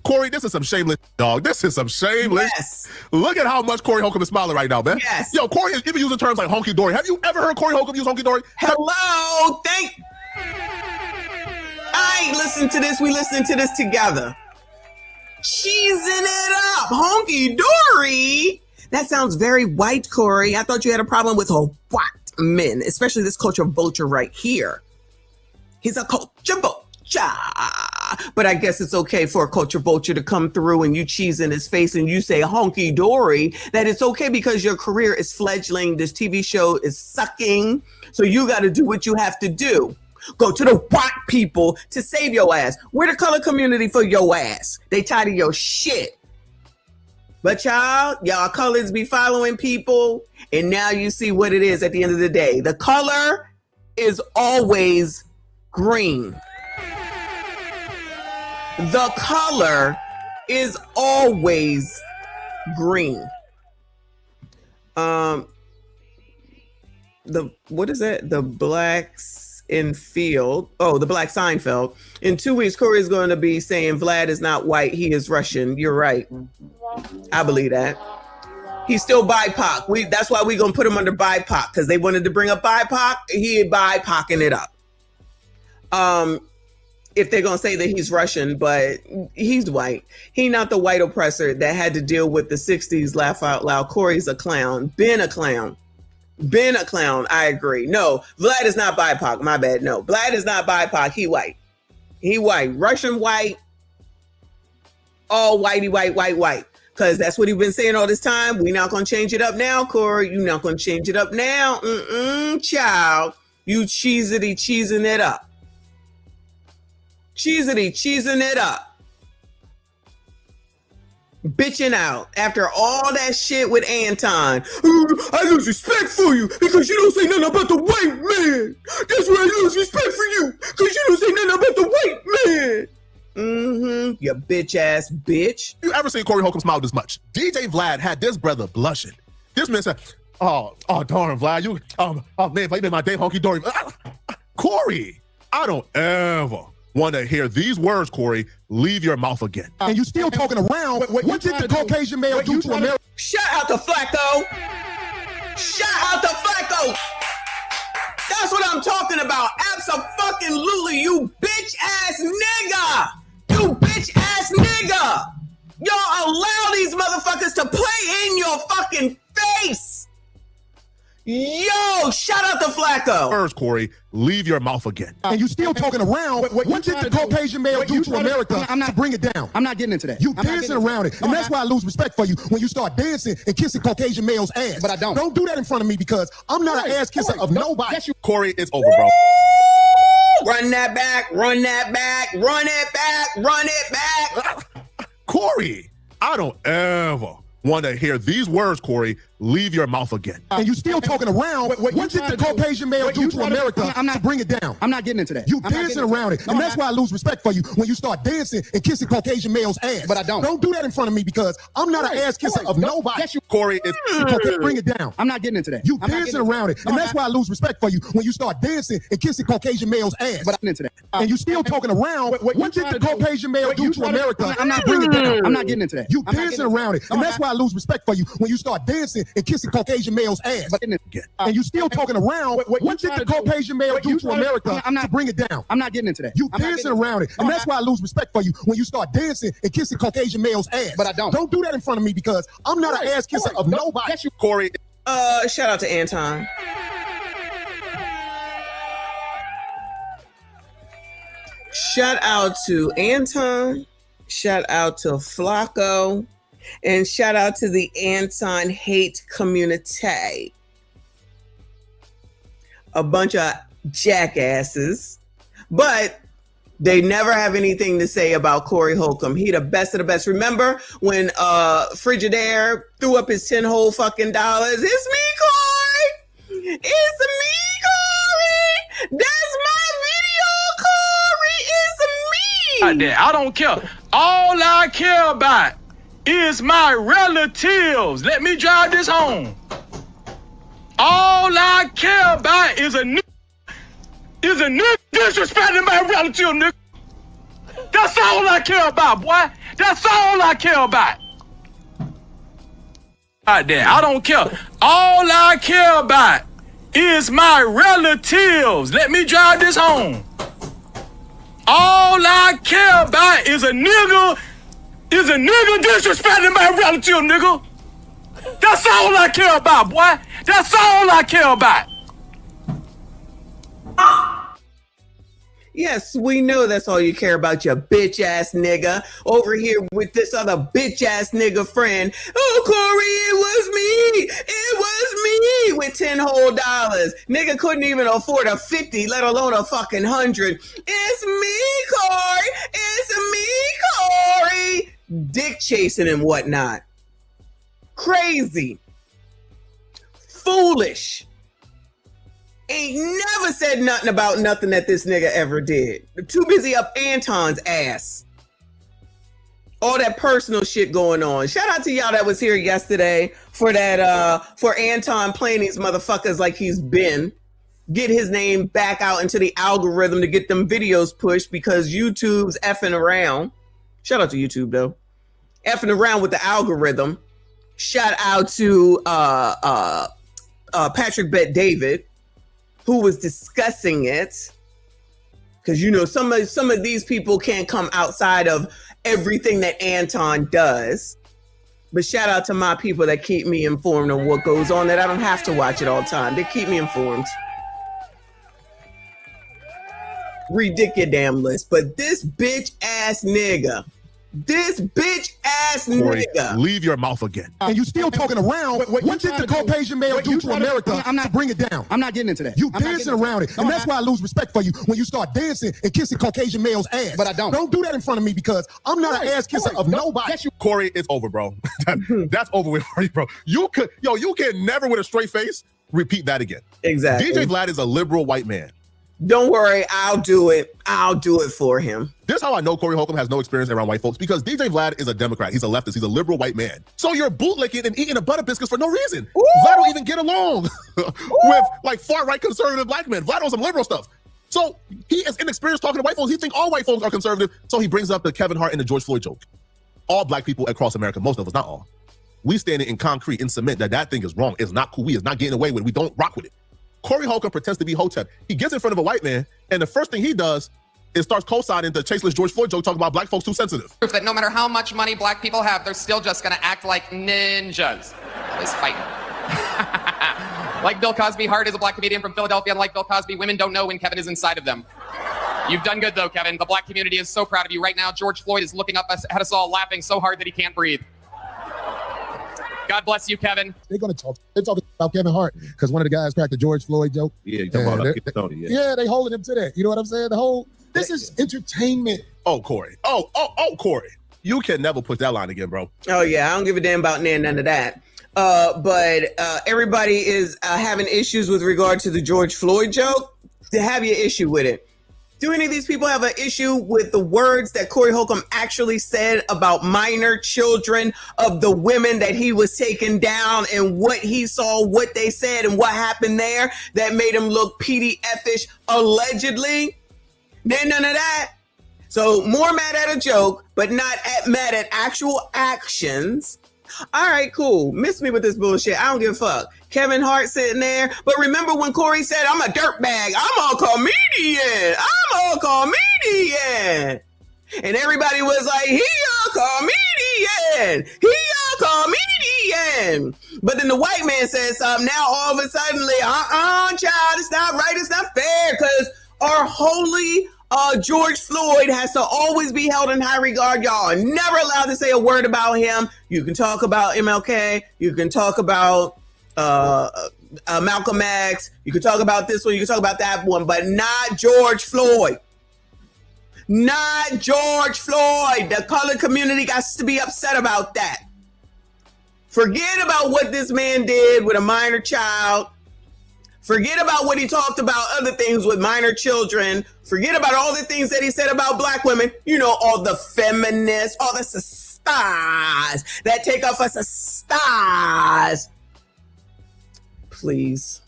Speaker 8: Corey, this is some shameless dog. This is some shameless.
Speaker 1: Yes.
Speaker 8: Look at how much Corey Holcomb is smiling right now, man.
Speaker 1: Yes.
Speaker 8: Yo, Corey is even using terms like honky dory. Have you ever heard Corey Holcomb use honky dory?
Speaker 1: Hello, I ain't listening to this. We listening to this together. Cheesing it up, honky dory. That sounds very white, Corey. I thought you had a problem with white men, especially this culture vulture right here. He's a culture vulture. But I guess it's okay for a culture vulture to come through and you cheese in his face and you say honky dory, that it's okay because your career is fledgling. This TV show is sucking. So you got to do what you have to do. Go to the white people to save your ass. We're the color community for your ass. They tired of your shit. But y'all colors be following people. And now you see what it is at the end of the day. The color is always green. The color is always green. What is it? The blacks in field. Oh, the black Seinfeld. In 2 weeks, Corey is going to be saying Vlad is not white. He is Russian. You're right. I believe that. He's still BIPOC. That's why we're going to put him under BIPOC, because they wanted to bring up BIPOC. He BIPOCing it up. If they're going to say that he's Russian, but he's white. He not the white oppressor that had to deal with the 60s laugh out loud. Corey's a clown. Been a clown. I agree. No, Vlad is not BIPOC. My bad. No, Vlad is not BIPOC. He white. Russian white. All whitey, white. Because that's what he's been saying all this time. We're not going to change it up now, Corey. You're not going to change it up now. Child. You cheesing it up. Cheesing it up. Bitching out after all that shit with Anton. I lose respect for you because you don't say nothing about the white man. That's why I lose respect for you, because you don't say nothing about the white man. You bitch ass bitch.
Speaker 8: You ever seen Corey Holcomb smile this much? DJ Vlad had this brother blushing. This man said, oh darn Vlad, you man, you made my day honky dory. Corey, I don't ever want to hear these words, Corey, leave your mouth again.
Speaker 17: And you still talking around. What did the Caucasian male do to America?
Speaker 1: Shout out to Flacco. That's what I'm talking about. Abso-fucking-lutely, you bitch ass nigga. Y'all allow these motherfuckers to play in your fucking face. Yo, shout out to Flacco.
Speaker 8: First, Corey, leave your mouth again.
Speaker 17: And you still talking around. What did the Caucasian male do to America to bring it down?
Speaker 10: I'm not getting into that.
Speaker 17: You dancing around it. And that's why I lose respect for you when you start dancing and kissing Caucasian male's ass.
Speaker 10: But I don't.
Speaker 17: Don't do that in front of me, because I'm not an ass kisser of nobody.
Speaker 8: Corey, it's over, bro.
Speaker 1: Run that back.
Speaker 8: Corey, I don't ever want to hear these words, Corey, leave your mouth again.
Speaker 17: And you still talking around. What did the Caucasian male do to America to bring it down?
Speaker 10: I'm not getting into that.
Speaker 17: You dancing around it. And that's why I lose respect for you when you start dancing and kissing Caucasian male's ass.
Speaker 10: But I don't.
Speaker 17: Don't do that in front of me, because I'm not an ass kisser of nobody.
Speaker 8: Corey, it's
Speaker 17: bring it down.
Speaker 10: I'm not getting into that.
Speaker 17: You dancing around it. And that's why I lose respect for you when you start dancing and kissing Caucasian male's ass.
Speaker 10: But I'm into that.
Speaker 17: And you still talking around. What did the Caucasian male do to America?
Speaker 10: I'm not bringing it down. I'm not getting into that.
Speaker 17: You dancing around it. And that's why I lose respect for you when you start dancing and kissing Caucasian male's ass.
Speaker 10: But
Speaker 17: and you still talking around. What did the Caucasian male do to America to bring it down?
Speaker 10: I'm not getting into that.
Speaker 17: You dancing around it. And that's why I lose respect for you when you start dancing and kissing Caucasian male's ass.
Speaker 10: But I don't.
Speaker 17: Don't do that in front of me, because I'm not an ass kisser of nobody.
Speaker 8: Corey.
Speaker 1: Shout out to Anton. Shout out to Anton. Shout out to Flacco. And shout out to the Anton hate community. A bunch of jackasses. But they never have anything to say about Corey Holcomb. He the best of the best. Remember when Frigidaire threw up his 10 whole fucking dollars? It's me, Corey. It's me, Corey. That's my video, Corey. It's
Speaker 16: I don't care. All I care about is my relatives. Let me drive this home. All I care about is a nigga disrespecting my relative, nigga. That's all I care about, boy. That's all I care about. I don't care. All I care about is my relatives. Let me drive this home. All I care about is a nigga disrespecting my relative, nigga. That's all I care about, boy. That's all I care about.
Speaker 1: Yes, we know that's all you care about, you bitch ass nigga. Over here with this other bitch ass nigga friend. Oh, Corey, it was me with $10 whole. Nigga couldn't even afford a 50, let alone a fucking 100. It's me, Corey. It's me, Corey. Dick chasing and whatnot. Crazy. Foolish. Ain't never said nothing about nothing that this nigga ever did. Too busy up Anton's ass. All that personal shit going on. Shout out to y'all that was here yesterday for that, for Anton playing these motherfuckers like he's been. Get his name back out into the algorithm to get them videos pushed because YouTube's effing around. Shout out to YouTube though. Effing around with the algorithm. Shout out to Patrick Bet David, who was discussing it, because you know some of these people can't come outside of everything that Anton does. But shout out to my people that keep me informed on what goes on, that I don't have to watch it all the time. They keep me informed. Ridiculous damn list, but this bitch ass nigga.
Speaker 8: Corey, leave your mouth again.
Speaker 17: And you still talking around. What did the Caucasian male do to America to bring it down?
Speaker 10: I'm not getting into that.
Speaker 17: You dancing around it. And that's why I lose respect for you when you start dancing and kissing Caucasian males' ass.
Speaker 10: But I don't.
Speaker 17: Don't do that in front of me because I'm not an ass kisser of nobody.
Speaker 8: Corey, it's over, bro. That's over with for you, bro. You can never with a straight face repeat that again.
Speaker 1: Exactly.
Speaker 8: DJ Vlad is a liberal white man.
Speaker 1: Don't worry, I'll do it. I'll do it for him.
Speaker 8: This is how I know Corey Holcomb has no experience around white folks, because DJ Vlad is a Democrat. He's a leftist. He's a liberal white man. So you're bootlicking and eating a butter biscuits for no reason. Ooh. Vlad don't even get along with like far-right conservative black men. Vlad on some liberal stuff. So he is inexperienced talking to white folks. He thinks all white folks are conservative. So he brings up the Kevin Hart and the George Floyd joke. All black people across America, most of us, not all, we standing in concrete, in cement, that thing is wrong. It's not cool. We is not getting away with it. We don't rock with it. Corey Holcomb pretends to be Hotep. He gets in front of a white man, and the first thing he does is starts co-signing the chaseless George Floyd joke, talking about black folks too sensitive.
Speaker 18: Proof that no matter how much money black people have, they're still just gonna act like ninjas. Always fighting. Like Bill Cosby, Hart is a black comedian from Philadelphia, and like Bill Cosby, women don't know when Kevin is inside of them. You've done good though, Kevin. The black community is so proud of you. Right now, George Floyd is looking up at us all, laughing so hard that he can't breathe. God bless you, Kevin.
Speaker 17: They're talking about Kevin Hart because one of the guys cracked the George Floyd joke.
Speaker 6: Yeah, you talking about Tony.
Speaker 17: Yeah, they holding him to that. You know what I'm saying? This is entertainment.
Speaker 8: Oh, Corey. Oh, Corey. You can never put that line again, bro.
Speaker 1: Oh, yeah. I don't give a damn about none of that. But everybody is having issues with regard to the George Floyd joke. To have your issue with it. Do any of these people have an issue with the words that Corey Holcomb actually said about minor children, of the women that he was taking down, and what he saw, what they said, and what happened there that made him look PDF-ish, allegedly? Then none of that. So more mad at a joke, but not mad at actual actions. All right, cool. Miss me with this bullshit. I don't give a fuck. Kevin Hart sitting there. But remember when Corey said, I'm a dirtbag. I'm a comedian. And everybody was like, he a comedian. But then the white man said something. Now all of a sudden, child, it's not right. It's not fair. Because our holy George Floyd has to always be held in high regard. Y'all are never allowed to say a word about him. You can talk about MLK. You can talk about Malcolm X. You can talk about this one. You can talk about that one, but not George Floyd. Not George Floyd. The colored community got to be upset about that. Forget about what this man did with a minor child. Forget about what he talked about, other things with minor children. Forget about all the things that he said about black women. You know, all the feminists, all the sisters that take off us stars. Please.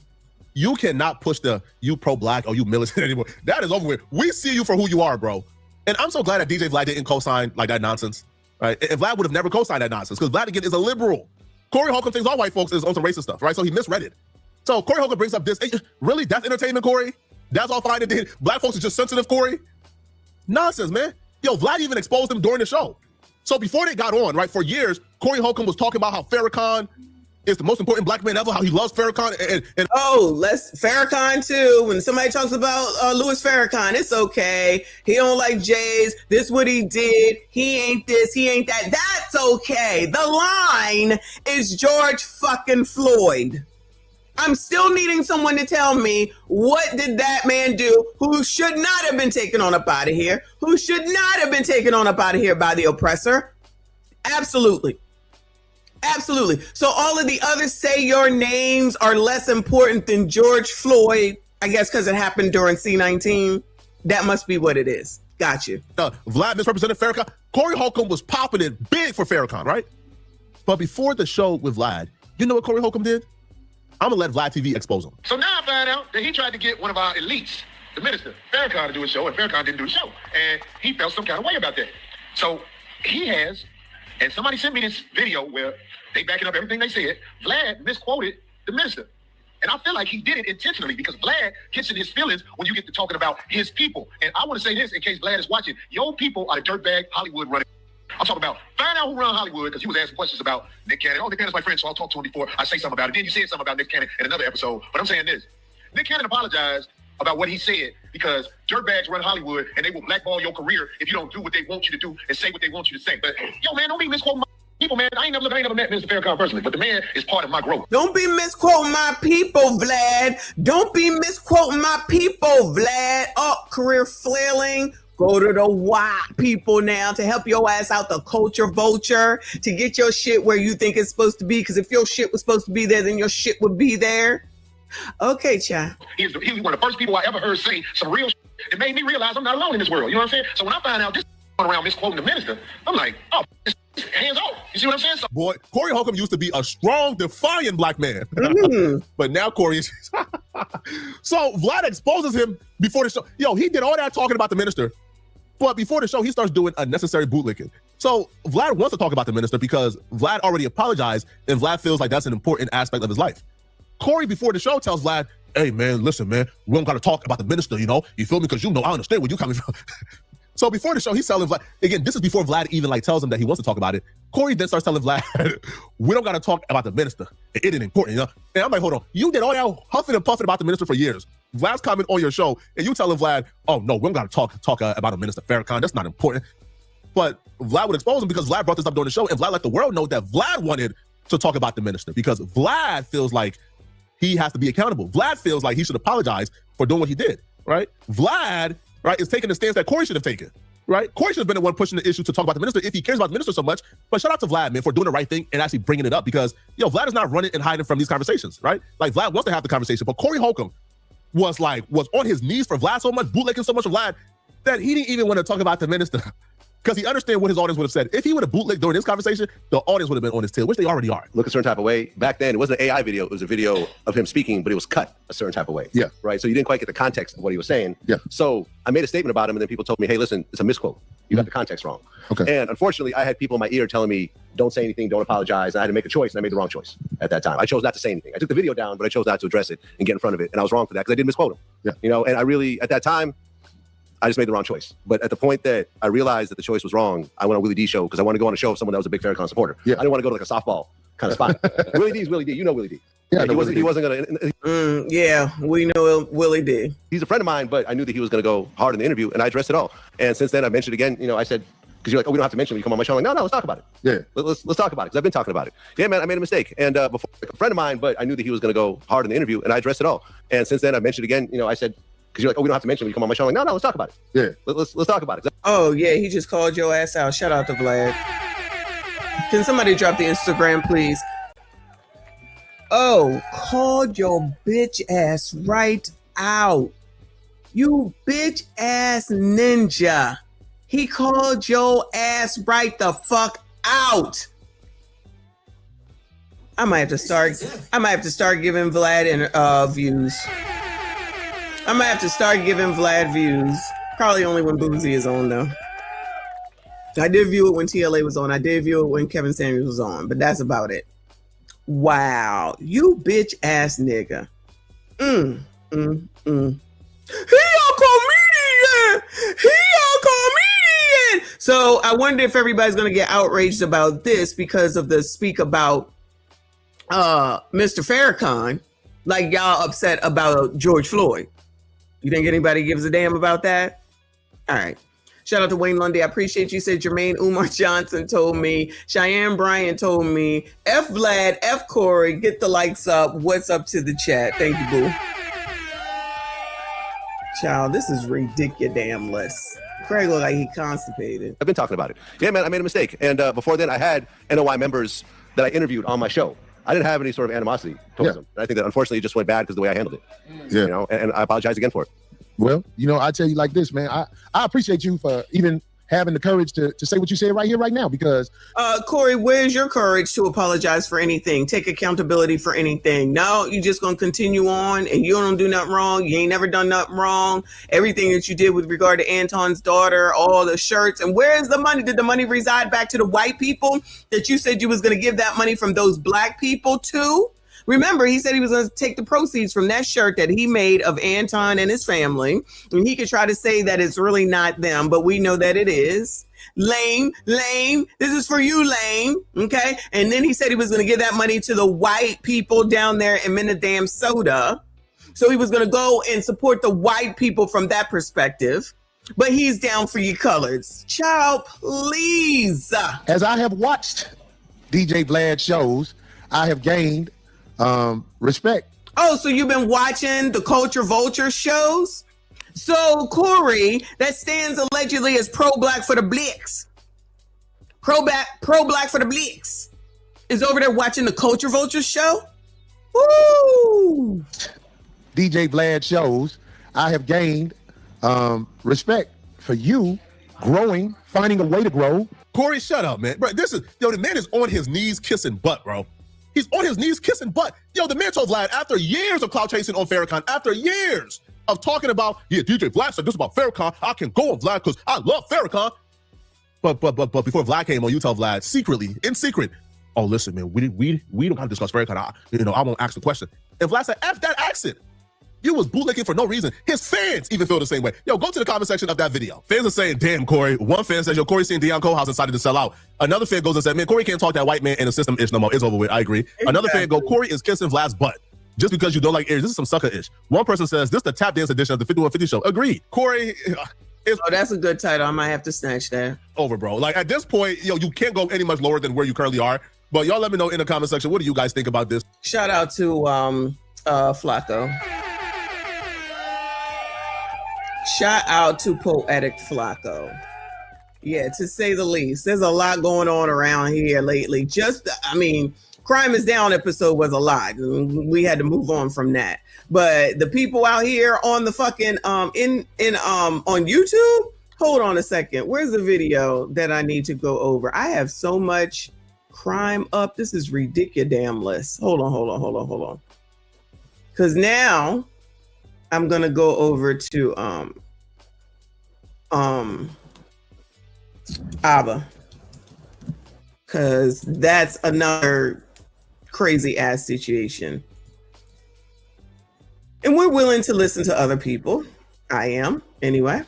Speaker 8: You cannot push the you pro-black or you militant anymore. That is over with. We see you for who you are, bro. And I'm so glad that DJ Vlad didn't co-sign like that nonsense. Right? And Vlad would have never co-signed that nonsense because Vlad again is a liberal. Corey Holcomb thinks all white folks is on some racist stuff, right? So he misread it. So Corey Holcomb brings up this. Hey, really? That's entertainment, Corey? That's all fine and did. Black folks are just sensitive, Corey? Nonsense, man. Yo, Vlad even exposed him during the show. So before they got on, right, for years, Corey Holcomb was talking about how Farrakhan is the most important black man ever, how he loves Farrakhan. And
Speaker 1: let's Farrakhan too. When somebody talks about Louis Farrakhan, it's okay. He don't like Jays. This what he did. He ain't this. He ain't that. That's okay. The line is George fucking Floyd. I'm still needing someone to tell me what did that man do who should not have been taken on up out of here, who should not have been taken on up out of here by the oppressor. Absolutely. Absolutely. So all of the other say your names are less important than George Floyd, I guess because it happened during C-19. That must be what it is. Got you.
Speaker 8: Vlad misrepresented Farrakhan. Corey Holcomb was popping it big for Farrakhan, right? But before the show with Vlad, you know what Corey Holcomb did? I'm going to let Vlad TV expose him.
Speaker 15: So now I find out that he tried to get one of our elites, the minister, Farrakhan, to do a show, and Farrakhan didn't do the show. And he felt some kind of way about that. So he has, and somebody sent me this video where they backing up everything they said. Vlad misquoted the minister. And I feel like he did it intentionally because Vlad gets in his feelings when you get to talking about his people. And I want to say this in case Vlad is watching. Your people are the dirtbag Hollywood running. I'm talking about find out who run Hollywood because he was asking questions about Nick Cannon. Oh, Nick Cannon's my friend, so I'll talk to him before I say something about it. Then you said something about Nick Cannon in another episode. But I'm saying this. Nick Cannon apologized about what he said because dirtbags run Hollywood and they will blackball your career if you don't do what they want you to do and say what they want you to say. But yo, man, don't be misquoting my people, man. I ain't never met Mr. Farrakhan personally, but the man is part of my growth.
Speaker 1: Don't be misquoting my people, Vlad. Don't be misquoting my people, Vlad. Oh, career flailing. Go to the white people now to help your ass out the culture vulture to get your shit where you think it's supposed to be. Because if your shit was supposed to be there, then your shit would be there. Okay, child.
Speaker 15: He was one of the first people I ever heard say some real shit. It made me realize I'm not alone in this world. You know what I'm saying? So when I find out this around misquoting the minister, I'm like, oh, hands off. You see what I'm saying? So
Speaker 8: boy, Corey Holcomb used to be a strong, defiant black man. But now Corey is... So Vlad exposes him before the show. Yo, he did all that talking about the minister. But before the show, he starts doing unnecessary bootlicking. So Vlad wants to talk about the minister because Vlad already apologized and Vlad feels like that's an important aspect of his life. Corey, before the show, tells Vlad, hey, man, listen, man, we don't got to talk about the minister, you know? You feel me? Because you know I understand where you coming from. So before the show, he's telling Vlad, again, this is before Vlad even like tells him that he wants to talk about it. Corey then starts telling Vlad, we don't got to talk about the minister. It ain't important, you know? And I'm like, hold on. You did all that huffing and puffing about the minister for years. Vlad's comment on your show, and you telling Vlad, oh, no, we don't got to talk about a minister, Farrakhan. That's not important. But Vlad would expose him because Vlad brought this up during the show, and Vlad let the world know that Vlad wanted to talk about the minister because Vlad feels like he has to be accountable. Vlad feels like he should apologize for doing what he did, right? Vlad, right, is taking the stance that Corey should have taken, right? Corey should have been the one pushing the issue to talk about the minister if he cares about the minister so much. But shout out to Vlad, man, for doing the right thing and actually bringing it up because, yo, Vlad is not running and hiding from these conversations, right? Like, Vlad wants to have the conversation, but Corey Holcomb was on his knees for Vlad so much, bootlicking so much of Vlad, that he didn't even want to talk about the minister because he understood what his audience would have said. If he would have bootlicked during this conversation, the audience would have been on his tail, which they already are.
Speaker 6: Look a certain type of way. Back then, it wasn't an AI video. It was a video of him speaking, but it was cut a certain type of way.
Speaker 17: Yeah.
Speaker 6: Right? So you didn't quite get the context of what he was saying.
Speaker 17: Yeah.
Speaker 6: So I made a statement about him, and then people told me, hey, listen, it's a misquote. You got the context wrong.
Speaker 17: Okay.
Speaker 6: And unfortunately, I had people in my ear telling me, don't say anything, don't apologize. And I had to make a choice, and I made the wrong choice at that time. I chose not to say anything. I took the video down, but I chose not to address it and get in front of it. And I was wrong for that because I did misquote him.
Speaker 17: Yeah.
Speaker 6: You know, and I really, at that time, I just made the wrong choice. But at the point that I realized that the choice was wrong, I went on Willie D show because I wanted to go on a show of someone that was a big Farrakhan supporter.
Speaker 17: Yeah.
Speaker 6: I didn't want to go to like a softball kind of spot. Willie D is Willie D. You know Willie D.
Speaker 17: Yeah,
Speaker 6: he wasn't gonna.
Speaker 1: Yeah, we know Willie D.
Speaker 6: He's a friend of mine, but I knew that he was gonna go hard in the interview, and I addressed it all. And since then, I mentioned again. You know, I said, because you're like, oh, we don't have to mention it when you come on my show. I'm like, no, let's talk about it.
Speaker 17: Yeah,
Speaker 6: let's talk about it because I've been talking about it. Yeah, man, I made a mistake, and before like a friend of mine, but I knew that he was gonna go hard in the interview, and I addressed it all. And since then, I mentioned again. You know, I said, because you're like, oh, we don't have to mention it when you come on my show. I'm like, no, let's talk about it.
Speaker 17: Yeah,
Speaker 6: let's talk about it.
Speaker 1: Oh yeah, he just called your ass out. Shout out to Vlad. Can somebody drop the Instagram, please? Oh, called your bitch ass right out. You bitch ass ninja. He called your ass right the fuck out. I might have to start giving Vlad views. I might have to start giving Vlad views. Probably only when Boozy is on though. I did view it when TLA was on. I did view it when Kevin Samuels was on, but that's about it. Wow, you bitch ass nigga. He a comedian. He a comedian. So I wonder if everybody's gonna get outraged about this because of the speak about Mr. Farrakhan, like y'all upset about George Floyd. You think anybody gives a damn about that? All right. Shout out to Wayne Lundy. I appreciate you. Said Jermaine Umar Johnson told me. Cheyenne Bryan told me. F Vlad, F Corey, get the likes up. What's up to the chat? Thank you, boo. Child, this is ridiculous. Craig look like he constipated.
Speaker 6: I've been talking about it. Yeah, man, I made a mistake. And before then, I had NOI members that I interviewed on my show. I didn't have any sort of animosity towards them. And I think that unfortunately it just went bad because of the way I handled it.
Speaker 17: Yeah.
Speaker 6: You know, and I apologize again for it.
Speaker 17: Well, you know, I tell you like this, man. I appreciate you for even having the courage to say what you said right here, right now, because
Speaker 1: Corey, where's your courage to apologize for anything? Take accountability for anything. No, you just gonna continue on and you don't do nothing wrong. You ain't never done nothing wrong. Everything that you did with regard to Anton's daughter, all the shirts, and where is the money? Did the money reside back to the white people that you said you was gonna give that money from those black people to? Remember, he said he was going to take the proceeds from that shirt that he made of Anton and his family. And he could try to say that it's really not them, but we know that it is. Lame. This is for you, lame. Okay. And then he said he was going to give that money to the white people down there in Minnesota. So he was going to go and support the white people from that perspective. But he's down for your colors. Child, please.
Speaker 17: As I have watched DJ Vlad shows, I have gained respect.
Speaker 1: Oh, so you've been watching the Vulture shows? So Corey, that stands allegedly as pro-black for the Blacks. Pro-black for the Blacks is over there watching the Vulture show? Woo!
Speaker 17: DJ Vlad shows, I have gained respect for you growing, finding a way to grow.
Speaker 8: Corey, shut up, man. Bro, the man is on his knees kissing butt, bro. He's on his knees kissing butt. Yo, the man told Vlad after years of clout chasing on Farrakhan, after years of talking about, yeah, DJ Vlad said this about Farrakhan, I can go on Vlad because I love Farrakhan. But before Vlad came on, you tell Vlad secretly, in secret, oh, listen, man, we don't have to discuss Farrakhan. I won't ask the question. And Vlad said, F that accent. You was bootlicking for no reason. His fans even feel the same way. Yo, go to the comment section of that video. Fans are saying, damn, Corey. One fan says, yo, Corey seen Deion Colehouse decided to sell out. Another fan goes and said, man, Corey can't talk that white man in the system ish no more. It's over with. I agree. Exactly. Another fan go, Corey is kissing Vlad's butt. Just because you don't like Aries. This is some sucker ish. One person says, this is the tap dance edition of the 5150 show. Agreed. Corey.
Speaker 1: That's a good title. I might have to snatch that.
Speaker 8: Over, bro. Like at this point, yo, you can't go any much lower than where you currently are. But y'all let me know in the comment section. What do you guys think about this?
Speaker 1: Shout out to Flacco. Shout out to Poetic Flacco. Yeah, to say the least. There's a lot going on around here lately. Crime is Down episode was a lot. We had to move on from that. But the people out here on the fucking on YouTube, hold on a second. Where's the video that I need to go over? I have so much crime up. This is ridiculous. Hold on. Because now I'm gonna go over to Abba, because that's another crazy ass situation. And we're willing to listen to other people. I am, anyway.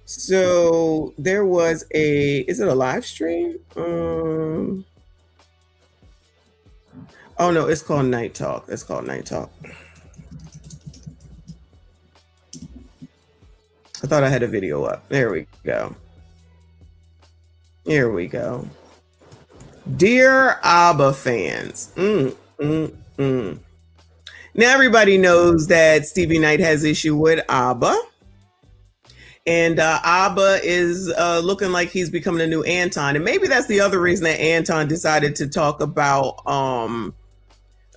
Speaker 1: So there was is it a live stream? Oh no, it's called Night Talk. It's called Night Talk. I thought I had a video up. There we go. Here we go. Dear ABBA fans. Now everybody knows that Stevie Knight has issue with ABBA. And ABBA is looking like he's becoming a new Anton. And maybe that's the other reason that Anton decided to talk about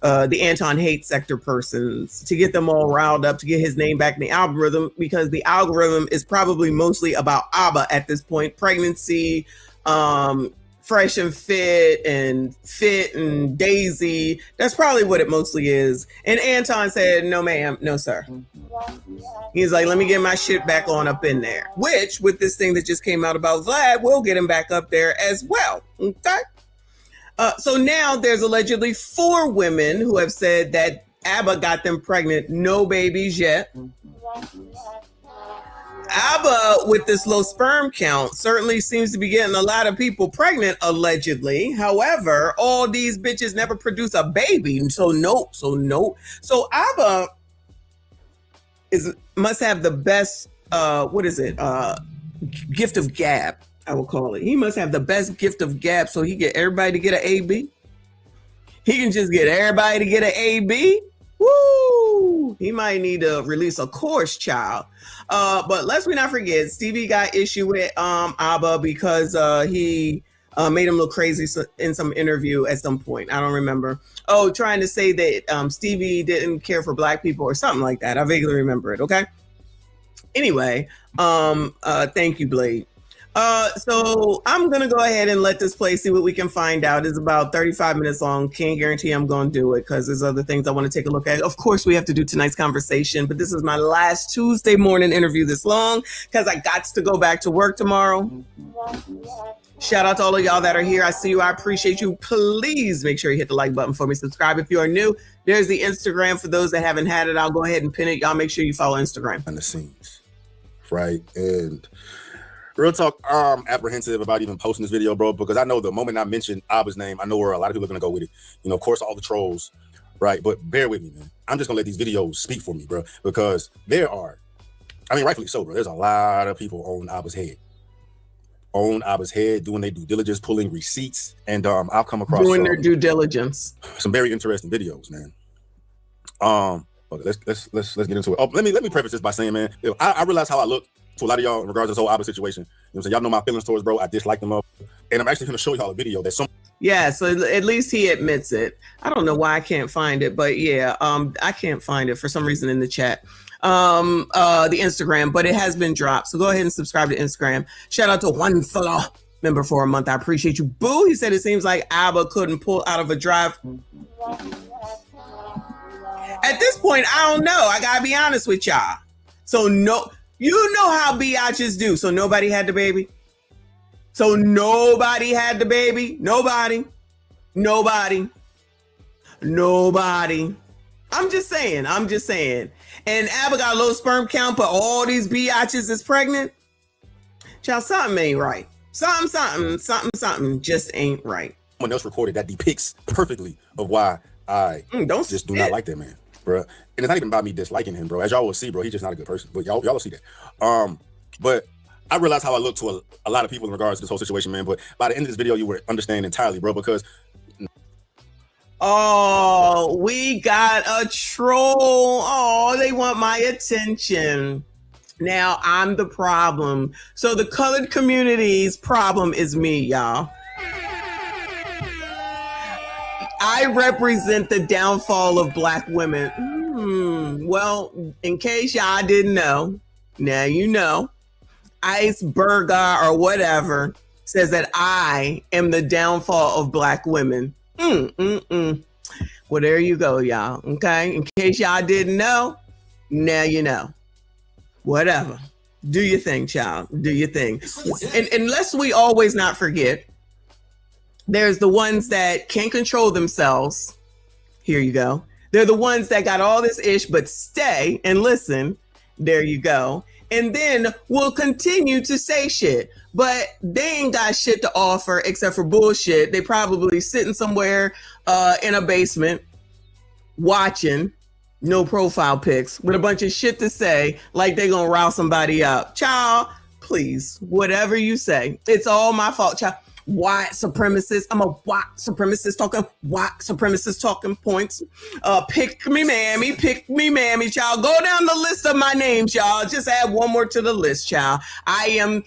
Speaker 1: the Anton hate sector persons, to get them all riled up, to get his name back in the algorithm, because the algorithm is probably mostly about Abba at this point. Pregnancy, fresh and fit and Daisy. That's probably what it mostly is. And Anton said, no, ma'am, no, sir. He's like, let me get my shit back on up in there. Which, with this thing that just came out about Vlad, we'll get him back up there as well. Okay. So now there's allegedly 4 women who have said that ABBA got them pregnant. No babies yet. ABBA, with this low sperm count, certainly seems to be getting a lot of people pregnant, allegedly. However, all these bitches never produce a baby. So nope. So ABBA must have the best, gift of gab, I will call it. He must have the best gift of gab, so he get everybody to get an AB. He can just get everybody to get an AB. Woo! He might need to release a course, child. But let's not forget, Stevie got issue with ABBA because he made him look crazy in some interview at some point. I don't remember. Oh, trying to say that Stevie didn't care for black people or something like that. I vaguely remember it. Okay. Anyway, thank you, Blade. So I'm going to go ahead and let this play, see what we can find out. It's about 35 minutes long. Can't guarantee I'm going to do it because there's other things I want to take a look at. Of course, we have to do tonight's conversation, but this is my last Tuesday morning interview this long because I got to go back to work tomorrow. Shout out to all of y'all that are here. I see you. I appreciate you. Please make sure you hit the like button for me. Subscribe if you are new. There's the Instagram for those that haven't had it. I'll go ahead and pin it. Y'all make sure you follow Instagram.
Speaker 19: Behind the scenes, right? And real talk, I'm apprehensive about even posting this video, bro, because I know the moment I mention Abba's name, I know where a lot of people are going to go with it. You know, of course, all the trolls, right? But bear with me, man. I'm just going to let these videos speak for me, bro, because there are, I mean, rightfully so, bro. There's a lot of people on Abba's head. Doing their due diligence, pulling receipts, and I'll come across
Speaker 1: doing their due diligence.
Speaker 19: Some very interesting videos, man. Okay, let's get into it. Oh, let me preface this by saying, man, I realize how I look to a lot of y'all in regards to this whole Abba situation. You know what I'm saying? Y'all know my feelings towards bro. I dislike them up, and I'm actually going to show y'all a video that some.
Speaker 1: Yeah, so at least he admits it. I don't know why I can't find it, but yeah, I can't find it for some reason in the chat. The Instagram, but it has been dropped. So go ahead and subscribe to Instagram. Shout out to One Fella member for a month. I appreciate you. Boo, he said it seems like Abba couldn't pull out of a drive. At this point, I don't know. I gotta be honest with y'all. So no, you know how biatches do. So nobody had the baby. Nobody. I'm just saying. And Abba got a low sperm count, but all these biatches is pregnant. Child, something ain't right. Something just ain't right.
Speaker 19: Someone else recorded that depicts perfectly of why I do not like that man, bro. And it's not even about me disliking him, bro. As y'all will see, bro, he's just not a good person. But y'all will see that. But I realize how I look to a lot of people in regards to this whole situation, man. But by the end of this video, you will understand entirely, bro, because.
Speaker 1: Oh, we got a troll. Oh, they want my attention. Now I'm the problem. So the colored community's problem is me, y'all. I represent the downfall of Black women. Well, in case y'all didn't know, now you know. Iceberg or whatever says that I am the downfall of Black women. Well, there you go, y'all. Okay, in case y'all didn't know, now you know. Whatever. Do your thing, child. Do your thing. And unless we always not forget, there's the ones that can't control themselves. Here you go. They're the ones that got all this ish, but stay and listen. There you go. And then we'll continue to say shit. But they ain't got shit to offer except for bullshit. They probably sitting somewhere in a basement watching, no profile pics, with a bunch of shit to say, like they gonna rile somebody up. Child, please, whatever you say, it's all my fault, child. White supremacist. I'm a white supremacist talking points. Pick me, mammy, child. Go down the list of my names, y'all. Just add one more to the list, child. I am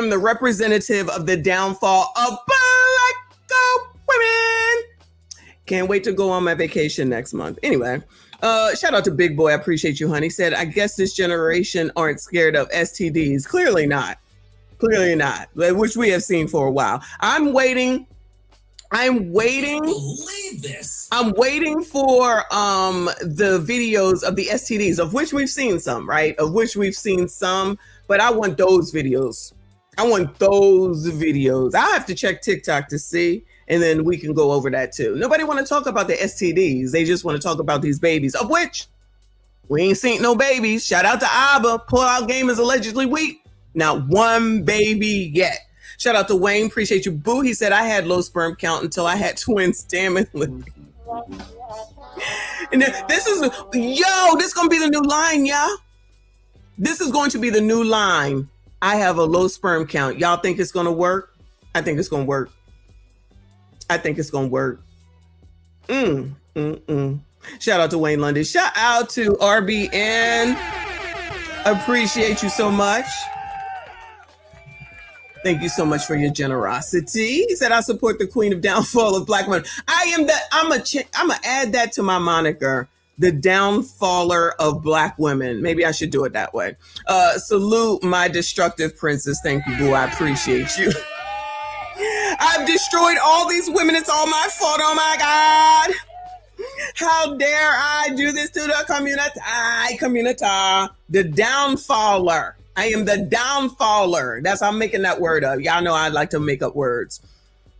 Speaker 1: the representative of the downfall of Black women. Can't wait to go on my vacation next month. Anyway, shout out to Big Boy. I appreciate you, honey. Said, I guess this generation aren't scared of STDs. Clearly not. Clearly not. Which we have seen for a while. I'm waiting. Believe this. I'm waiting for the videos of the STDs, of which we've seen some, right? Of which we've seen some, but I want those videos. I have to check TikTok to see, and then we can go over that too. Nobody want to talk about the STDs. They just want to talk about these babies, of which we ain't seen no babies. Shout out to Abba. Pull-out game is allegedly weak. Not one baby yet. Shout out to Wayne. Appreciate you, boo. He said, I had low sperm count until I had twins. Damn it. And then, this is going to be the new line, y'all. This is going to be the new line. I have a low sperm count. Y'all think it's going to work? I think it's going to work. Shout out to Wayne London. Shout out to RBN. Appreciate you so much. Thank you so much for your generosity. He said, I support the queen of downfall of black women. I'm gonna add that to my moniker, the downfaller of black women. Maybe I should do it that way. Salute my destructive princess. Thank you, boo. I appreciate you. I've destroyed all these women. It's all my fault. Oh my God. How dare I do this to the community? The downfaller. I am the downfaller. I'm making that word up. Y'all know I like to make up words.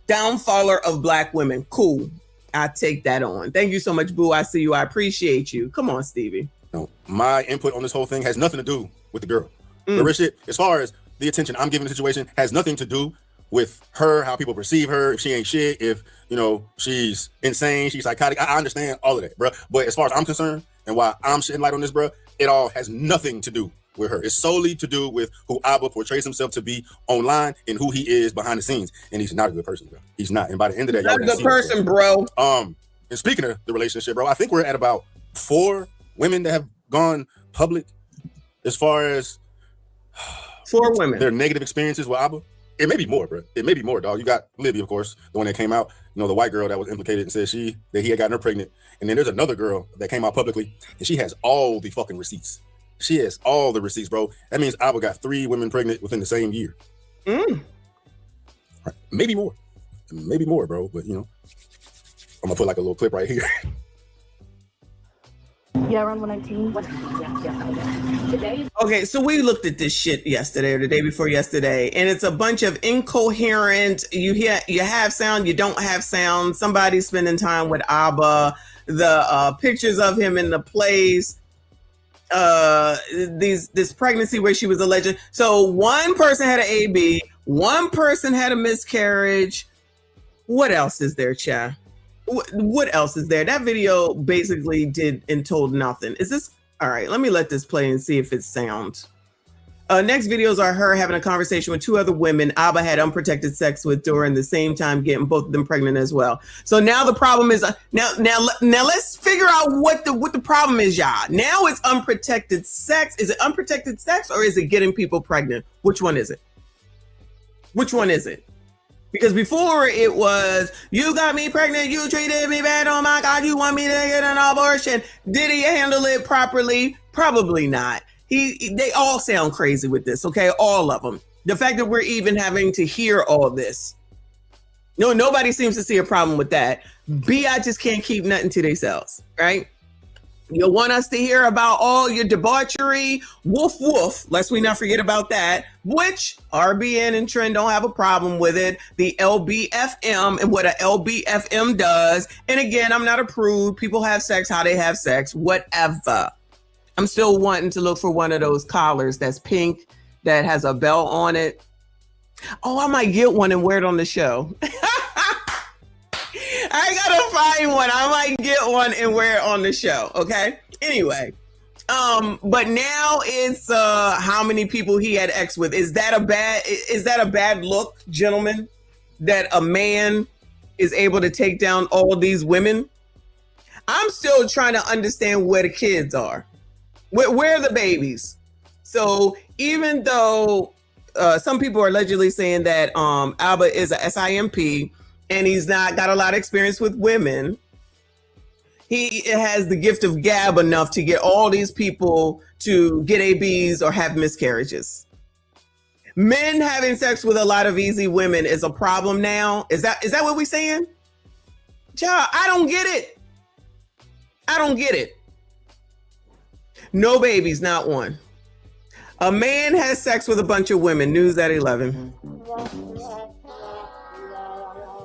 Speaker 1: Downfaller of black women. Cool. I take that on. Thank you so much, boo. I see you. I appreciate you. Come on, Stevie.
Speaker 19: No, my input on this whole thing has nothing to do with the girl. The rich shit, as far as the attention I'm giving the situation, has nothing to do with her, how people perceive her, if she ain't shit, if, she's insane, she's psychotic. I understand all of that, bro. But as far as I'm concerned and why I'm shedding light on this, bro, it all has nothing to do with her. It's solely to do with who Abba portrays himself to be online and who he is behind the scenes. And he's not a good person, bro. He's not. And by the end of that,
Speaker 1: not a good person, bro.
Speaker 19: And speaking of the relationship, bro, I think we're at about 4 women that have gone public as far as
Speaker 1: 4 women.
Speaker 19: Their negative experiences with Abba. It may be more, bro. It may be more, dog. You got Libby, of course, the one that came out, the white girl that was implicated and said that he had gotten her pregnant. And then there's another girl that came out publicly and she has all the fucking receipts. She has all the receipts, bro. That means Abba got 3 women pregnant within the same year. Right. Maybe more, bro. But I'm gonna put like a little clip right here.
Speaker 2: Yeah, around 119.
Speaker 1: Okay, so we looked at this shit yesterday or the day before yesterday, and it's a bunch of incoherent. You have sound, you don't have sound. Somebody's spending time with Abba. The pictures of him in the place. This pregnancy where she was alleged. So one person had an AB, one person had a miscarriage. What else is there, Cha? What else is there? That video basically did and told nothing. Is this all right? Let me let this play and see if it sounds. Next videos are her having a conversation with 2 other women Abba had unprotected sex with during the same time, getting both of them pregnant as well. So now the problem is now let's figure out what the problem is, y'all. Now it's unprotected sex. Is it unprotected sex or is it getting people pregnant? Which one is it? Because before it was, you got me pregnant, you treated me bad, oh my God, you want me to get an abortion. Did he handle it properly? Probably not. They all sound crazy with this, okay? All of them. The fact that we're even having to hear all this. No, nobody seems to see a problem with that. I just can't keep nothing to themselves, right? You want us to hear about all your debauchery, woof woof, lest we not forget about that, which RBN and Trend don't have a problem with it. The LBFM and what a LBFM does. And again, I'm not a prude. People have sex how they have sex, whatever. I'm still wanting to look for one of those collars that's pink, that has a bell on it. Oh, I might get one and wear it on the show. I gotta find one. I might get one and wear it on the show. Okay. Anyway, but now it's how many people he had sex with. Is that a bad look, gentlemen? That a man is able to take down all these women? I'm still trying to understand where the kids are. Where are the babies? So even though some people are allegedly saying that Abba is a SIMP and he's not got a lot of experience with women, He has the gift of gab enough to get all these people to get ABs or have miscarriages. Men having sex with a lot of easy women is a problem now. Is that what we're saying? Child, I don't get it. I don't get it. No babies, not one. A man has sex with a bunch of women. News at 11.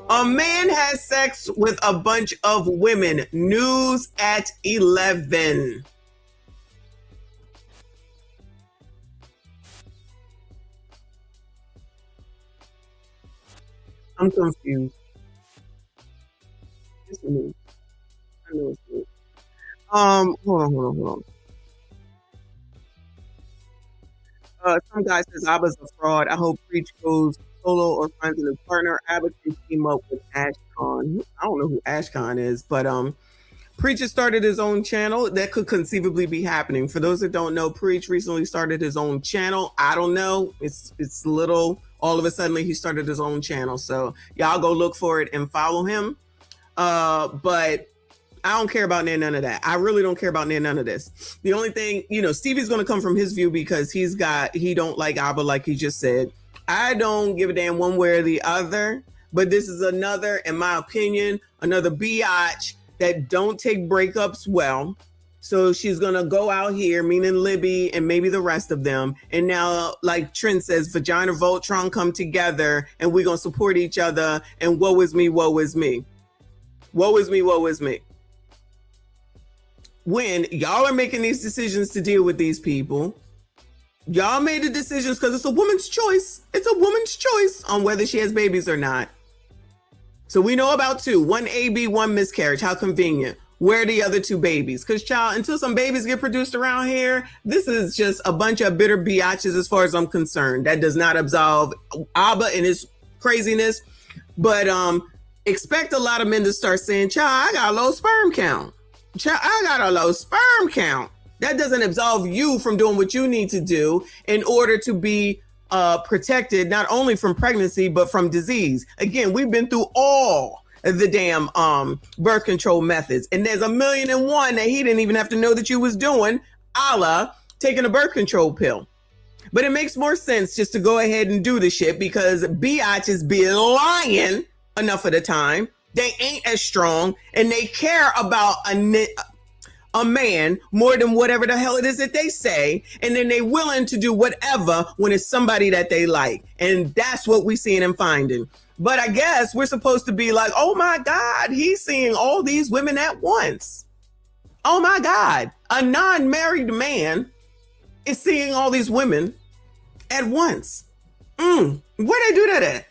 Speaker 1: A man has sex with a bunch of women. News at 11. I'm confused. It's me. I know it's me. Hold on. Some guy says Abba's a fraud. I hope Preach goes solo or finds a new partner. Abba can team up with Ashcon. I don't know who Ashcon is, but Preach has started his own channel. That could conceivably be happening. For those that don't know, Preach recently started his own channel. I don't know. It's little. All of a sudden, he started his own channel. So y'all go look for it and follow him. But I don't care about none of that. I really don't care about none of this. The only thing, Stevie's going to come from his view because he don't like Abba, like he just said. I don't give a damn one way or the other, but this is another, in my opinion, another biatch that don't take breakups well. So she's going to go out here, meaning Libby and maybe the rest of them. And now, like Trent says, Vagina Voltron come together and we're going to support each other. And woe is me, woe is me. Woe is me, woe is me. When y'all are making these decisions to deal with these people, y'all made the decisions because it's a woman's choice. It's a woman's choice on whether she has babies or not. So we know about two, one AB, one miscarriage. How convenient. Where are the other two babies? Because, child, until some babies get produced around here, this is just a bunch of bitter biatches as far as I'm concerned. That does not absolve Abba and his craziness. But expect a lot of men to start saying, child, I got a low sperm count. Child, I got a low sperm count. That doesn't absolve you from doing what you need to do in order to be protected, not only from pregnancy, but from disease. Again, we've been through all the damn birth control methods. And there's 1,000,001 that he didn't even have to know that you was doing, a la taking a birth control pill. But it makes more sense just to go ahead and do the shit because biatches be lying enough of the time. They ain't as strong and they care about a man more than whatever the hell it is that they say. And then they willing to do whatever when it's somebody that they like. And that's what we seeing and finding. But I guess we're supposed to be like, oh my God, he's seeing all these women at once. Oh my God, a non-married man is seeing all these women at once. Where'd they do that at?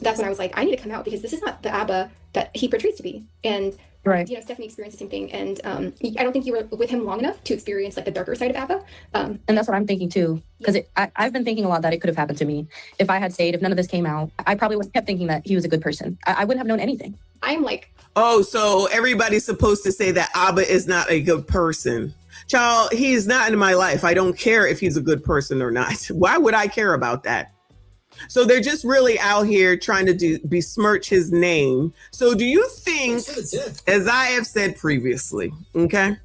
Speaker 2: That's when I was like, I need to come out because this is not the Abba that he portrays to be. And
Speaker 4: right.
Speaker 2: Stephanie experienced the same thing. And I don't think you were with him long enough to experience like the darker side of Abba.
Speaker 21: And that's what I'm thinking too. Because I've been thinking a lot that it could have happened to me. If I had stayed, if none of this came out, I probably would have kept thinking that he was a good person. I wouldn't have known anything.
Speaker 2: I'm like,
Speaker 1: oh, so everybody's supposed to say that Abba is not a good person. Child, he's not in my life. I don't care if he's a good person or not. Why would I care about that? So they're just really out here trying to besmirch his name. So do you think, as I have said previously, okay,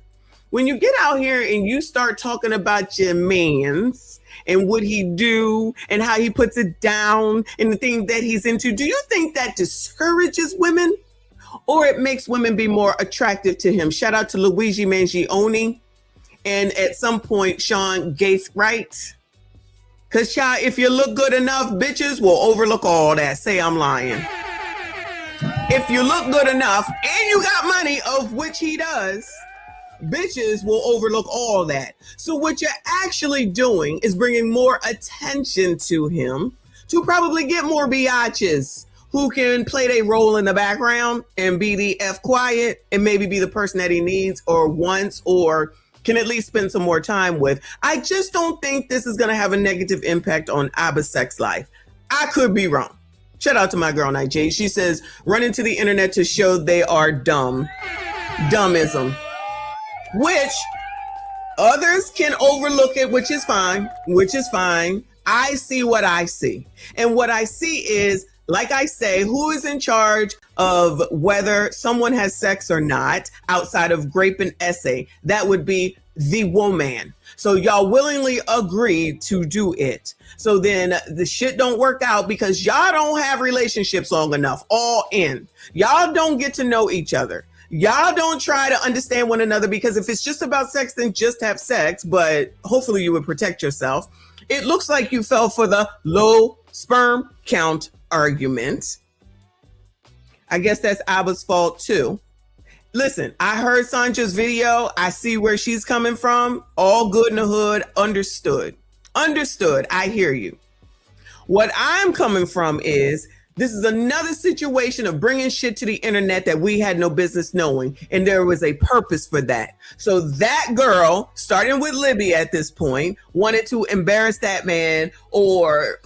Speaker 1: when you get out here and you start talking about your mans and what he do and how he puts it down and the things that he's into, do you think that discourages women or it makes women be more attractive to him? Shout out to Luigi Mangione and at some point, Sean Gaithright. Because, child, if you look good enough, bitches will overlook all that. Say I'm lying. If you look good enough and you got money, of which he does, bitches will overlook all that. So what you're actually doing is bringing more attention to him to probably get more biatches who can play their role in the background and be the F quiet and maybe be the person that he needs or wants or can at least spend some more time with. I just don't think this is going to have a negative impact on Abba's sex life. I could be wrong. Shout out to my girl, Night J. She says, running to the internet to show they are dumb. Dummism. Which others can overlook it, which is fine. I see what I see. And what I see is, like I say, who is in charge of whether someone has sex or not outside of grape and essay. That would be the woman. So y'all willingly agreed to do it. So then the shit don't work out because y'all don't have relationships long enough, all in. Y'all don't get to know each other. Y'all don't try to understand one another, because if it's just about sex, then just have sex, but hopefully you would protect yourself. It looks like you fell for the low sperm count argument. I guess that's Abba's fault too. Listen, I heard Sandra's video. I see where she's coming from. All good in the hood. Understood. Understood. I hear you. What I'm coming from is this is another situation of bringing shit to the internet that we had no business knowing. And there was a purpose for that. So that girl, starting with Libby at this point, wanted to embarrass that man or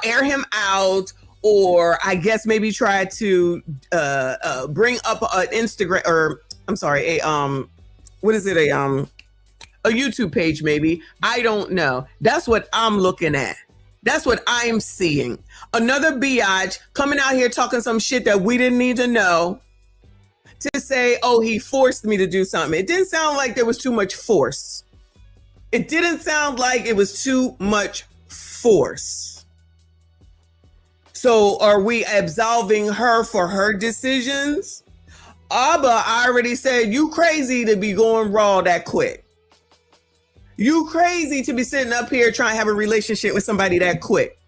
Speaker 1: air him out, or I guess maybe try to bring up an Instagram, or I'm sorry, a YouTube page maybe. I don't know. That's what I'm looking at. That's what I'm seeing. Another biatch coming out here talking some shit that we didn't need to know to say, oh, he forced me to do something. It didn't sound like there was too much force. It didn't sound like it was too much force. So are we absolving her for her decisions? Abba, I already said, you crazy to be going raw that quick. You crazy to be sitting up here trying to have a relationship with somebody that quick.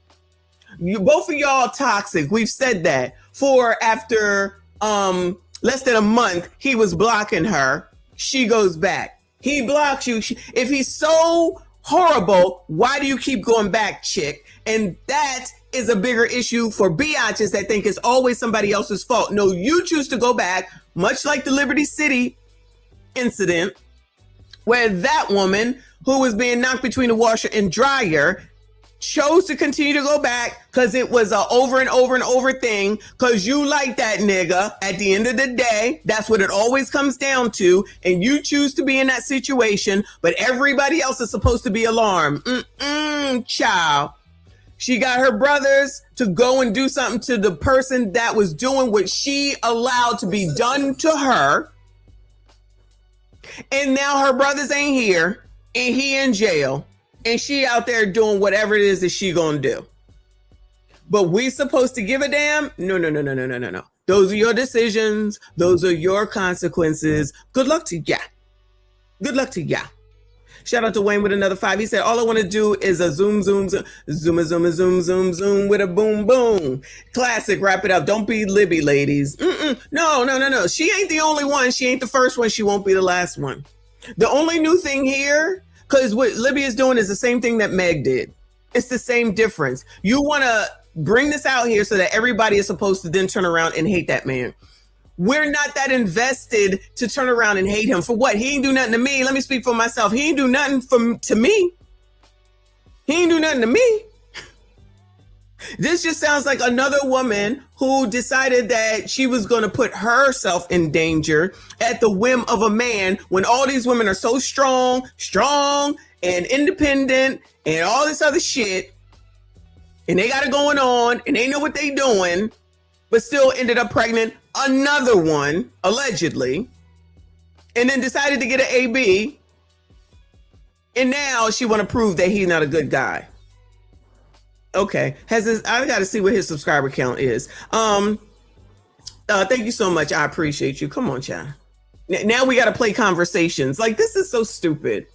Speaker 1: You both of y'all toxic. We've said that. For after less than a month, he was blocking her. She goes back. He blocks you. If he's so horrible, why do you keep going back, chick? And that is a bigger issue for biatches that think it's always somebody else's fault. No, you choose to go back, much like the Liberty City incident, where that woman who was being knocked between the washer and dryer chose to continue to go back because it was a over and over and over thing, because you like that nigga. At the end of the day, that's what it always comes down to, and you choose to be in that situation, but everybody else is supposed to be alarmed. Child. She got her brothers to go and do something to the person that was doing what she allowed to be done to her. And now her brothers ain't here, and he in jail, and she out there doing whatever it is that she gonna do. But we supposed to give a damn? No. Those are your decisions. Those are your consequences. Good luck to ya. Good luck to ya. Shout out to Wayne with another 5. He said, all I want to do is a zoom with a boom, boom. Classic. Wrap it up. Don't be Libby, ladies. No. She ain't the only one. She ain't the first one. She won't be the last one. The only new thing here, because what Libby is doing is the same thing that Meg did. It's the same difference. You want to bring this out here so that everybody is supposed to then turn around and hate that man. We're not that invested to turn around and hate him. For what? He ain't do nothing to me. Let me speak for myself. He ain't do nothing to me. He ain't do nothing to me. This just sounds like another woman who decided that she was going to put herself in danger at the whim of a man, when all these women are so strong and independent and all this other shit, and they got it going on and they know what they doing, but still ended up pregnant another one, allegedly, and then decided to get an AB, and now she want to prove that he's not a good guy. Okay, I got to see what his subscriber count is. Thank you so much. I appreciate you. Come on, child. Now we got to play conversations. Like, this is so stupid.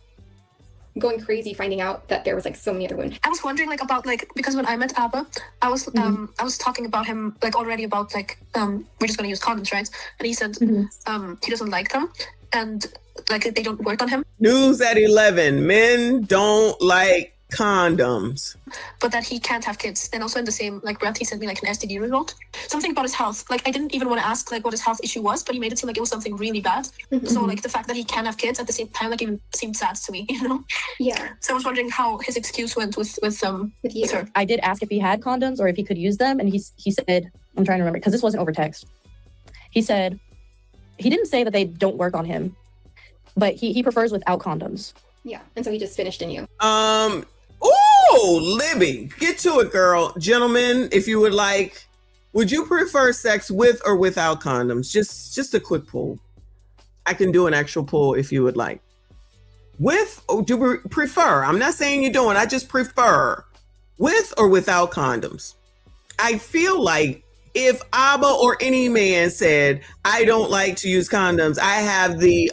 Speaker 2: Going crazy finding out that there was like so many other women.
Speaker 5: I was wondering about because when I met Abba, I was talking about him already about we're just gonna use condoms, right? And he said he doesn't like them and they don't work on him.
Speaker 1: News at 11. Men don't like condoms.
Speaker 5: But that he can't have kids. And also in the same breath, he sent me an STD result. Something about his health. I didn't even want to ask what his health issue was, but he made it seem like it was something really bad. So the fact that he can have kids at the same time even seemed sad to me, you know?
Speaker 2: Yeah.
Speaker 5: So I was wondering how his excuse went with her.
Speaker 21: I did ask if he had condoms or if he could use them, and he said, I'm trying to remember because this wasn't over text. He said he didn't say that they don't work on him, but he prefers without condoms.
Speaker 2: Yeah, and so he just finished in you.
Speaker 1: Oh, Libby, get to it, girl. Gentlemen, if you would like Would you prefer sex with or without condoms? Just a quick poll. I can do an actual poll if you would like. With or do you prefer? I'm not saying you don't. I just prefer with or without condoms. I feel like if Abba or any man said, I don't like to use condoms, I have the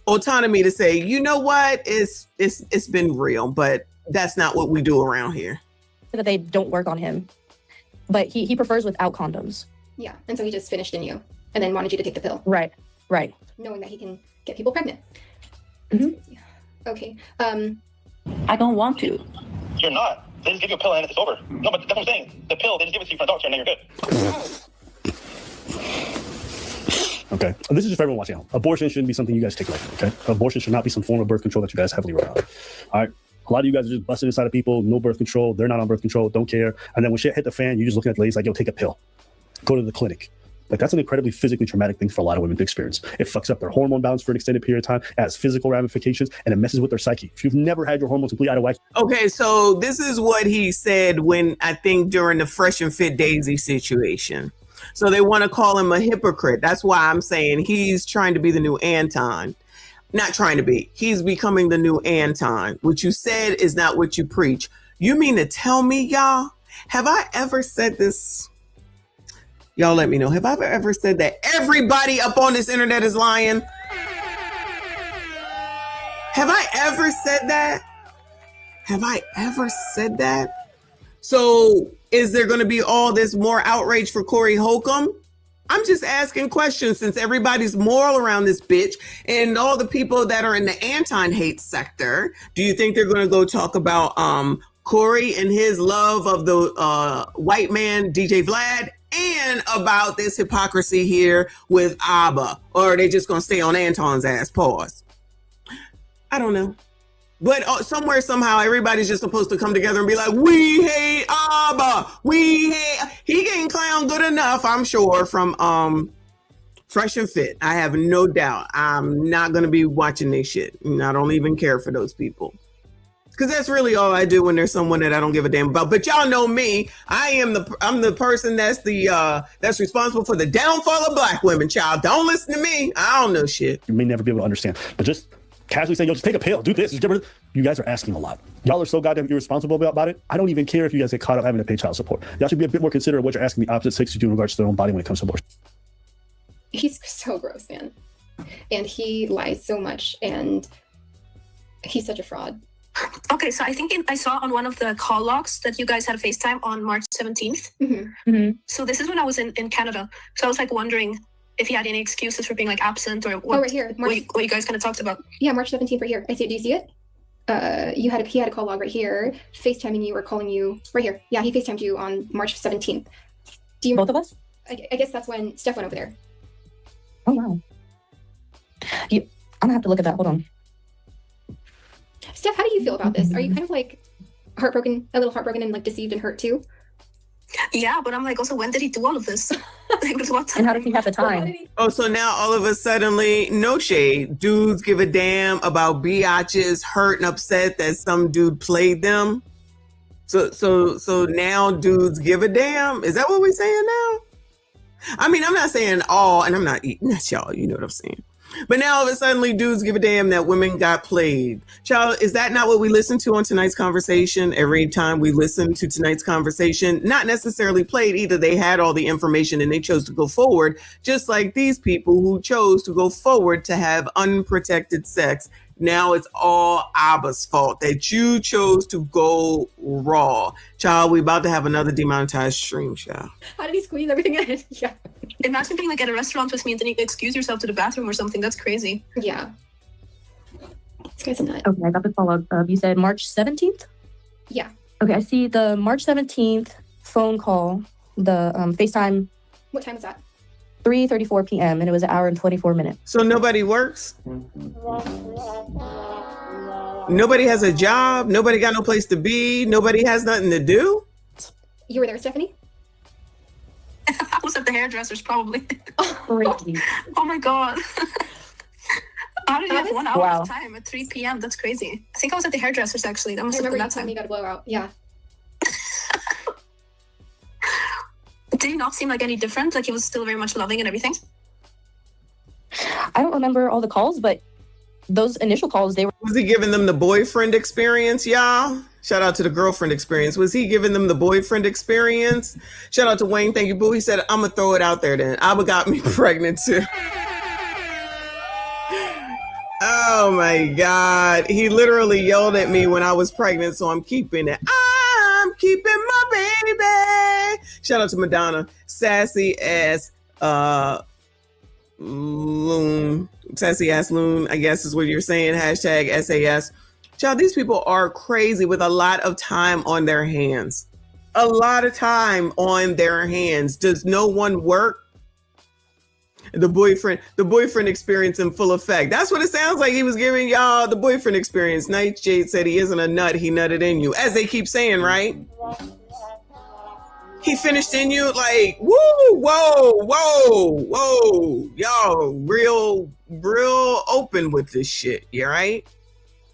Speaker 1: autonomy to say, you know what, it's been real, but that's not what we do around here.
Speaker 21: That they don't work on him, but he prefers without condoms.
Speaker 2: Yeah, and so he just finished in you and then wanted you to take the pill.
Speaker 21: Right.
Speaker 2: Knowing that he can get people pregnant. Okay.
Speaker 7: I don't want to. You're not. They just give you a pill and it's over. No, but that's what I'm saying. The pill, they just give it to you from a doctor and then you're good.
Speaker 22: Okay. This is just for everyone watching out. Abortion shouldn't be something you guys take away. Okay. Abortion should not be some form of birth control that you guys heavily rely on. All right. A lot of you guys are just busting inside of people, no birth control. They're not on birth control, don't care. And then when shit hit the fan, you're just looking at the ladies like, yo, take a pill. Go to the clinic. Like, that's an incredibly physically traumatic thing for a lot of women to experience. It fucks up their hormone balance for an extended period of time, it has physical ramifications, and it messes with their psyche. If you've never had your hormones completely out of whack.
Speaker 1: Okay, so this is what he said when, I think, during the Fresh and Fit Daisy situation. So they want to call him a hypocrite. That's why I'm saying he's trying to be the new Anton. Not trying to be. He's becoming the new Anton. What you said is not what you preach. You mean to tell me, y'all? Have I ever said this? Y'all let me know. Have I ever said that everybody up on this internet is lying? Have I ever said that? Have I ever said that? So is there going to be all this more outrage for Corey Holcomb? I'm just asking questions since everybody's moral around this bitch and all the people that are in the anti-hate sector. Do you think they're going to go talk about Corey and his love of the white man, DJ VLAD, and about this hypocrisy here with Abba? Or are they just going to stay on Anton's ass? Pause. I don't know. But somewhere, somehow, everybody's just supposed to come together and be like, we hate Abba. We hate. He getting clown good enough, I'm sure, from Fresh and Fit. I have no doubt. I'm not going to be watching this shit. And I don't even care for those people. Because that's really all I do when there's someone that I don't give a damn about. But y'all know me. I'm the person that's that's responsible for the downfall of black women, child. Don't listen to me. I don't know shit.
Speaker 22: You may never be able to understand. But just casually saying, yo, just take a pill, do this. You guys are asking a lot. Y'all are so goddamn irresponsible about it. I don't even care if you guys get caught up having to pay child support. Y'all should be a bit more considerate of what you're asking the opposite sex to do in regards to their own body when it comes to abortion.
Speaker 2: He's so gross, man. And he lies so much, and he's such a fraud.
Speaker 5: Okay, so I think I saw on one of the call logs that you guys had a FaceTime on March 17th. So this is when I was in Canada. So I was like wondering if he had any excuses for being like absent or what,
Speaker 2: right here.
Speaker 5: what you guys kind of talked about.
Speaker 2: Yeah, March 17th right here. I see it. Do you see it? He had a call log right here, FaceTiming you or calling you right here. Yeah, he FaceTimed you on March 17th. Do you
Speaker 21: both of us?
Speaker 2: I guess that's when Steph went over there.
Speaker 21: Oh wow. I'm gonna have to look at that. Hold on.
Speaker 2: Steph, how do you feel about this? Are you kind of like heartbroken, a little heartbroken and like deceived and hurt too?
Speaker 5: Yeah, but I'm like, also, when did he do all of this? Like, what time?
Speaker 21: And how does he have the time?
Speaker 1: Oh, so now all of a suddenly, no shade, dudes give a damn about biatches hurt and upset that some dude played them. So now dudes give a damn. Is that what we're saying now? I mean, I'm not saying all, and I'm not eating that, y'all. You know what I'm saying. But now all of a sudden, dudes give a damn that women got played. Child, is that not what we listen to on tonight's conversation? Every time we listen to tonight's conversation, not necessarily played either. They had all the information and they chose to go forward, just like these people who chose to go forward to have unprotected sex. Now it's all Abba's fault that you chose to go raw. Child, we about to have another demonetized stream, child.
Speaker 2: How did he squeeze everything in? Yeah.
Speaker 5: Imagine being like at a restaurant with me and then you excuse yourself to the bathroom or something. That's crazy.
Speaker 2: Yeah. This guy's a nut.
Speaker 21: Okay, I got the follow up. You said March 17th?
Speaker 2: Yeah.
Speaker 21: Okay, I see the March 17th phone call, the FaceTime.
Speaker 2: What time was that?
Speaker 21: 3:34 p.m. and it was an hour and 24 minutes.
Speaker 1: So nobody works? Nobody has a job? Nobody got no place to be? Nobody has nothing to do?
Speaker 2: You were there, Stephanie?
Speaker 5: I was at the hairdressers, probably.
Speaker 21: Crazy.
Speaker 5: Oh my God. How did you have 1 hour
Speaker 21: Wow.
Speaker 5: of time at 3 p.m.? That's crazy. I think I was at the hairdressers, actually. That must
Speaker 2: I
Speaker 5: have
Speaker 2: remember
Speaker 5: been
Speaker 2: you
Speaker 5: that
Speaker 2: told
Speaker 5: time.
Speaker 2: me you got a blowout. Yeah.
Speaker 5: Did he not seem like any different? Like he was still very much loving and everything?
Speaker 21: I don't remember all the calls, but those initial calls, they were.
Speaker 1: Was he giving them the boyfriend experience, y'all? Shout out to the girlfriend experience. Was he giving them the boyfriend experience? Shout out to Wayne. Thank you, boo. He said, I'm going to throw it out there then. Abba got me pregnant too. Oh my God. He literally yelled at me when I was pregnant, so I'm keeping it. I'm keeping my baby. Shout out to Madonna. Sassy ass loon. Sassy ass loon, I guess is what you're saying. Hashtag SAS. Child, these people are crazy with a lot of time on their hands. A lot of time on their hands. Does no one work? The boyfriend experience in full effect. That's what it sounds like he was giving y'all, the boyfriend experience. Night Jade said he isn't a nut, he nutted in you. As they keep saying, right? He finished in you like, woo, whoa. Y'all real open with this shit, you right?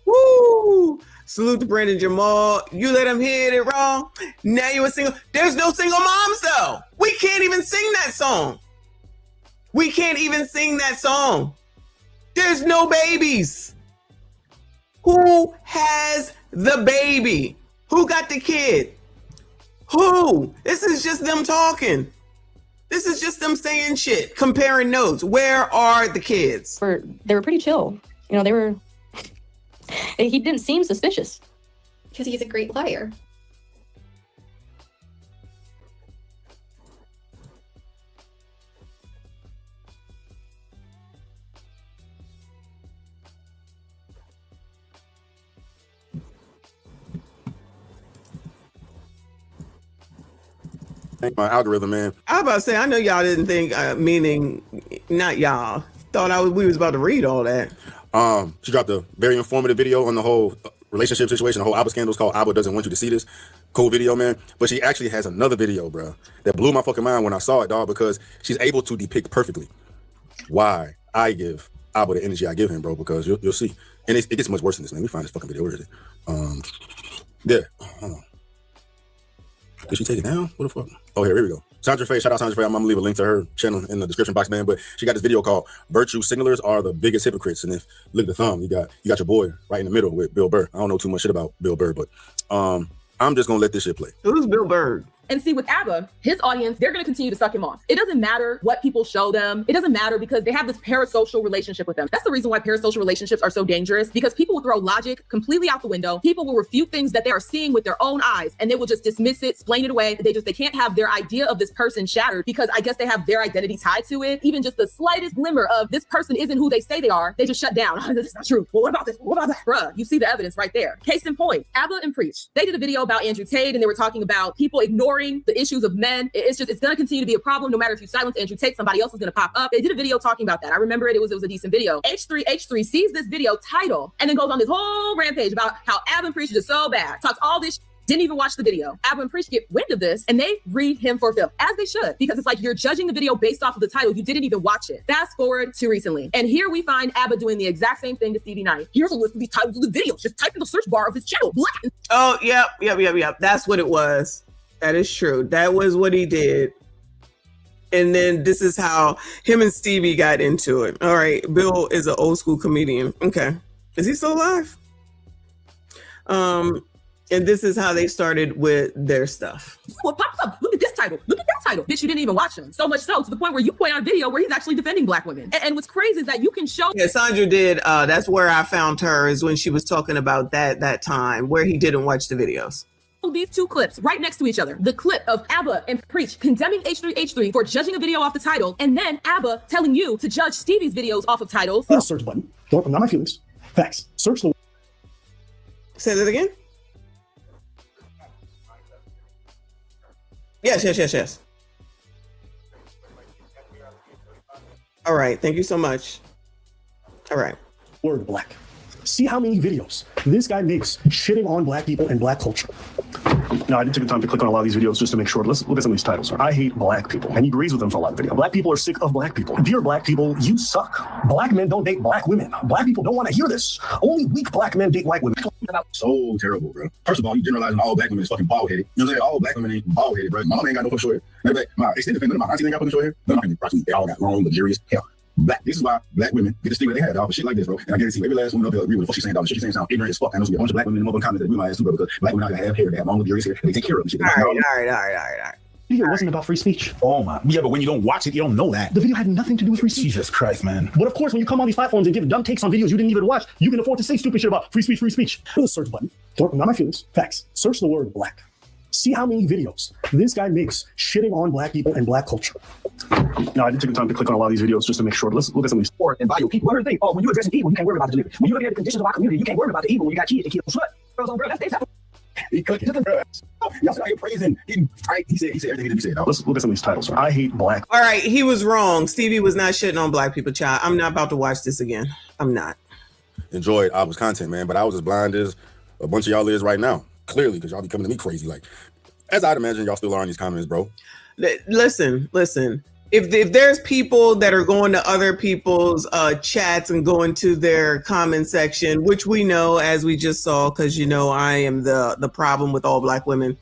Speaker 1: Woo! Salute to Brandon Jamal. You let him hit it wrong. Now you a single. There's no single moms though. We can't even sing that song. There's no babies. Who has the baby? Who got the kid? Who? This is just them talking. This is just them saying shit, comparing notes. Where are the kids?
Speaker 21: They were pretty chill. You know, they were. He didn't seem suspicious.
Speaker 2: Because he's a great liar.
Speaker 19: My algorithm, man.
Speaker 1: I was about to say, I know y'all didn't think, meaning not y'all, thought we was about to read all that.
Speaker 19: She dropped a very informative video on the whole relationship situation, the whole ABBA scandal. It's called ABBA Doesn't Want You to See This. Cool video, man. But she actually has another video, bro, that blew my fucking mind when I saw it, dog, because she's able to depict perfectly why I give ABBA the energy I give him, bro, because you'll see. And it gets much worse than this, man. Let me find this fucking video. Where is it? There. Hold on. Did she take it down? What the fuck? Oh, here we go. Sandra Faye, shout out Sandra Faye. I'm gonna leave a link to her channel in the description box, man. But she got this video called "Virtue Signalers Are the Biggest Hypocrites." And if look at the thumb, you got your boy right in the middle with Bill Burr. I don't know too much shit about Bill Burr, but I'm just gonna let this shit play.
Speaker 1: Who's Bill Burr?
Speaker 9: And see, with ABBA, his audience, they're going to continue to suck him off. It doesn't matter what people show them. It doesn't matter because they have this parasocial relationship with them. That's the reason why parasocial relationships are so dangerous, because people will throw logic completely out the window. People will refute things that they are seeing with their own eyes, and they will just dismiss it, explain it away. They can't have their idea of this person shattered because I guess they have their identity tied to it. Even just the slightest glimmer of this person isn't who they say they are, they just shut down. Oh, this is not true. Well, what about this? What about that? Bruh, you see the evidence right there. Case in point, ABBA and Preach. They did a video about Andrew Tate, and they were talking about people ignoring the issues of men. It's going to continue to be a problem. No matter if you silence Andrew Tate, somebody else is going to pop up. They did a video talking about that. I remember it. It was a decent video. H3 sees this video title and then goes on this whole rampage about how ABBA and Preach is just so bad. Talks all this didn't even watch the video. ABBA and Preach get wind of this and they read him for Phil, as they should, because it's like you're judging the video based off of the title. You didn't even watch it. Fast forward to recently. And here we find ABBA doing the exact same thing to Stevie Nicks. Here's a list of these titles of the videos. Just type in the search bar of his channel. Black.
Speaker 1: Oh, yep. That's what it was. That is true. That was what he did. And then this is how him and Stevie got into it. All right. Bill is an old school comedian. Okay. Is he still alive? And this is how they started with their stuff.
Speaker 9: What pops up? Look at this title. Look at that title. Bitch, you didn't even watch him. So much so to the point where you point out a video where he's actually defending Black women. And what's crazy is that you can show.
Speaker 1: Yeah, Sandra did. That's where I found her, is when she was talking about that time where he didn't watch the videos.
Speaker 9: These two clips right next to each other. The clip of ABBA and Preach condemning H3 for judging a video off the title, and then ABBA telling you to judge Stevie's videos off of titles.
Speaker 22: Search button. Don't, not my feelings. Facts. Search the.
Speaker 1: Say that again. Yes. All right. Thank you so much. All right.
Speaker 22: Word Black. See how many videos this guy makes shitting on Black people and Black culture. Now, I didn't take the time to click on a lot of these videos just to make sure. Let's look at some of these titles. I hate Black people, and he agrees with them for a lot of videos. Black people are sick of Black people. Dear Black people, you suck. Black men don't date Black women. Black people don't want to hear this. Only weak Black men date white women.
Speaker 19: So terrible, bro. First of all, you generalizing all black women is fucking bald-headed. You know what I'm saying? All black women ain't bald-headed, bro. My mama ain't got no fucking short hair. Matter of fact, my extended family, my auntie ain't got fucking short hair. None of my family, they all got long, luxurious hair. Black. This is why black women get the stigma they had off of shit like this, bro. And I guarantee you, every last woman up there agree with what she's saying. Dog. Shit she's saying sounds ignorant as fuck. And there's gonna be a bunch of black women in the mother comments that we might ask too, bro, because black women out here have hair, they have long, luxurious hair, and they take care of them. Shit.
Speaker 1: All right.
Speaker 22: It wasn't about free speech.
Speaker 19: Oh my. Yeah, but when you don't watch it, you don't know that.
Speaker 22: The video had nothing to do with free speech.
Speaker 19: Jesus Christ, man.
Speaker 22: But of course, when you come on these platforms and give dumb takes on videos you didn't even watch, you can afford to say stupid shit about free speech, free speech. Put a search button. Not my feelings. Facts. Search the word black. See how many videos this guy makes shitting on black people and black culture. Now, I did take the time to click on a lot of these videos just to make sure. Let's look at some of these.
Speaker 10: And bio people, what do they think? Oh, when you're addressing evil, you can't worry about the delivery. When you look at the conditions of our community, you can't worry about the evil when you got kids and kids on slut. Girls on girls, that's their
Speaker 19: he cooking to the girls. Y'all out here praising. He said everything that he said.
Speaker 22: Let's look at some of these titles. I hate black.
Speaker 1: All right, he was wrong. Stevie was not shitting on black people, child. I'm not about to watch this again. I'm not.
Speaker 19: Enjoyed Abba's content, man, but I was as blind as a bunch of y'all is right now. Clearly, because y'all be coming to me crazy. Like, as I'd imagine y'all still are in these comments, bro.
Speaker 1: Listen. If there's people that are going to other people's chats and going to their comment section, which we know, as we just saw, because you know I am the problem with all black women,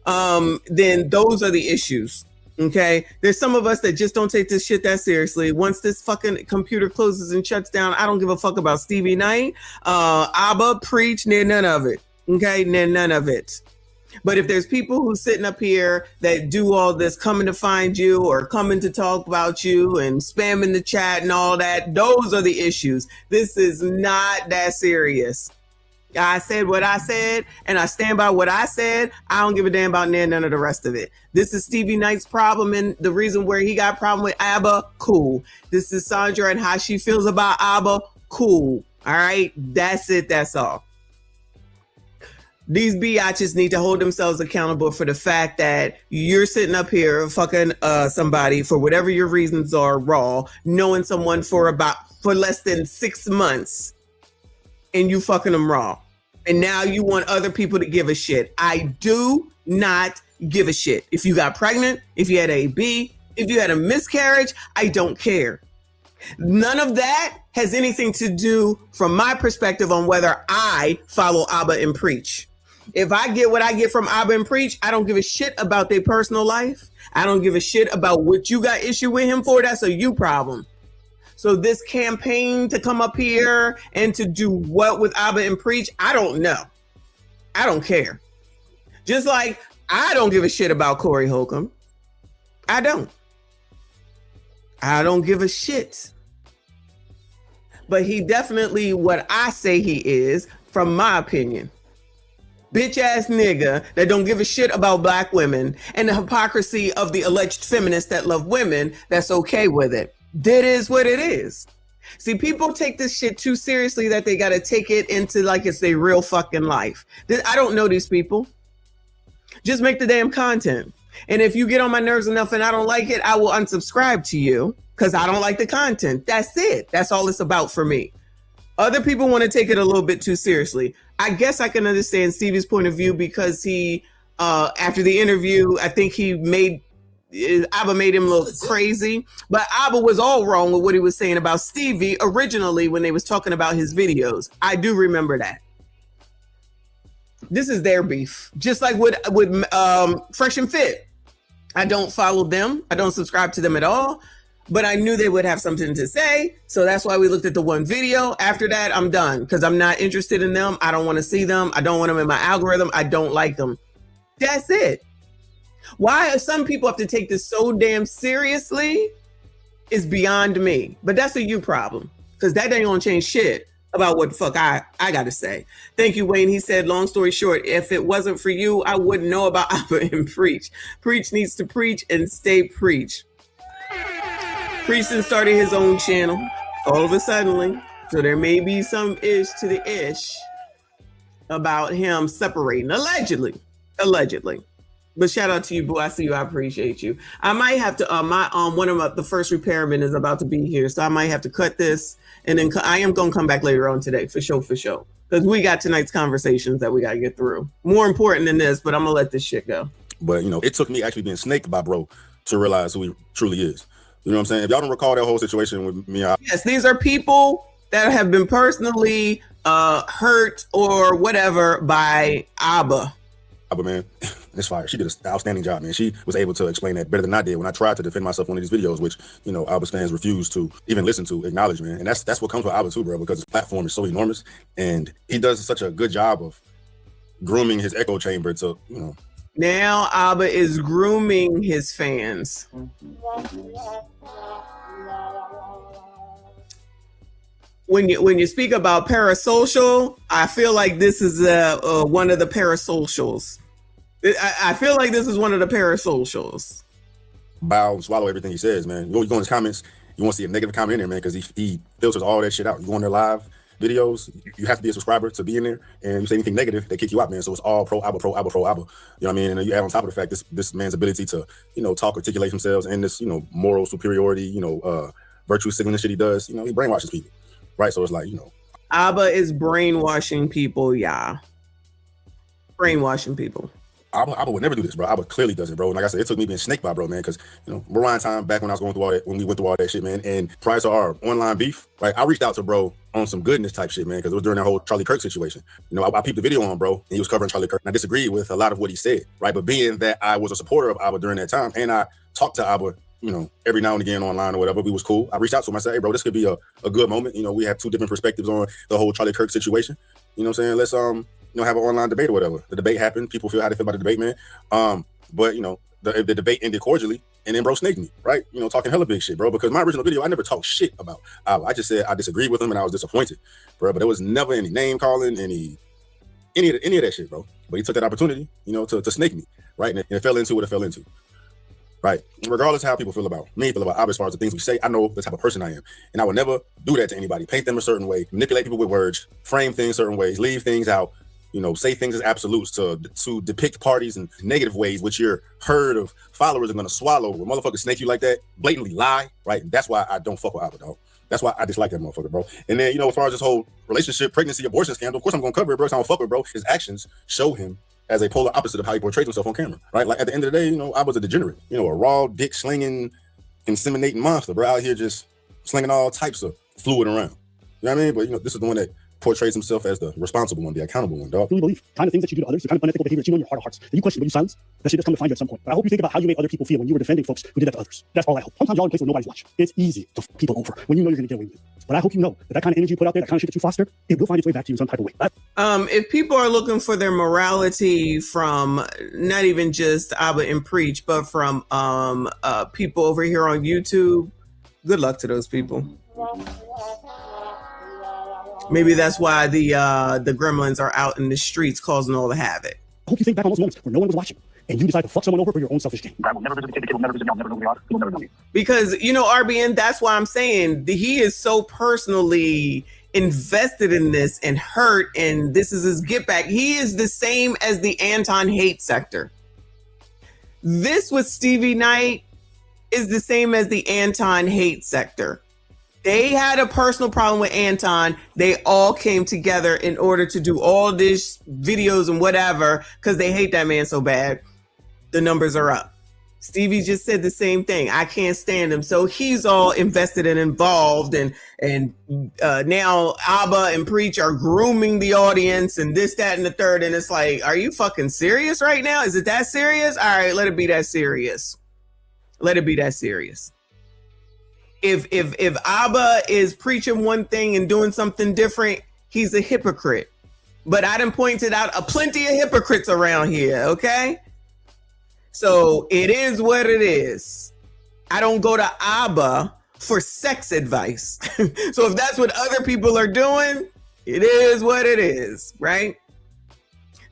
Speaker 1: then those are the issues. Okay, there's some of us that just don't take this shit that seriously. Once this fucking computer closes and shuts down, I don't give a fuck about Stevie Knight, Abba, Preach, none of it. Okay, none of it. But if there's people who's sitting up here that do all this, coming to find you or coming to talk about you and spamming the chat and all that, those are the issues. This is not that serious. I said what I said, and I stand by what I said. I don't give a damn about none of the rest of it. This is Stevie Knight's problem, and the reason where he got a problem with Abba, cool. This is Sandra and how she feels about Abba, cool. All right, that's it. That's all. These biatches need to hold themselves accountable for the fact that you're sitting up here fucking somebody for whatever your reasons are raw, knowing someone for less than 6 months, and you fucking them raw. And now you want other people to give a shit. I do not give a shit. If you got pregnant, if you had AB, if you had a miscarriage, I don't care. None of that has anything to do, from my perspective, on whether I follow Abba and Preach. If I get what I get from Abba and Preach, I don't give a shit about their personal life. I don't give a shit about what you got issue with him for. That's a you problem. So this campaign to come up here and to do what with Abba and Preach, I don't know. I don't care. Just like I don't give a shit about Corey Holcomb. I don't give a shit. But he definitely what I say he is, from my opinion. Bitch ass nigga that don't give a shit about black women, and the hypocrisy of the alleged feminists that love women that's okay with it. That is what it is. See, people take this shit too seriously that they got to take it into like it's their real fucking life. I don't know these people. Just make the damn content. And if you get on my nerves enough and I don't like it, I will unsubscribe to you because I don't like the content. That's it. That's all it's about for me. Other people want to take it a little bit too seriously. I guess I can understand Stevie's point of view because he, after the interview, I think Abba made him look crazy. But Abba was all wrong with what he was saying about Stevie originally when they was talking about his videos. I do remember that. This is their beef. Just like with Fresh and Fit. I don't follow them. I don't subscribe to them at all. But I knew they would have something to say. So that's why we looked at the one video. After that, I'm done because I'm not interested in them. I don't want to see them. I don't want them in my algorithm. I don't like them. That's it. Why some people have to take this so damn seriously is beyond me. But that's a you problem because that ain't going to change shit about what the fuck I got to say. Thank you, Wayne. He said, long story short, if it wasn't for you, I wouldn't know about Abba and Preach. Preach needs to preach and stay preach. Preaching started his own channel all of a sudden, so there may be some ish to the ish about him separating, allegedly. But shout out to you, boo. I see you. I appreciate you. I might have to. One of the first repairmen is about to be here, so I might have to cut this, and then I am gonna come back later on today for sure, because we got tonight's conversations that we gotta get through. More important than this, but I'm gonna let this shit go.
Speaker 19: But you know, it took me actually being snaked by bro to realize who he truly is. You know what I'm saying? If y'all don't recall that whole situation with me,
Speaker 1: yes, these are people that have been personally hurt or whatever by Abba.
Speaker 19: Abba, man, it's fire. She did an outstanding job, man. She was able to explain that better than I did when I tried to defend myself on one of these videos, which, you know, Abba's fans refuse to even listen to, acknowledge, man. And that's what comes with Abba too, bro, because his platform is so enormous and he does such a good job of grooming his echo chamber to, you know.
Speaker 1: Now Abba is grooming his fans. When you speak about parasocial, I feel like this is one of the parasocials. I feel like this is one of the parasocials.
Speaker 19: Bow and swallow everything he says, man. You go in his comments, you want to see a negative comment in there, man, because he filters all that shit out. You go on their live videos, you have to be a subscriber to be in there, and you say anything negative, they kick you out, man. So it's all pro Abba, pro Abba, pro Abba. You know what I mean? And you add on top of the fact this man's ability to, you know, talk, articulate themselves, and this, you know, moral superiority, you know, virtue signaling shit he does. You know, he brainwashes people, right? So it's like, you know,
Speaker 1: Abba is brainwashing people, yeah. Brainwashing people.
Speaker 19: Abba would never do this, bro. Abba clearly does it, bro. And like I said, it took me being snaked by, bro, man, because, you know, rewind time back when I was going through all that, when we went through all that shit, man. And prior to our online beef, right, I reached out to bro on some goodness type shit, man, because it was during that whole Charlie Kirk situation. You know, I peeped the video on bro, and he was covering Charlie Kirk. And I disagreed with a lot of what he said, right? But being that I was a supporter of Abba during that time, and I talked to Abba, you know, every now and again online or whatever, we was cool. I reached out to him. I said, hey, bro, this could be a good moment. You know, we have two different perspectives on the whole Charlie Kirk situation. You know what I'm saying? Let's, you know, have an online debate or whatever. The debate happened. People feel how they feel about the debate, man. But, you know, the debate ended cordially, and then bro snaked me, right? You know, talking hella big shit, bro, because my original video, I never talked shit about Abba. I just said I disagreed with him and I was disappointed, bro. But there was never any name calling, any of that shit, bro. But he took that opportunity, you know, to snake me, right? And it fell into what it fell into. Right. Regardless of how people feel about me, feel about Abba, as far as the things we say, I know the type of person I am. And I would never do that to anybody. Paint them a certain way, manipulate people with words, frame things certain ways, leave things out, you know, say things as absolutes to depict parties in negative ways, which your herd of followers are going to swallow. When motherfuckers snake you like that, blatantly lie, right? That's why I don't fuck with Abba, dog. That's why I dislike that motherfucker, bro. And then, you know, as far as this whole relationship, pregnancy, abortion scandal, of course I'm going to cover it, bro. I don't fuck with, bro. His actions show him as a polar opposite of how he portrays himself on camera, right? Like at the end of the day, you know, I was a degenerate, you know, a raw dick slinging, inseminating monster, bro, out here just slinging all types of fluid around. You know what I mean? But, you know, this is the one that portrays himself as the responsible one, the accountable one, dog.
Speaker 22: You believe kind of things that you do to others, the kind of unethical behavior that you know in your heart of hearts, that you question but you silence, that shit just come to find you at some point. But I hope you think about how you made other people feel when you were defending folks who did that to others. That's all I hope. Sometimes y'all in a place where nobody's watching. It's easy to fuck people over when you know you're gonna get away with it. But I hope you know that kind of energy you put out there, that kind of shit that you foster, it will find its way back to you in some type of way.
Speaker 1: If people are looking for their morality from not even just Abba and Preach, but from people over here on YouTube, good luck to those people. Maybe that's why the gremlins are out in the streets causing all the havoc.
Speaker 22: I hope you think back on those moments where no one was watching and you decide to fuck someone over for your own selfish gain.
Speaker 1: Because, you know, RBN, that's why I'm saying he is so personally invested in this and hurt, and this is his get back. He is the same as the Anton hate sector. This with Stevie Knight is the same as the Anton hate sector. They had a personal problem with Anton. They all came together in order to do all these videos and whatever because they hate that man so bad. The numbers are up. Stevie just said the same thing. I can't stand him. So he's all invested and involved, and now Abba and Preach are grooming the audience and this, that, and the third. And it's like, are you fucking serious right now? Is it that serious? All right, let it be that serious. Let it be that serious. If Abba is preaching one thing and doing something different, he's a hypocrite. But I done pointed out a plenty of hypocrites around here, okay? So it is what it is. I don't go to Abba for sex advice. So if that's what other people are doing, it is what it is, right?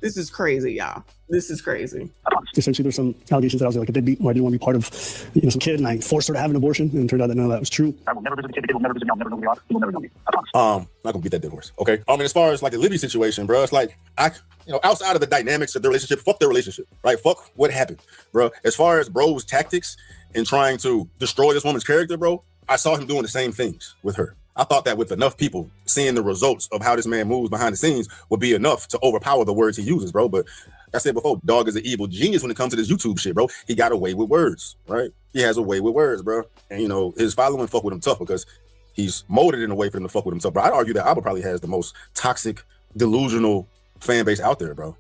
Speaker 1: This is crazy, y'all. This is crazy.
Speaker 22: Essentially, there's some allegations that I was like a deadbeat, or I didn't want to be part of, you know, some kid, and I forced her to have an abortion, and it turned out that none of that was true.
Speaker 7: I will never visit a kid. The kid will never visit me. I'll never know who they are. He will never know me. I promise.
Speaker 19: Not gonna beat that dead horse, okay? I mean, as far as like the Libby situation, bro, it's like outside of the dynamics of their relationship, fuck their relationship, right? Fuck what happened, bro. As far as bro's tactics in trying to destroy this woman's character, bro, I saw him doing the same things with her. I thought that with enough people seeing the results of how this man moves behind the scenes would be enough to overpower the words he uses, bro. But like I said before, dog is an evil genius when it comes to this YouTube shit, bro. He got away with words, right? He has a way with words, bro. And, you know, his following fuck with him tough because he's molded in a way for them to fuck with himself. But I'd argue that Abba probably has the most toxic, delusional fan base out there, bro.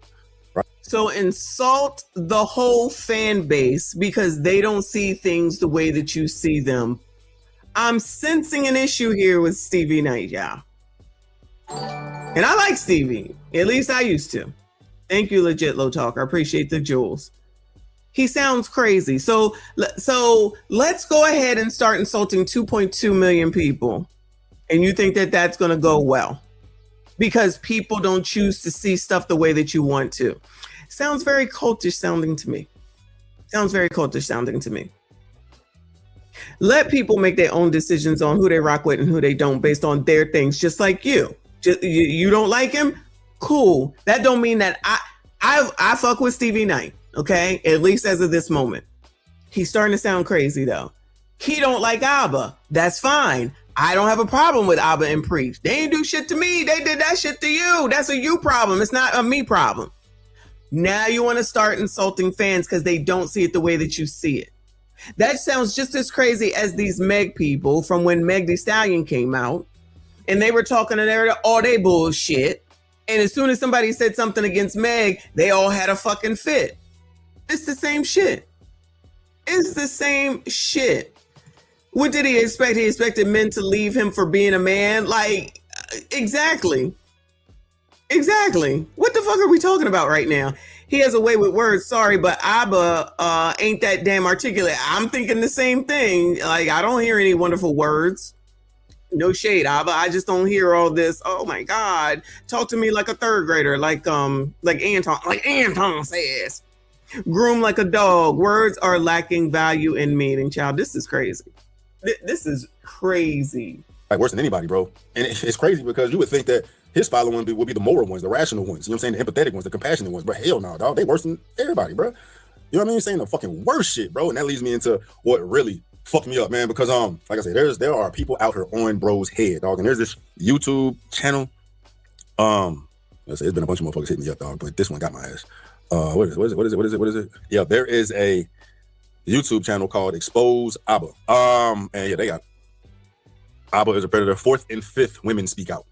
Speaker 19: Right?
Speaker 1: So insult the whole fan base because they don't see things the way that you see them. I'm sensing an issue here with Stevie Knight, y'all. And I like Stevie. At least I used to. Thank you, Legit Low Talk. I appreciate the jewels. He sounds crazy. So let's go ahead and start insulting 2.2 million people. And you think that that's going to go well because people don't choose to see stuff the way that you want to. Sounds very cultish sounding to me. Sounds very cultish sounding to me. Let people make their own decisions on who they rock with and who they don't based on their things, just like you. You don't like him? Cool. That don't mean that I fuck with Stevie Knight, okay? At least as of this moment. He's starting to sound crazy though. He don't like Abba. That's fine. I don't have a problem with Abba and Preach. They ain't do shit to me. They did that shit to you. That's a you problem. It's not a me problem. Now you want to start insulting fans because they don't see it the way that you see it. That sounds just as crazy as these Meg people from when Meg Thee Stallion came out and they were talking to all they bullshit. And as soon as somebody said something against Meg, they all had a fucking fit. It's the same shit. It's the same shit. What did he expect? He expected men to leave him for being a man? Like, exactly. Exactly. What the fuck are we talking about right now? He has a way with words. Sorry, but Abba ain't that damn articulate. I'm thinking the same thing. Like, I don't hear any wonderful words. No shade, Abba. I just don't hear all this. Oh my God. Talk to me like a third grader, like Anton says. Groom like a dog. Words are lacking value and meaning, child. This is crazy. This is crazy.
Speaker 19: Like worse than anybody, bro. And it's crazy because you would think that his following would be the moral ones, the rational ones. You know what I'm saying? The empathetic ones, the compassionate ones. But hell no, dog. They worse than everybody, bro. You know what I mean? Saying the fucking worst shit, bro. And that leads me into what really fucked me up, man. Because like I said, there are people out here on bro's head, dog. And there's this YouTube channel. Let's say it's been a bunch of motherfuckers hitting me up, dog. But this one got my ass. What is it? Yeah, there is a YouTube channel called Expose Abba. And yeah, they got Abba is a predator. 4th and 5th women speak out.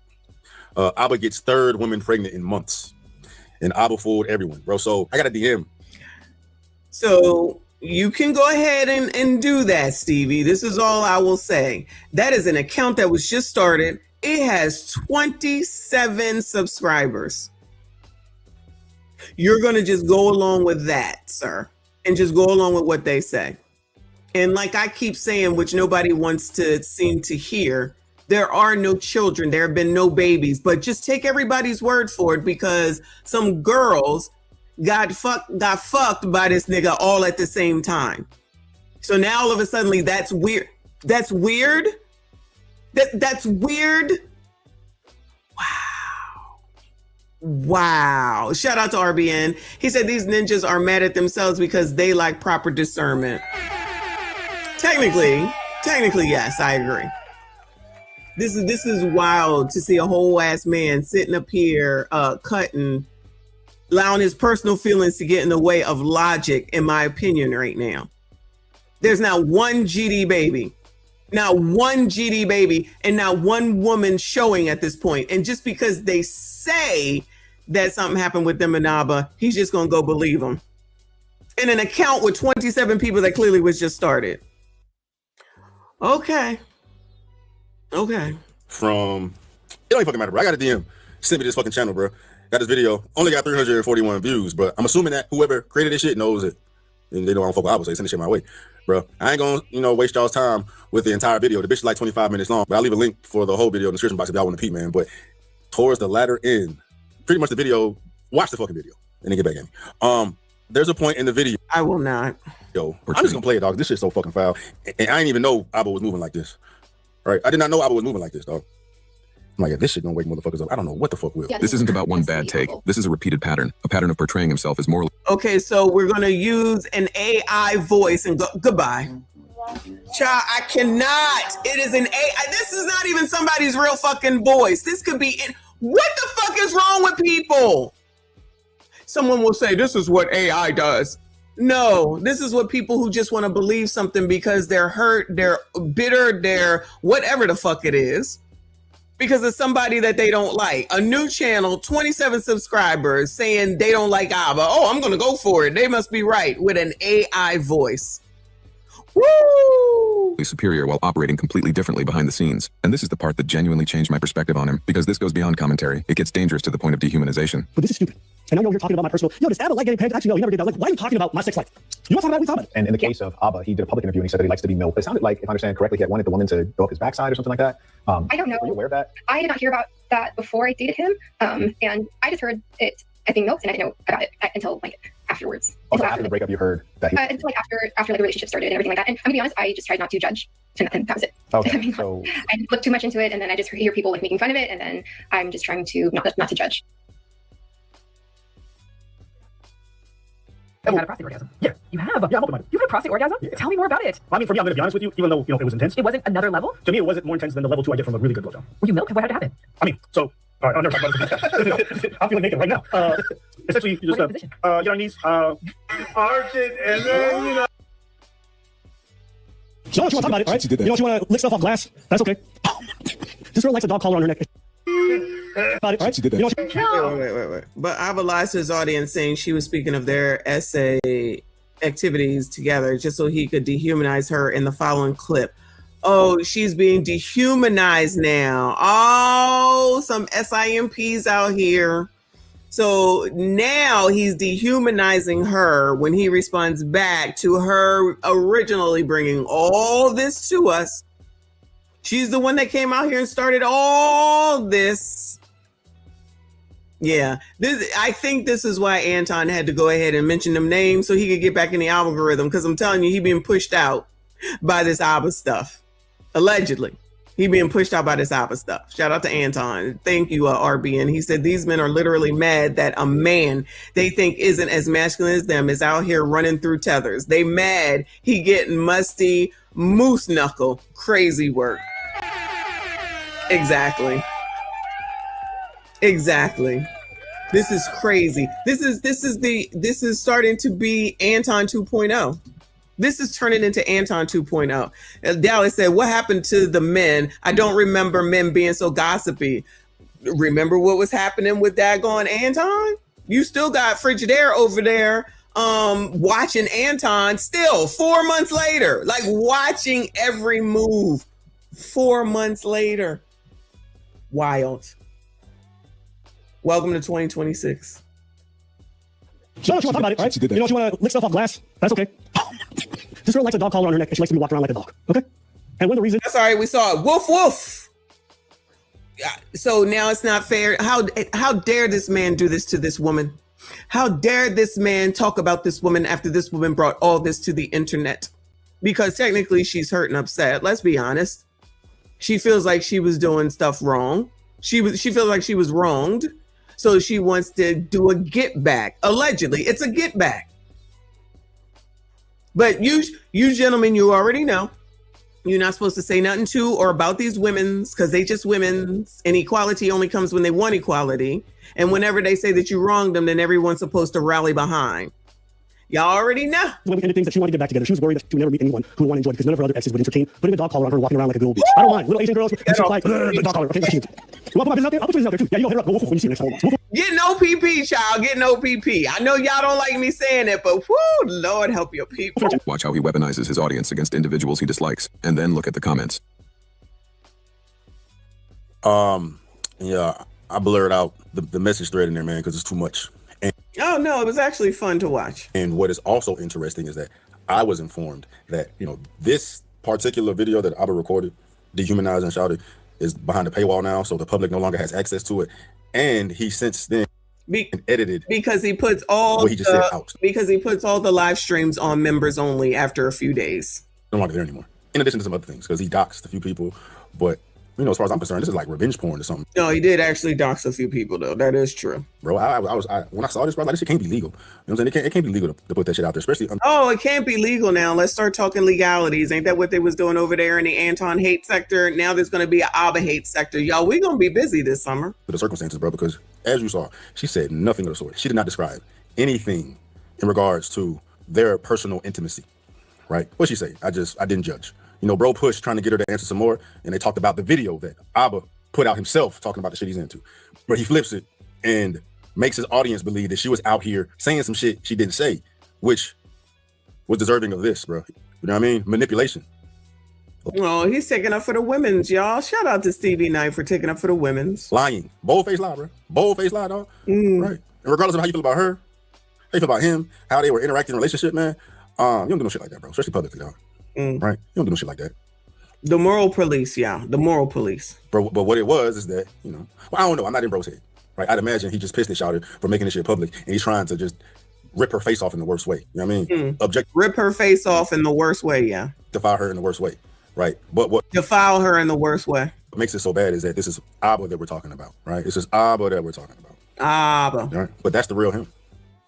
Speaker 19: Abba gets 3rd woman pregnant in months. And Abba fooled everyone, bro. So I got a DM.
Speaker 1: So you can go ahead and do that, Stevie. This is all I will say. That is an account that was just started. It has 27 subscribers. You're going to just go along with that, sir, and just go along with what they say. And like I keep saying, which nobody wants to seem to hear, there are no children. There have been no babies, but just take everybody's word for it because some girls got fucked by this nigga all at the same time. So now all of a sudden that's weird. That's weird. That's weird. Wow. Shout out to RBN. He said these ninjas are mad at themselves because they lack proper discernment. Technically, yes, I agree. This is wild to see a whole ass man sitting up here cutting, allowing his personal feelings to get in the way of logic, in my opinion, right now. There's not one GD baby. Not one GD baby and not one woman showing at this point. And just because they say that something happened with them and Abba, he's just going to go believe them. In an account with 27 people that clearly was just started. Okay.
Speaker 19: From, it don't even fucking matter, bro. I got a DM. Send me this fucking channel, bro. Got this video. Only got 341 views, but I'm assuming that whoever created this shit knows it. And they know I don't fuck with Abba, so they send this shit my way. Bro, I ain't gonna, waste y'all's time with the entire video. The bitch is like 25 minutes long, but I'll leave a link for the whole video in the description box if y'all want to peep, man. But towards the latter end, pretty much the video, watch the fucking video and then get back at me. There's a point in the video.
Speaker 1: I will not.
Speaker 19: Yo, I'm just gonna play it, dog. This shit's so fucking foul. And I didn't even know Abba was moving like this. Right? I did not know Abba was moving like this, dog. I'm like, if this shit don't wake motherfuckers up, I don't know what the fuck will.
Speaker 11: This isn't about one bad take. This is a repeated pattern, a pattern of portraying himself as morally.
Speaker 1: Okay, so we're going to use an AI voice and go, goodbye. Child, I cannot. It is an AI. This is not even somebody's real fucking voice. This could be in. What the fuck is wrong with people? Someone will say, this is what AI does. No, this is what people who just want to believe something because they're hurt, they're bitter, they're whatever the fuck it is, because it's somebody that they don't like. A new channel, 27 subscribers saying they don't like Abba. Oh, I'm going to go for it. They must be right, with an AI voice. Woo!
Speaker 11: Superior while operating completely differently behind the scenes. And this is the part that genuinely changed my perspective on him, because this goes beyond commentary. It gets dangerous to the point of dehumanization.
Speaker 22: But this is stupid. And I know you're talking about my personal. Yo, does Abba like getting pegged? Actually, no, he never did that. Like, why are you talking about my sex life? You want to talk about it? We talk about it.
Speaker 12: And in the case of Abba, he did a public interview and he said that he likes to be milked. It sounded like, if I understand correctly, he had wanted the woman to go up his backside or something like that.
Speaker 2: I don't know.
Speaker 12: Were you aware of that?
Speaker 2: I did not hear about that before I dated him. And I just heard it, I think, milked, and I didn't know about it until like afterwards.
Speaker 12: Also, after the breakup, you heard that he...
Speaker 2: Until like after like the relationship started and everything like that. And I'm gonna be honest, I just tried not to judge, and that was it.
Speaker 12: Okay,
Speaker 2: I mean, so... I looked too much into it, and then I just hear people like making fun of it, and then I'm just trying to not to judge.
Speaker 20: You had a prostate orgasm. Yeah, you have. Yeah, you've had a prostate orgasm? Yeah. Tell me more about it.
Speaker 22: I mean, for me, I'm going to be honest with you, even though, it was intense.
Speaker 20: It wasn't another level?
Speaker 22: To me, it wasn't more intense than the level 2 I get from a really good blowjob.
Speaker 20: Were you milked? What had to happen?
Speaker 22: I mean, so, all right, I'll never talk about this. I'm feeling naked right now. Essentially, you just, get on your knees, arch it, and then, you know. You know what you want to talk about it, right? You know what you want to lick stuff off glass? That's okay. This girl likes a dog collar on her neck. About it, right? She did that.
Speaker 1: You know, wait. But Abba lies to his audience saying she was speaking of their essay activities together just so he could dehumanize her in the following clip. Oh, she's being dehumanized now. Oh, some SIMPs out here. So now he's dehumanizing her when he responds back to her originally bringing all this to us. She's the one that came out here and started all this. Yeah, I think this is why Anton had to go ahead and mention them names so he could get back in the algorithm, because I'm telling you, he being pushed out by this Abba stuff. Allegedly, he being pushed out by this Abba stuff. Shout out to Anton. Thank you, RBN. He said these men are literally mad that a man they think isn't as masculine as them is out here running through tethers. They mad he getting musty moose knuckle. Crazy work. Exactly. This is crazy. This is starting to be Anton 2.0. This is turning into Anton 2.0. Dallas said, what happened to the men? I don't remember men being so gossipy. Remember what was happening with daggone Anton? You still got Frigidaire over there watching Anton still 4 months later, like watching every move 4 months later. Wild. Welcome to 2026.
Speaker 22: You know what you want to talk about it, right? You know what you want to lick stuff off glass? That's okay. This girl likes a dog collar on her neck and she likes to be walked around like a dog. Okay? And one of the reasons...
Speaker 1: That's all right. We saw it. Woof, woof. So now it's not fair. How dare this man do this to this woman? How dare this man talk about this woman after this woman brought all this to the internet? Because technically she's hurt and upset. Let's be honest. She feels like she was doing stuff wrong. She feels like she was wronged. So she wants to do a get back. Allegedly, it's a get back. But you gentlemen, you already know. You're not supposed to say nothing to or about these women's because they just women's, and equality only comes when they want equality. And whenever they say that you wronged them, then everyone's supposed to rally behind. Y'all already know.
Speaker 22: When we ended things that she wanted to get back together, she was worried that she would never meet anyone who would want to enjoy it because none of her other exes would entertain putting a dog collar on her, walking around like a good old bitch. I don't mind. Little Asian girls, like, dog collar. Okay, you want to put my business out there? I'll put your business out there too. Yeah, you go hit her up. When you see her next time.
Speaker 1: Get no PP, child. Get no PP. I know y'all don't like me saying it, but whoo, Lord help your people.
Speaker 11: Watch how he weaponizes his audience against individuals he dislikes, and then look at the comments.
Speaker 19: Yeah, I blurred out the message thread in there, man, because it's too much. And,
Speaker 1: oh no, it was actually fun to watch.
Speaker 19: And what is also interesting is that I was informed that, you know, this particular video that Abba recorded, dehumanizing Shouty, is behind the paywall now, so the public no longer has access to it. And he since then edited
Speaker 1: because he puts all
Speaker 19: what he just said out.
Speaker 1: Because he puts all the live streams on members only after a few days.
Speaker 19: No longer there anymore. In addition to some other things, because he doxed a few people, but you know, as far as I'm concerned, this is like revenge porn or something.
Speaker 1: No, he did actually dox a few people, though. That is true.
Speaker 19: Bro, I when I saw this, bro, like, this shit can't be legal. You know what I'm saying? It can't be legal to put that shit out there, especially.
Speaker 1: Oh, it can't be legal now. Let's start talking legalities. Ain't that what they was doing over there in the Anton hate sector? Now there's going to be an Abba hate sector. Y'all, we're going to be busy this summer.
Speaker 19: For the circumstances, bro, because as you saw, she said nothing of the sort. She did not describe anything in regards to their personal intimacy, right? What'd she say? I didn't judge. You know, bro pushed trying to get her to answer some more, and they talked about the video that Abba put out himself talking about the shit he's into. But he flips it and makes his audience believe that she was out here saying some shit she didn't say, which was deserving of this, bro. You know what I mean? Manipulation.
Speaker 1: Oh, he's taking up for the women's, y'all. Shout out to Stevie Knight for taking up for the women's.
Speaker 19: Lying. Bold-faced lie, bro. Bold-faced lie, dog. Right. And regardless of how you feel about her, how you feel about him, how they were interacting in a relationship, man, you don't do no shit like that, bro. Especially publicly, dog. Right? You don't do no shit like that.
Speaker 1: The moral police, yeah. The moral police.
Speaker 19: Bro, but what it was is that, you know, well, I don't know. I'm not in bro's head, right? I'd imagine he just pissed and shouted for making this shit public, and he's trying to just rip her face off in the worst way. You know what I mean?
Speaker 1: Rip her face off in the worst way, yeah.
Speaker 19: Defile her in the worst way, right? But what
Speaker 1: defile her in the worst way?
Speaker 19: What makes it so bad is that this is Abba that we're talking about, right? This is Abba that we're talking about.
Speaker 1: Abba.
Speaker 19: Right? But that's the real him.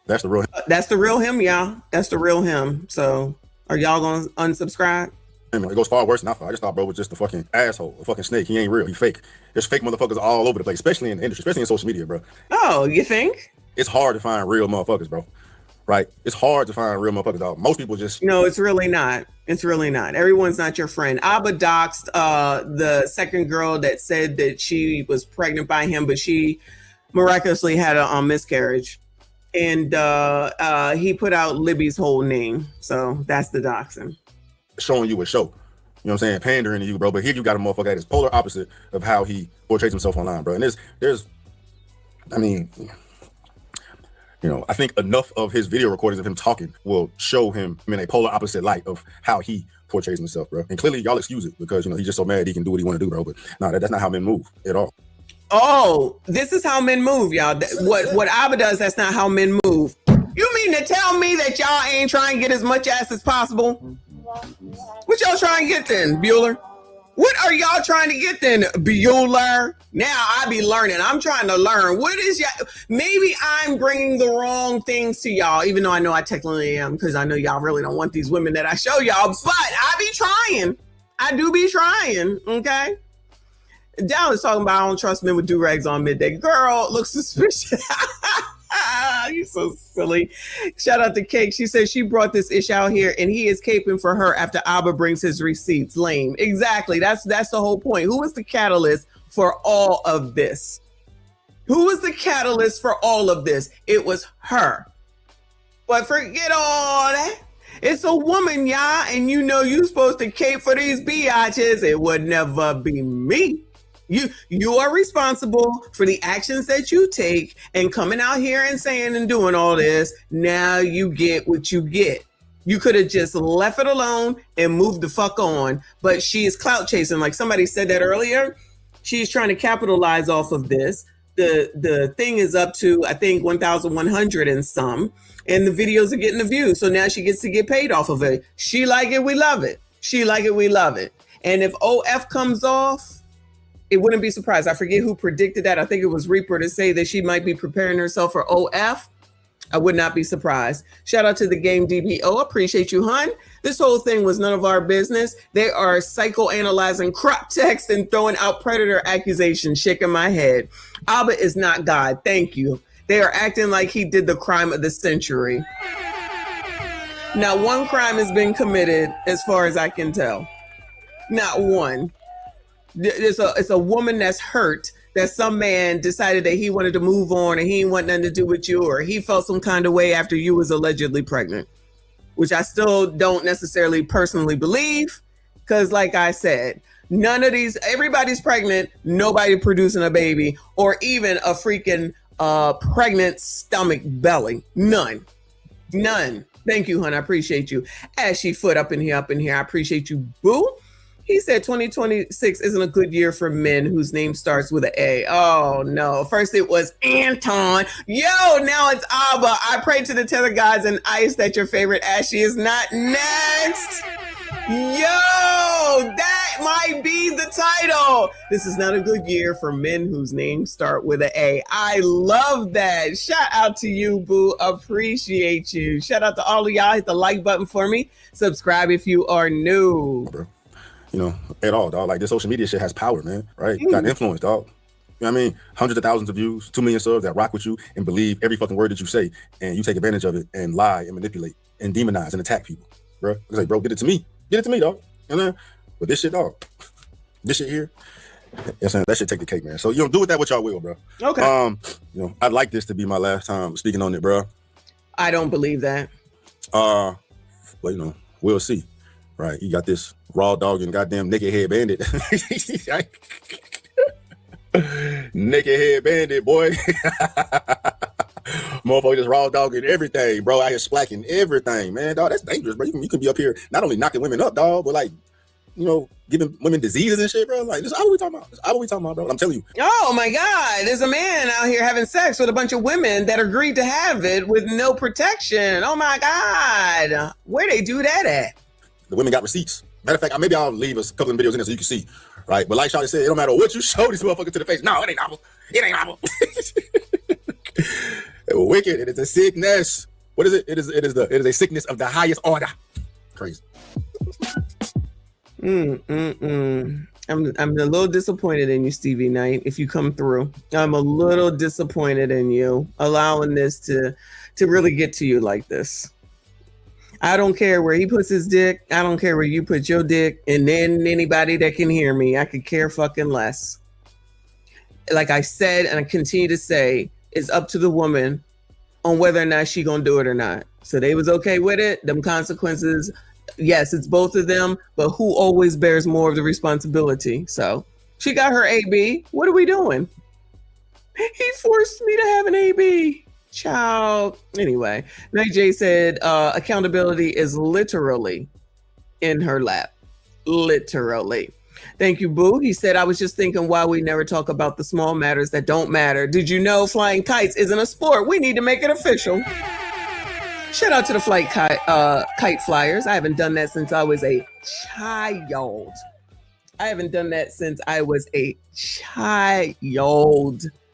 Speaker 19: That's the real him.
Speaker 1: That's the real him, yeah. That's the real him. So are y'all gonna unsubscribe?
Speaker 19: I mean, it goes far worse than I thought. I just thought bro was just a fucking asshole, a fucking snake. He ain't real. He fake. There's fake motherfuckers all over the place, especially in the industry, especially in social media, bro.
Speaker 1: Oh, you think?
Speaker 19: It's hard to find real motherfuckers, bro. Right? It's hard to find real motherfuckers, dog. Most people just...
Speaker 1: No, it's really not. It's really not. Everyone's not your friend. Abba doxed the second girl that said that she was pregnant by him, but she miraculously had a miscarriage. And he put out Libby's whole name. So that's the doxing.
Speaker 19: Showing you a show. You know what I'm saying? Pandering to you, bro. But here you got a motherfucker that is polar opposite of how he portrays himself online, bro. And there's I mean... You know, I think enough of his video recordings of him talking will show him in a polar opposite light of how he portrays himself, bro. And clearly y'all excuse it because, you know, he's just so mad he can do what he want to do, bro. But no, that's not how men move at all.
Speaker 1: Oh, this is how men move, y'all. What Abba does, that's not how men move. You mean to tell me that y'all ain't trying to get as much ass as possible? What y'all trying to get then, Bueller? What are y'all trying to get then, Bueller? Now I be learning. I'm trying to learn. What is y'all? Maybe I'm bringing the wrong things to y'all, even though I know I technically am, because I know y'all really don't want these women that I show y'all, but I be trying. I do be trying, okay? Dallas talking about I don't trust men with do-rags on midday. Girl, looks suspicious. You so silly. Shout out to Cake. She says she brought this ish out here and he is caping for her after Abba brings his receipts. Lame. Exactly. That's the whole point. Who was the catalyst for all of this? Who was the catalyst for all of this? It was her. But forget all that. It's a woman, y'all, and you know you supposed to cape for these biatches. It would never be me. You are responsible for the actions that you take, and coming out here and saying and doing all this, now you get what you get. You could have just left it alone and moved the fuck on, but she is clout chasing. Like somebody said that earlier, she's trying to capitalize off of this. The thing is up to, I think, 1,100 and some, and the videos are getting the views. So now she gets to get paid off of it. She like it, we love it. She like it, we love it. And if OF comes off, it wouldn't be surprised. I forget who predicted that. I think it was Reaper to say that she might be preparing herself for OF. I would not be surprised. Shout out to the game DBO. Appreciate you, hun. This whole thing was none of our business. They are psychoanalyzing crop text and throwing out predator accusations, shaking my head. Abba is not God. Thank you. They are acting like he did the crime of the century. Not one crime has been committed as far as I can tell. Not one. It's a woman that's hurt that some man decided that he wanted to move on and he didn't want nothing to do with you, or he felt some kind of way after you was allegedly pregnant, which I still don't necessarily personally believe, because like I said, none of these, everybody's pregnant, nobody producing a baby or even a freaking pregnant stomach belly. None. Thank you, hon. I appreciate you. Ashy foot up in here. I appreciate you, boo. He said 2026 isn't a good year for men whose name starts with an A. Oh, no. First it was Anton. Yo, now it's Abba. I pray to the tether gods and ice that your favorite Ashy is not next. Yo, that might be the title. This is not a good year for men whose names start with an A. I love that. Shout out to you, boo. Appreciate you. Shout out to all of y'all. Hit the like button for me. Subscribe if you are new.
Speaker 19: You know, at all, dog. Like, this social media shit has power, man, right? You got influence, dog. You know what I mean? Hundreds of thousands of views, 2 million subs that rock with you and believe every fucking word that you say, and you take advantage of it and lie and manipulate and demonize and attack people, bro. It's like, bro, get it to me, dog. You know, but this shit, dog, this shit here, you know what I'm saying, that should take the cake, man. So, you know, do with that what y'all will, bro.
Speaker 1: Okay.
Speaker 19: You know, I'd like this to be my last time speaking on it, bro.
Speaker 1: I don't believe that.
Speaker 19: Well, you know, we'll see. Right, you got this raw dog and goddamn naked head bandit. Naked head bandit, boy. Motherfucker just raw dogging everything, bro. Out here splacking everything, man. Dog, that's dangerous, bro. You can be up here not only knocking women up, dog, but like, you know, giving women diseases and shit, bro. Like, this is what we talking about. This is what we talking about, bro. I'm telling you.
Speaker 1: Oh my God, there's a man out here having sex with a bunch of women that agreed to have it with no protection. Oh my God, where they do that at?
Speaker 19: The women got receipts. Matter of fact, maybe I'll leave a couple of videos in there so you can see. Right, but like Shawty said, it don't matter what you show this motherfucker to the face. No, it ain't normal. It ain't normal. Wicked. It is a sickness. What is it? It is a sickness of the highest order. Crazy.
Speaker 1: I'm a little disappointed in you, Stevie Knight. If you come through, I'm a little disappointed in you allowing this to really get to you like this. I don't care where he puts his dick. I don't care where you put your dick. And then anybody that can hear me, I could care fucking less. Like I said, and I continue to say, it's up to the woman on whether or not she gonna do it or not. So they was okay with it. Them consequences, yes, it's both of them, but who always bears more of the responsibility? So she got her AB. What are we doing? He forced me to have an AB. Child. Anyway, Night J said accountability is literally in her lap. Literally. Thank you, Boo. He said, I was just thinking why we never talk about the small matters that don't matter. Did you know flying kites isn't a sport? We need to make it official. Shout out to the flight kite flyers. I haven't done that since I was a child.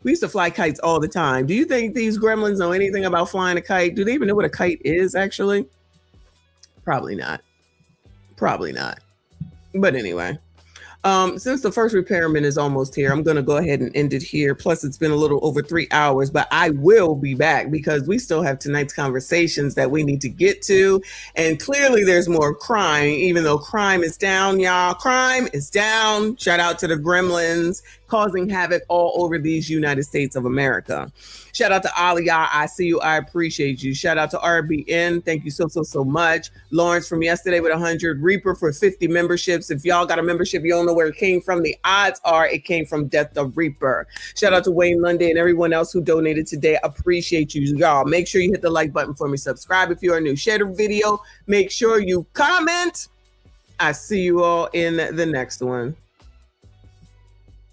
Speaker 1: We used to fly kites all the time. Do you think these gremlins know anything about flying a kite? Do they even know what a kite is, actually? Probably not. But anyway, since the first repairman is almost here, I'm going to go ahead and end it here. Plus, it's been a little over 3 hours, but I will be back because we still have tonight's conversations that we need to get to. And clearly there's more crime, even though crime is down, y'all. Crime is down. Shout out to the gremlins causing havoc all over these United States of America. Shout out to Aliyah. I see you. I appreciate you. Shout out to RBN. Thank you so much. Lawrence from yesterday with 100. Reaper for 50 memberships. If y'all got a membership, you don't know where it came from. The odds are it came from Death the Reaper. Shout out to Wayne Lundy and everyone else who donated today. Appreciate you, y'all. Make sure you hit the like button for me. Subscribe if you are new. Share the video. Make sure you comment. I see you all in the next one.